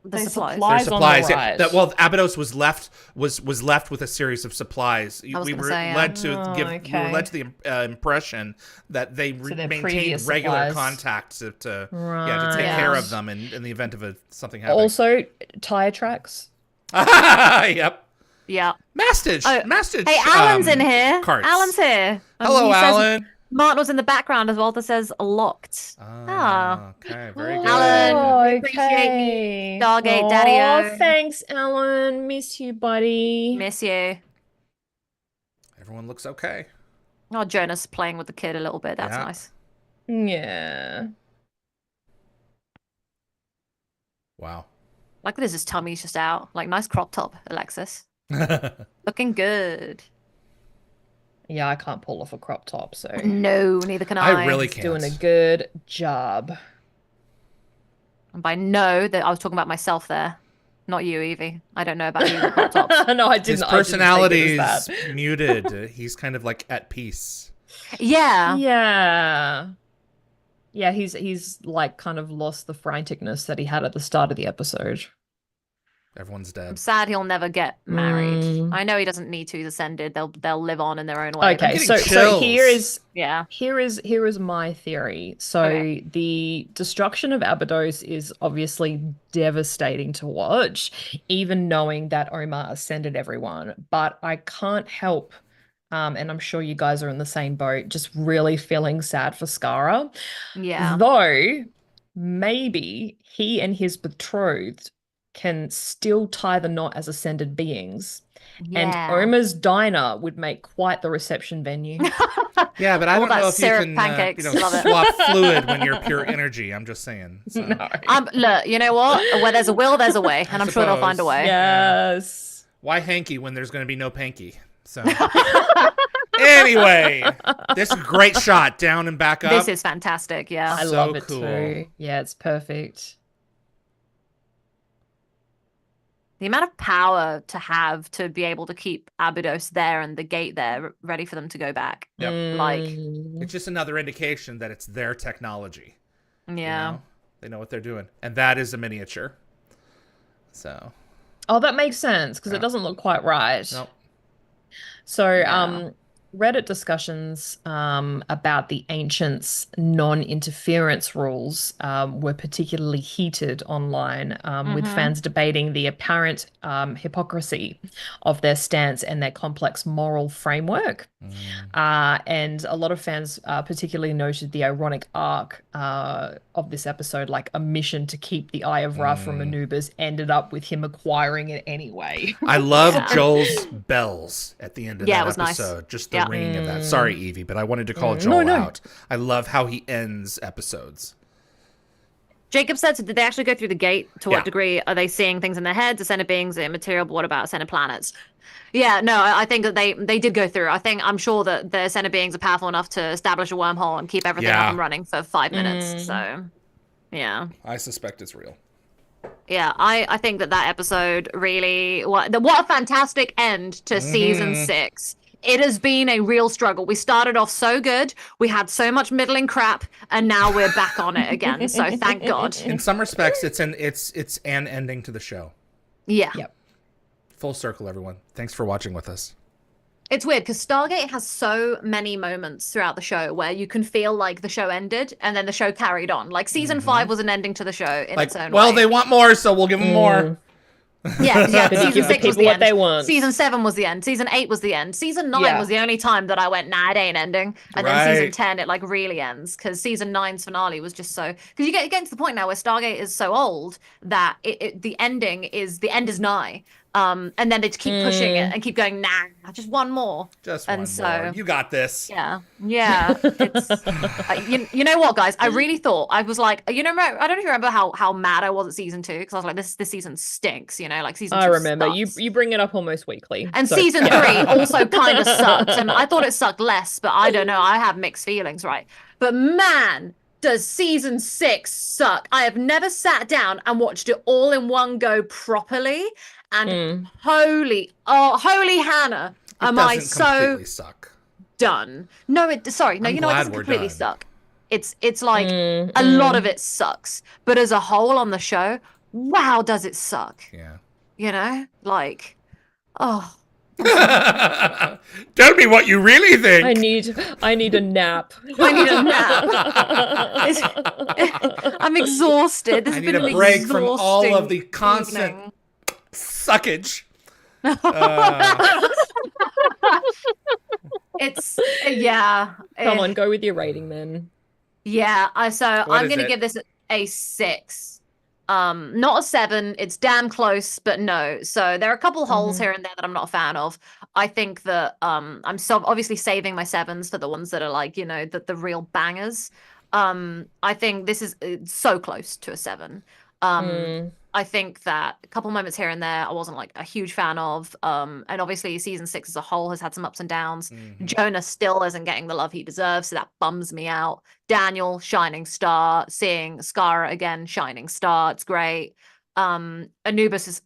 the There's supplies? supplies. There's supplies. On the Yeah. right. Well, Abydos was left with a series of supplies. I was We gonna were say, led to Oh, give. We okay. were led to the impression that they their maintained previous regular supplies. contacts to take Right. care of them in the event of something happening. Also, tire tracks. Yep. Yeah. Mastage. Mastage. Hey, Alan's in here. Carts. Alan's here. Hello, he says Alan. Martin was in the background as well that says locked. Okay, very good. Alan, we appreciate you. Stargate Daddy-o. Oh, thanks, Alan. Miss you, buddy. Miss you. Everyone looks okay. Oh, Jonas playing with the kid a little bit. That's Yeah. nice. Yeah. Wow. Like this, his tummy's just out. Like, nice crop top, Alexis. Looking good. Yeah, I can't pull off a crop top, so No, neither can I. I really he's can't. doing a good job. And by no, that I was talking about myself there. Not you, Yvie. I don't know about you, the crop tops. No, I didn't. His I didn't personality take it as is that. muted. He's kind of like at peace. Yeah. Yeah. Yeah, he's like kind of lost the franticness that he had at the start of the episode. Everyone's I'm dead. sad he'll never get married. Mm. I know he doesn't need to. He's ascended. They'll live on in their own way. Okay, getting so chills. here is my theory. So the destruction of Abydos is obviously devastating to watch, even knowing that Omar ascended everyone. But I can't help, and I'm sure you guys are in the same boat, just really feeling sad for Skara. Yeah. Though maybe he and his betrothed can still tie the knot as ascended beings. And Oma's diner would make quite the reception venue. Yeah, but I don't that know if you syrup can pancakes, love it. swap fluid when you're pure energy. I'm just saying. So. No. Look, you know what? Where there's a will, there's a way, and I'm sure they'll find a way. Yes. Why hanky when there's going to be no panky? So anyway, this is a great shot down and back up. This is fantastic. Yeah. I So love it cool. too. Yeah, it's perfect. The amount of power to have to be able to keep Abydos there and the gate there ready for them to go back. Yep. Like, It's just another indication that it's their technology. yeah. You know? They know what they're doing. And that is a miniature. So. Oh, that makes sense because it doesn't look quite right. Nope. So, Reddit discussions about the ancients' non-interference rules were particularly heated online, with fans debating the apparent hypocrisy of their stance and their complex moral framework. And a lot of fans particularly noted the ironic arc of this episode, like a mission to keep the Eye of Ra from Anubis ended up with him acquiring it anyway. I love Joel's bells at the end of that it was episode. Nice. Just the ringing of that. Sorry, Yvie, but I wanted to call Joel out. I love how he ends episodes. Jacob said, so did they actually go through the gate? To what degree are they seeing things in their heads, ascended beings, immaterial, but what about ascended planets? Yeah, no, I think that they did go through. I'm sure that the ascended beings are powerful enough to establish a wormhole and keep everything up and running for 5 minutes. So, yeah. I suspect it's real. Yeah, I think that episode really... What a fantastic end to season 6. It has been a real struggle. We started off so good, we had so much middling crap, and now we're back on it again. So thank God. In some respects, it's an ending to the show. Yeah. Yep. Full circle, everyone. Thanks for watching with us. It's weird because Stargate has so many moments throughout the show where you can feel like the show ended and then the show carried on. Like season 5 was an ending to the show in its own way. Well, they want more, so we'll give them more. Yeah. Season 6 was the what end. They want. Season 7 was the end. Season 8 was the end. Season 9 was the only time that I went, nah, it ain't ending. And then season 10, it like really ends because season 9's finale was just so. Because you get to the point now where Stargate is so old that the end is nigh. And then they just keep pushing it and keep going, nah, just one more. Just one more. You got this. Yeah. It's, you know what, guys? I really thought, I was like, I don't know if you remember how mad I was at season 2, because I was like, this season stinks, like season 2 I remember. sucks. You bring it up almost weekly. And season 3 also kind of sucked. And I thought it sucked less, but I don't know. I have mixed feelings, right? But man, does season 6 suck. I have never sat down and watched it all in one go properly. And holy Hannah, am I so suck. done? No, it doesn't completely suck. It's like a lot of it sucks, but as a whole on the show, wow, does it suck? Yeah. Like, oh. Tell me what you really think. I need a nap. I need a nap. I'm exhausted. I need a break from all of the constant suckage. It's Come on, go with your rating then. Yeah, I'm gonna give this a 6. Not a 7. It's damn close, but no. So there are a couple holes here and there that I'm not a fan of. I think that I'm so obviously saving my 7s for the ones that are like, the real bangers. I think this is so close to a 7. I think that a couple moments here and there I wasn't like a huge fan of. And obviously season 6 as a whole has had some ups and downs. Jonah still isn't getting the love he deserves, so that bums me out. Daniel, shining star. Seeing Skara again, shining star. It's great. Anubis is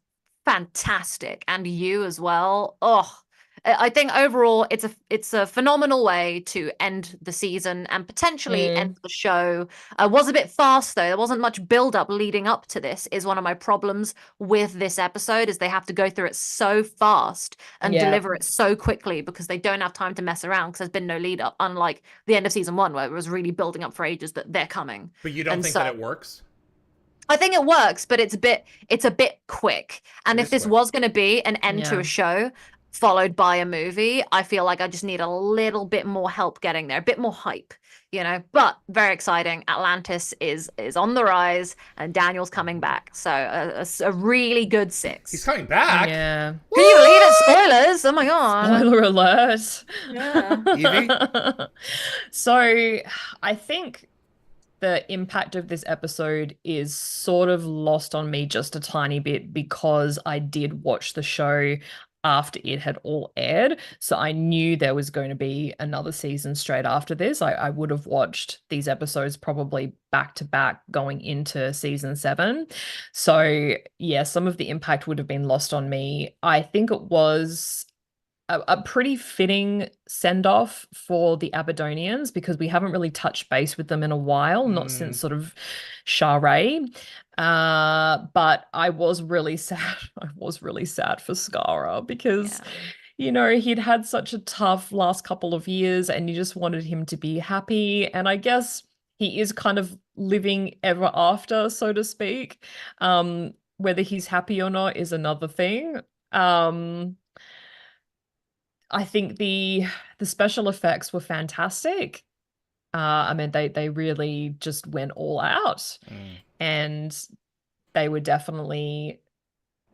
fantastic, and you as well. Oh, I think overall it's a phenomenal way to end the season and potentially end the show. Was a bit fast though. There wasn't much build up leading up to this. Is one of my problems with this episode, is they have to go through it so fast and deliver it so quickly because they don't have time to mess around because there's been no lead up, unlike the end of season 1 where it was really building up for ages that they're coming. But you don't think that it works? I think it works, but it's a bit quick. And if this was going to be an end to a show followed by a movie, I feel like I just need a little bit more help getting there, a bit more hype, but very exciting. Atlantis is on the rise and Daniel's coming back. So a really good 6. He's coming back. Yeah. Can you believe it? Spoilers. Oh my God. Spoiler alert. Yeah. Yvie? So I think the impact of this episode is sort of lost on me just a tiny bit because I did watch the show after it had all aired. So I knew there was going to be another season straight after this. I would have watched these episodes probably back to back going into season 7. So yeah, some of the impact would have been lost on me. I think it was a pretty fitting send-off for the Aberdonians, because we haven't really touched base with them in a while, not since sort of Sharae. But I was really sad. I was really sad for Skara, because you know, he'd had such a tough last couple of years and you just wanted him to be happy. And I guess he is kind of living ever after, so to speak. Whether he's happy or not is another thing. I think the special effects were fantastic. I mean, they really just went all out, and they were definitely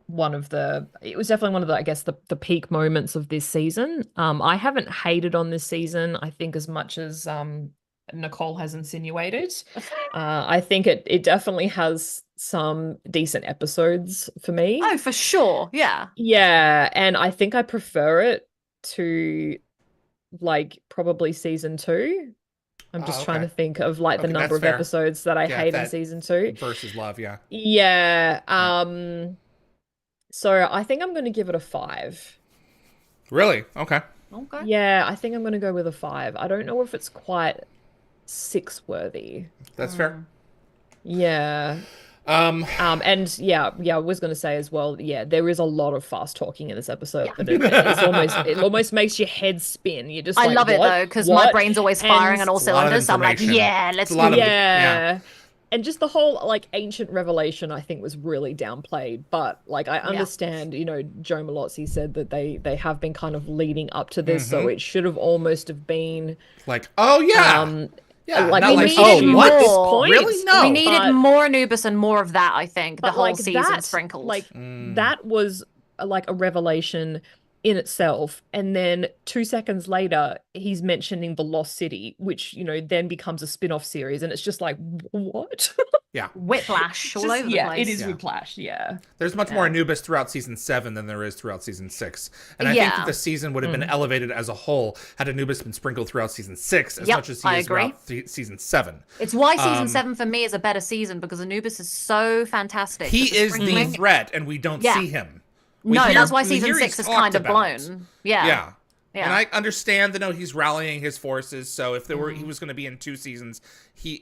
one of the I guess the peak moments of this season. I haven't hated on this season, I think, as much as Nicole has insinuated. I think it definitely has some decent episodes for me. Oh, for sure. Yeah, and I think I prefer it to like probably season 2. I'm just trying to think of like the number of episodes that I hate in season 2 versus love. So I think I'm going to give it a 5. Really? Okay. Yeah, I think I'm going to go with a 5. I don't know if it's quite 6 worthy. That's fair. Yeah. And I was going to say as well, there is a lot of fast talking in this episode, but it almost makes your head spin. You're just I love it though, because my brain's always firing on all cylinders. So I'm like, let's do it. And just the whole like ancient revelation, I think, was really downplayed. But like, I understand, you know, Joe Malozzi said that they have been kind of leading up to this, so it should have almost have been like, like we needed more. Really? No. We needed more Anubis and more of that, I think. The whole like season sprinkled. Like that was like a revelation in itself. And then 2 seconds later, he's mentioning the Lost City, which, you know, then becomes a spin-off series. And it's just like, what? Whiplash all over the place. It is whiplash, There's much more Anubis throughout season 7 than there is throughout season 6. And I think that the season would have been elevated as a whole had Anubis been sprinkled throughout season 6 as much as he is throughout season 7. It's why season 7 for me is a better season, because Anubis is so fantastic. He is the threat, and we don't see him. That's why season 6 is kind of blown. Yeah. And I understand that he's rallying his forces. So if there were, he was going to be in 2 seasons,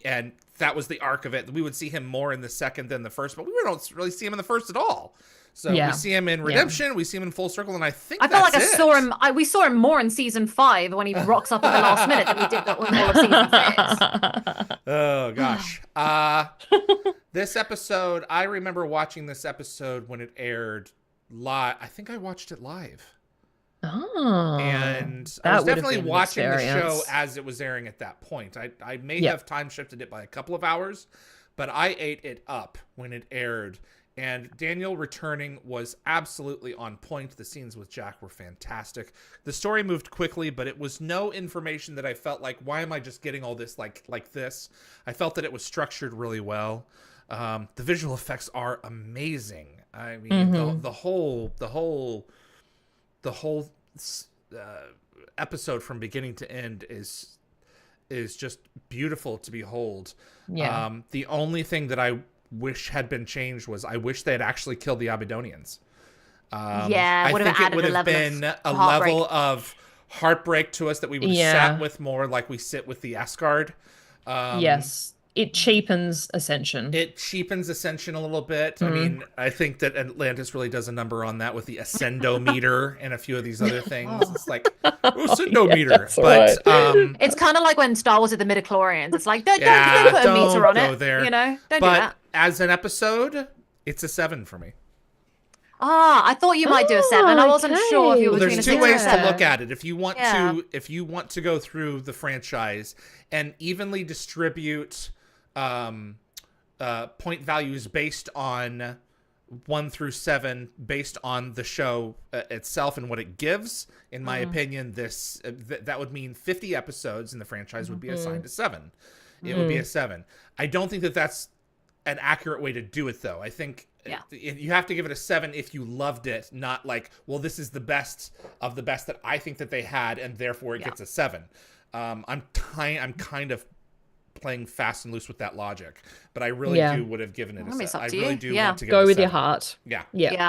and that was the arc of it. We would see him more in the second than the first, but we don't really see him in the first at all. So we see him in Redemption, we see him in Full Circle, and I think I felt like we saw him more in season 5 when he rocks up at the last minute than we did in all of season 6. Oh gosh. This episode, I remember watching this episode when it aired live. I think I watched it live. Oh, and I was definitely watching the show as it was airing at that point. I may have time shifted it by a couple of hours, but I ate it up when it aired. And Daniel returning was absolutely on point. The scenes with Jack were fantastic. The story moved quickly, but it was no information that I felt like, why am I just getting all this like this? I felt that it was structured really well. The visual effects are amazing. I mean, the whole episode from beginning to end is just beautiful to behold. The only thing that I wish had been changed was I wish they had actually killed the Aberdonians. I think it would have been a level of heartbreak to us that we would have sat with more, like we sit with the Asgard. It cheapens Ascension. It cheapens Ascension a little bit. I mean, I think that Atlantis really does a number on that with the Ascendometer and a few of these other things. It's like, Ascendometer. It's kind of like when Star Wars did the midichlorians. It's like, don't put a meter on it. There. You know, don't do that. As an episode, it's a 7 for me. I thought you might do a 7. I wasn't sure if you were between a 6 There's 2 ways to look at it. If you want to go through the franchise and evenly distribute point values based on 1 through 7, based on the show itself and what it gives, in my opinion, that would mean 50 episodes in the franchise would be assigned a 7. It would be a 7. I don't think that that's an accurate way to do it, though. I think you have to give it a 7 if you loved it, not like, well, this is the best of the best that I think that they had, and therefore it gets a 7. I'm kind of playing fast and loose with that logic, but I really would have given it a set. I really do want to give it a 7. Go with your heart. Yeah.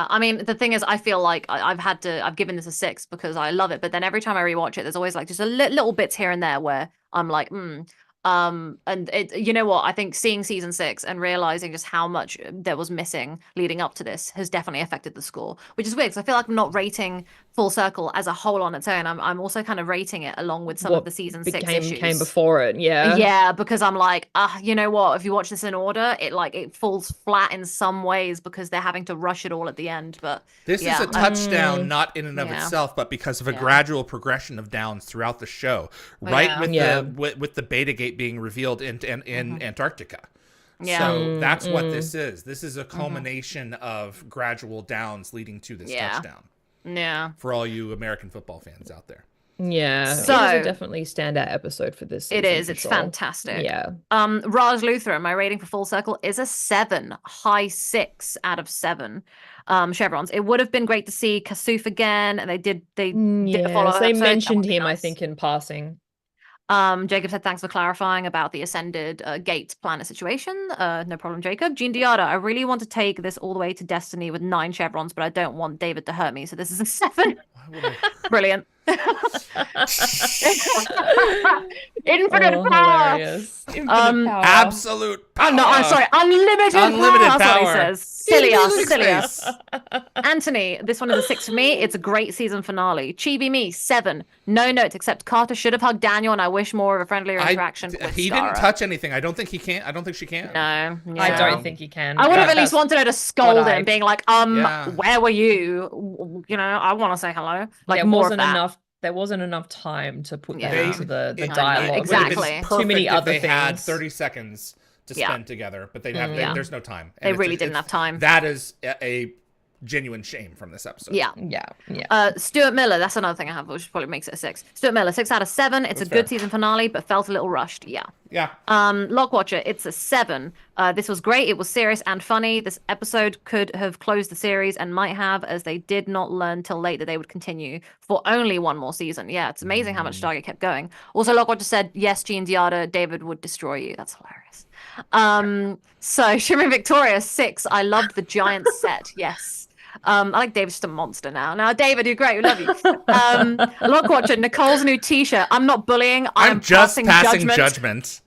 I mean, the thing is, I feel like I've given this a 6 because I love it, but then every time I rewatch it, there's always like just a little bits here and there where I'm like, and it, you know what, I think seeing season 6 and realizing just how much there was missing leading up to this has definitely affected the score, which is weird because I feel like I'm not rating Full Circle as a whole on its own. I'm also kind of rating it along with some of the season 6 issues came before it. Yeah, because I'm like, you know what, if you watch this in order, it falls flat in some ways because they're having to rush it all at the end. But this is a touchdown, not in and of itself, but because of a gradual progression of downs throughout the show, right? With the Betagate being revealed in Antarctica. So that's what this is. This is a culmination of gradual downs leading to this touchdown. Yeah. For all you American football fans out there. Yeah. So it is a definitely standout episode for this season. It is. It's fantastic. Yeah. Raj Luthra, my rating for Full Circle is a 7, high 6 out of 7. Chevrons. It would have been great to see Kasuf again, and they did a follow-up. They mentioned him, nice. I think, in passing. Jacob said, thanks for clarifying about the Ascended Gate planet situation. No problem, Jacob. Jean Diada, I really want to take this all the way to Destiny with 9 chevrons, but I don't want David to hurt me, so this is a 7. Brilliant. Infinite power. Infinite power. Absolute power. Oh, no, I'm sorry. Unlimited power. That's power. what he says. Silly. Anthony, this one is a 6 for me. It's a great season finale. Chibi me, 7. No notes except Carter should have hugged Daniel, and I wish more of a friendlier interaction with He Skara. didn't touch anything. I don't think he can. I don't think she can. No. Yeah. I don't think he can. I would have at least wanted her to scold him, being like, where were you? You know, I want to say hello. Like, there more wasn't of that. enough. There wasn't enough time to put that into the dialogue. Exactly. Too many other things. They had 30 seconds to spend together, but there's no time. And they really didn't have time. That is a genuine shame from this episode. Yeah. Stuart Miller, that's another thing I have, which probably makes it a 6. Stuart Miller, 6 out of 7. It's a good season finale, but felt a little rushed. Yeah. Lockwatcher, it's a 7. This was great. It was serious and funny. This episode could have closed the series and might have, as they did not learn till late that they would continue for only one more season. Yeah, it's amazing how much Stargate kept going. Also, Lockwatcher said, yes, Jean Diada, David would destroy you. That's hilarious. So Shimmer Victoria, 6. I loved the giant set. Yes. I like David's just a monster now. Now, David, you're great. We love you. Lockwatcher, Nicole's new t-shirt. I'm not bullying. I'm just passing judgment.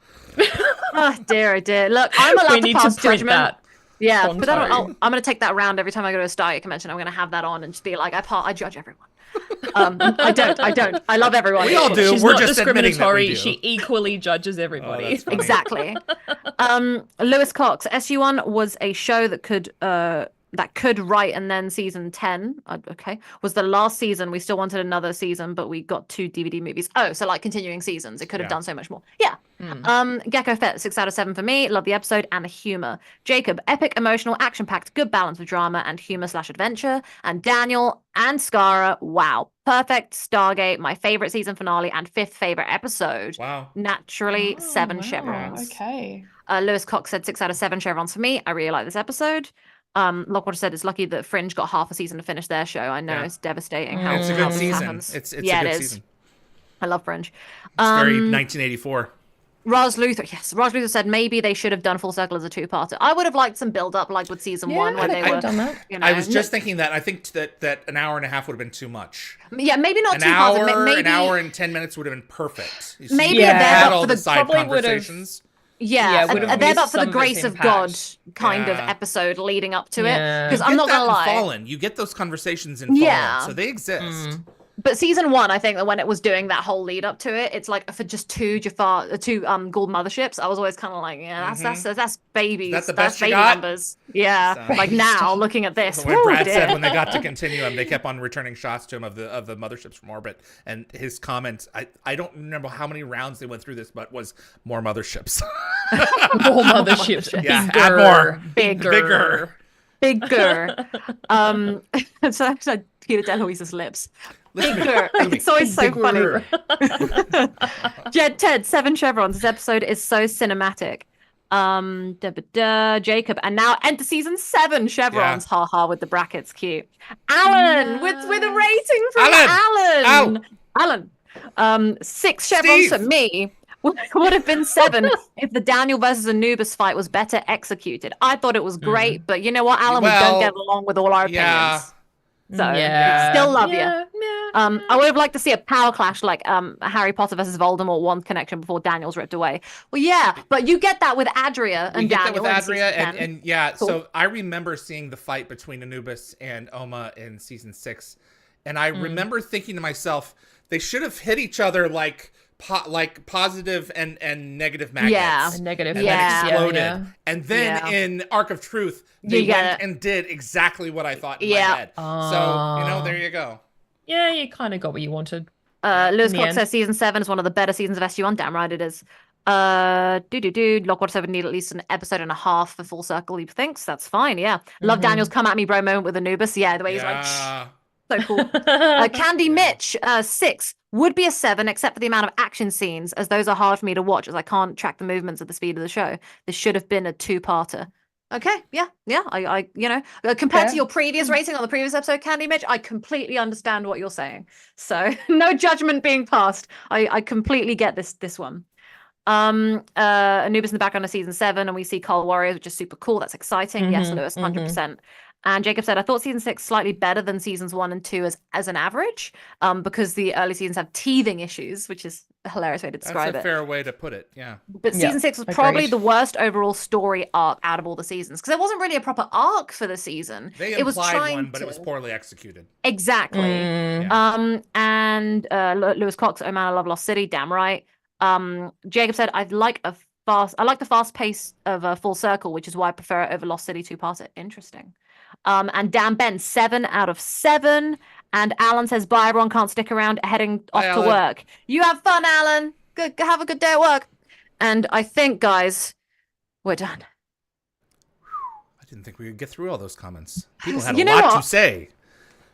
Oh, dear, oh, dear. Look, I'm allowed to pass judgment. That. Yeah, but I'm going to take that around every time I go to a Stargate convention. I'm going to have that on and just be like, I judge everyone. I don't. I love everyone. We all do. She's We're not just admitting that we do. She equally judges everybody. Oh, exactly. Lewis Cox, SG-1 was a show that could write, and then season 10 was the last season. We still wanted another season, but we got 2 DVD movies. So like continuing seasons, it could have done so much more. Gecko Fett, 6 out of 7 for me. Love the episode and the humor. Jacob, epic, emotional, action-packed, good balance of drama and humor/adventure. And Daniel and Skara, wow, perfect. Stargate, my favorite season finale and 5th favorite episode. Wow. Naturally, 7 chevrons. Okay. Lewis Cox said 6 out of 7 chevrons for me. I really like this episode. Lockwater said it's lucky that Fringe got half a season to finish their show. I know it's devastating how it's a good season. Happens. It's a good season. I love Fringe. It's very 1984. Raj Luthor said maybe they should have done Full Circle as a 2-parter. I would have liked some build up like with season 1 where they were. Done that. You know, I was just thinking that. I think that an hour and a half would have been too much. Yeah, maybe not 2-parter. Maybe an hour and 10 minutes would have been perfect. Maybe they're up for the side conversations. They're up for the grace of God kind of episode leading up to it. Because I'm not gonna lie, Fallen, you get those conversations in Fallen, so they exist. But season 1, I think that when it was doing that whole lead up to it, it's like for just 2 Gould motherships, I was always kind of like, that's babies. That's the that's best baby you got? numbers. Yeah, so, like now looking at this. When Brad said when they got to Continuum, they kept on returning shots to him of the motherships from orbit, and his comments, I don't remember how many rounds they went through this, but was more motherships. More motherships. Yeah, add more. Bigger. So that's like Peter DeLuise's lips. Bigger. It's always so funny. Jed Ted, 7 chevrons. This episode is so cinematic. Jacob, and now enter season 7 chevrons. Haha, with the brackets, cute. Alan with a rating from Alan. 6 chevrons for me. would have been 7 if the Daniel versus Anubis fight was better executed. I thought it was great, but you know what, Alan? We don't get along with all our opinions. So still love you. I would have liked to see a power clash like Harry Potter versus Voldemort, one connection before Daniel's ripped away. Well, yeah, but you get that with Adria and Daniel. That with Adria and yeah. Cool. So I remember seeing the fight between Anubis and Oma in season 6, and I remember thinking to myself, they should have hit each other like positive and negative magnets. Yeah, negative. And then exploded. And then in Arc of Truth, they went and did exactly what I thought in my head. So, there you go. Yeah, you kind of got what you wanted. Lewis Cox says season 7 is one of the better seasons of SG-1. Damn right it is. Lockwater 7 need at least an episode and a half for full circle, he thinks. That's fine, yeah. Love Daniel's come at me bro moment with Anubis. Yeah, the way he's like, shh. So cool. Candy Mitch, 6 would be a 7, except for the amount of action scenes, as those are hard for me to watch, as I can't track the movements at the speed of the show. This should have been a 2-parter. Okay, yeah. I compared to your previous rating on the previous episode, Candy Mitch, I completely understand what you're saying. So no judgment being passed. I completely get this one. Anubis in the background of season 7, and we see Cold Warriors, which is super cool. That's exciting. Yes, Lewis, 100%. And Jacob said, I thought season 6 slightly better than seasons 1 and 2 as an average, because the early seasons have teething issues, which is a hilarious way to describe it. That's a fair way to put it, yeah. But season 6 was probably the worst overall story arc out of all the seasons, because there wasn't really a proper arc for the season. They implied one, but it was poorly executed. Exactly. And Lewis Cox, oh man, I love Lost City, damn right. Jacob said, I like the fast pace of Full Circle, which is why I prefer it over Lost City 2-parter. Interesting. And Dan Ben, 7 out of 7. And Alan says, bye, everyone, can't stick around, heading off to work. You have fun, Alan. Good, have a good day at work. And I think, guys, we're done. I didn't think we would get through all those comments. People had a lot to say.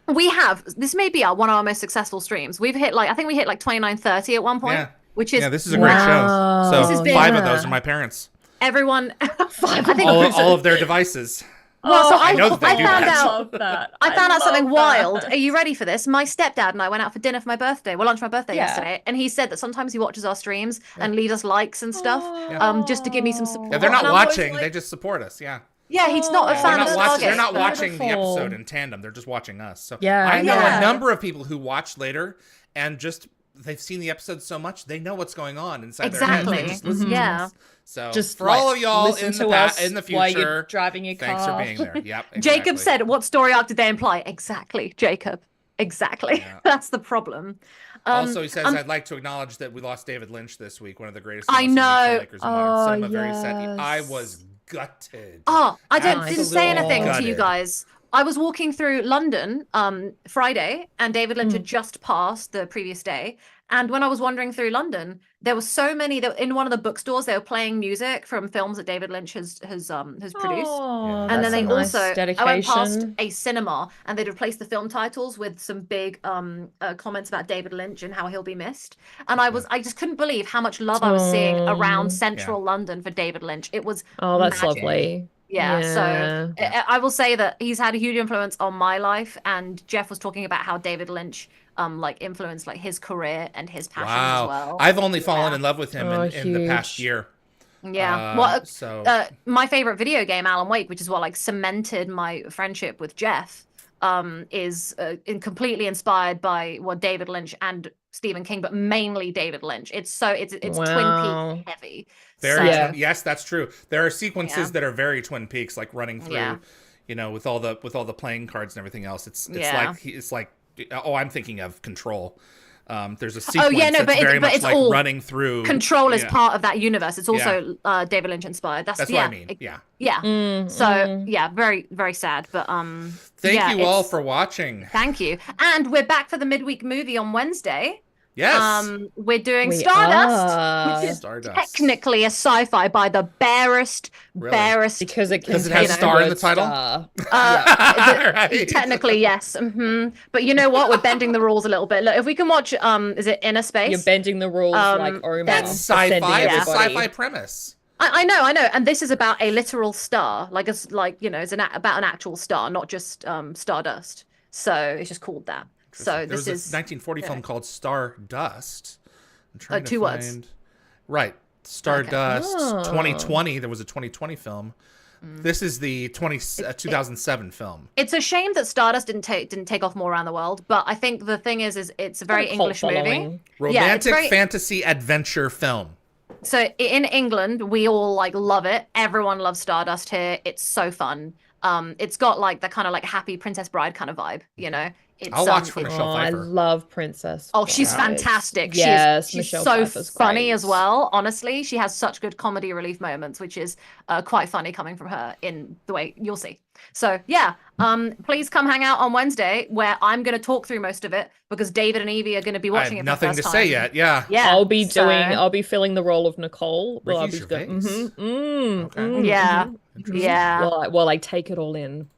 We have. This may be one of our most successful streams. We've hit I think we hit 29:30 at one point. Yeah. Which is this is a great show. So 5 of those are my parents. Everyone, 5 I think all of their devices. Well, so I found out something wild. Are you ready for this? My stepdad and I went out for dinner for my birthday. Well, lunch for my birthday yesterday, and he said that sometimes he watches our streams and leaves us likes and stuff, just to give me some support. Yeah, they're not watching; they just support us. Yeah. Yeah, he's not a fan of Stargate. They're not watching the episode in tandem. They're just watching us. So I know a number of people who watch later and just they've seen the episode so much they know what's going on inside their heads. They just listen to us. So just for all of y'all in the future, while you're driving your car. Thanks for being there. Yep. Exactly. Jacob said, "What story arc did they imply?" Exactly, Jacob. Exactly. Yeah. That's the problem. Also, he says, "I'd like to acknowledge that we lost David Lynch this week, one of the greatest filmmakers in modern cinema. Very sad. I was gutted. Oh, didn't say anything to you guys. I was walking through London Friday, and David Lynch had just passed the previous day. And when I was wandering through London, there were so many that in one of the bookstores they were playing music from films that David Lynch has produced. And then they I went past a cinema, and they'd replaced the film titles with some big comments about David Lynch and how he'll be missed. And I just couldn't believe how much love I was seeing around central London for David Lynch. It was that's magic. Lovely. Yeah, so I will say that he's had a huge influence on my life, and Jeff was talking about how David Lynch influenced his career and his passion as well. I've only fallen in love with him in the past year. Yeah. My favorite video game, Alan Wake, which is what cemented my friendship with Jeff, is completely inspired by David Lynch and Stephen King, but mainly David Lynch. It's Twin Peaks heavy. Yes, that's true. There are sequences that are very Twin Peaks, like running through, with all the playing cards and everything else. It's like I'm thinking of Control. There's a sequence that's very much like running through. Control is part of that universe. It's also David Lynch inspired. That's what I mean. So very, very sad. But thank you all for watching. Thank you. And we're back for the midweek movie on Wednesday. Yes. We're doing Stardust, which is technically a sci-fi by the barest because it has star in the title. Technically, yes. But you know what? We're bending the rules a little bit. Look, if we can watch, is it Inner Space? You're bending the rules like Omar. That's sci-fi. It's a sci-fi premise. I know, and this is about a literal star, it's about an actual star, not just Stardust. So it's just called that. So there was a 1940 film called Stardust. I'm trying to 2 words. Right. Stardust 2020. There was a 2020 film. This is the 2007 film. It's a shame that Stardust didn't take off more around the world, but I think the thing is it's a very English movie. Romantic fantasy adventure film. So in England, we all like love it. Everyone loves Stardust here. It's so fun. It's got like the kind of like happy Princess Bride kind of vibe, you know. I'll watch for Michelle Pfeiffer. I love Princess. Oh, she's fantastic. Yes, she's Michelle so Pfeiffer's funny great. as well. Honestly, she has such good comedy relief moments, which is quite funny coming from her in the way you'll see. So yeah, please come hang out on Wednesday where I'm going to talk through most of it because David and Yvie are going to be watching it. Nothing to say yet. Yeah. I'll be filling the role of Nicole. Well, I'll be doing. Well, I take it all in.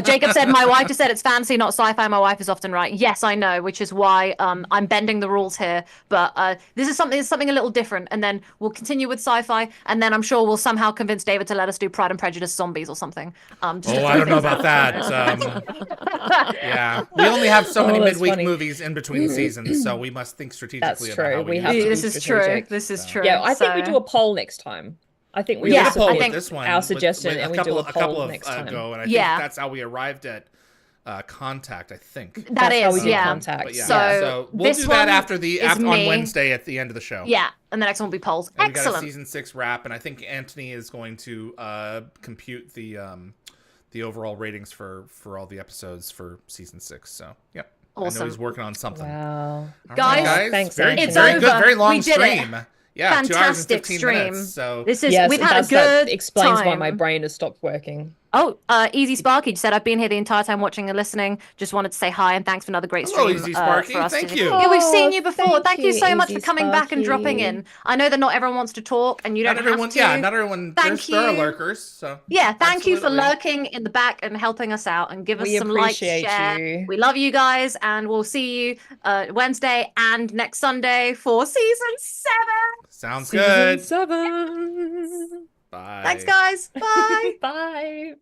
Jacob said, my wife just said it's fantasy, not sci-fi. My wife is often right. Yes, I know, which is why I'm bending the rules here. But this is something a little different. And then we'll continue with sci-fi. And then I'm sure we'll somehow convince David to let us do Pride and Prejudice zombies or something. I don't know about that. Yeah. We only have so many midweek movies in between seasons, so we must think strategically about how we do This is true. This is true. Yeah, I think we do a poll next time. I think we did a poll with this one. Our suggestion, and we do a poll next time. Ago, and I think that's how we arrived at Contact. I think that is how we did Contact. But so we'll do that on Wednesday at the end of the show. Yeah, and the next one will be polls. And excellent. We got a season 6 wrap, and I think Anthony is going to compute the overall ratings for all the episodes for season 6. So yep. Awesome. I know he's working on something. Wow. Guys, thanks. Very it's good. over. Very long we did stream. It. Yeah, fantastic 2 hours and 15 stream. minutes. So we've had a good that explains time. why my brain has stopped working. Oh, Easy Sparky said, I've been here the entire time watching and listening. Just wanted to say hi and thanks for another great stream. Easy Sparky. For us Thank today. you. Yeah, we've seen you before. Thank you so much Easy for coming back and dropping in. I know that not everyone wants to talk and you don't have to. Yeah, not everyone. There are lurkers. So yeah, thank you for lurking in the back and helping us out and give us some likes, share. You. We love you guys and we'll see you Wednesday and next Sunday for season 7. Sounds good. Season 7. Bye. Thanks, guys. Bye. Bye.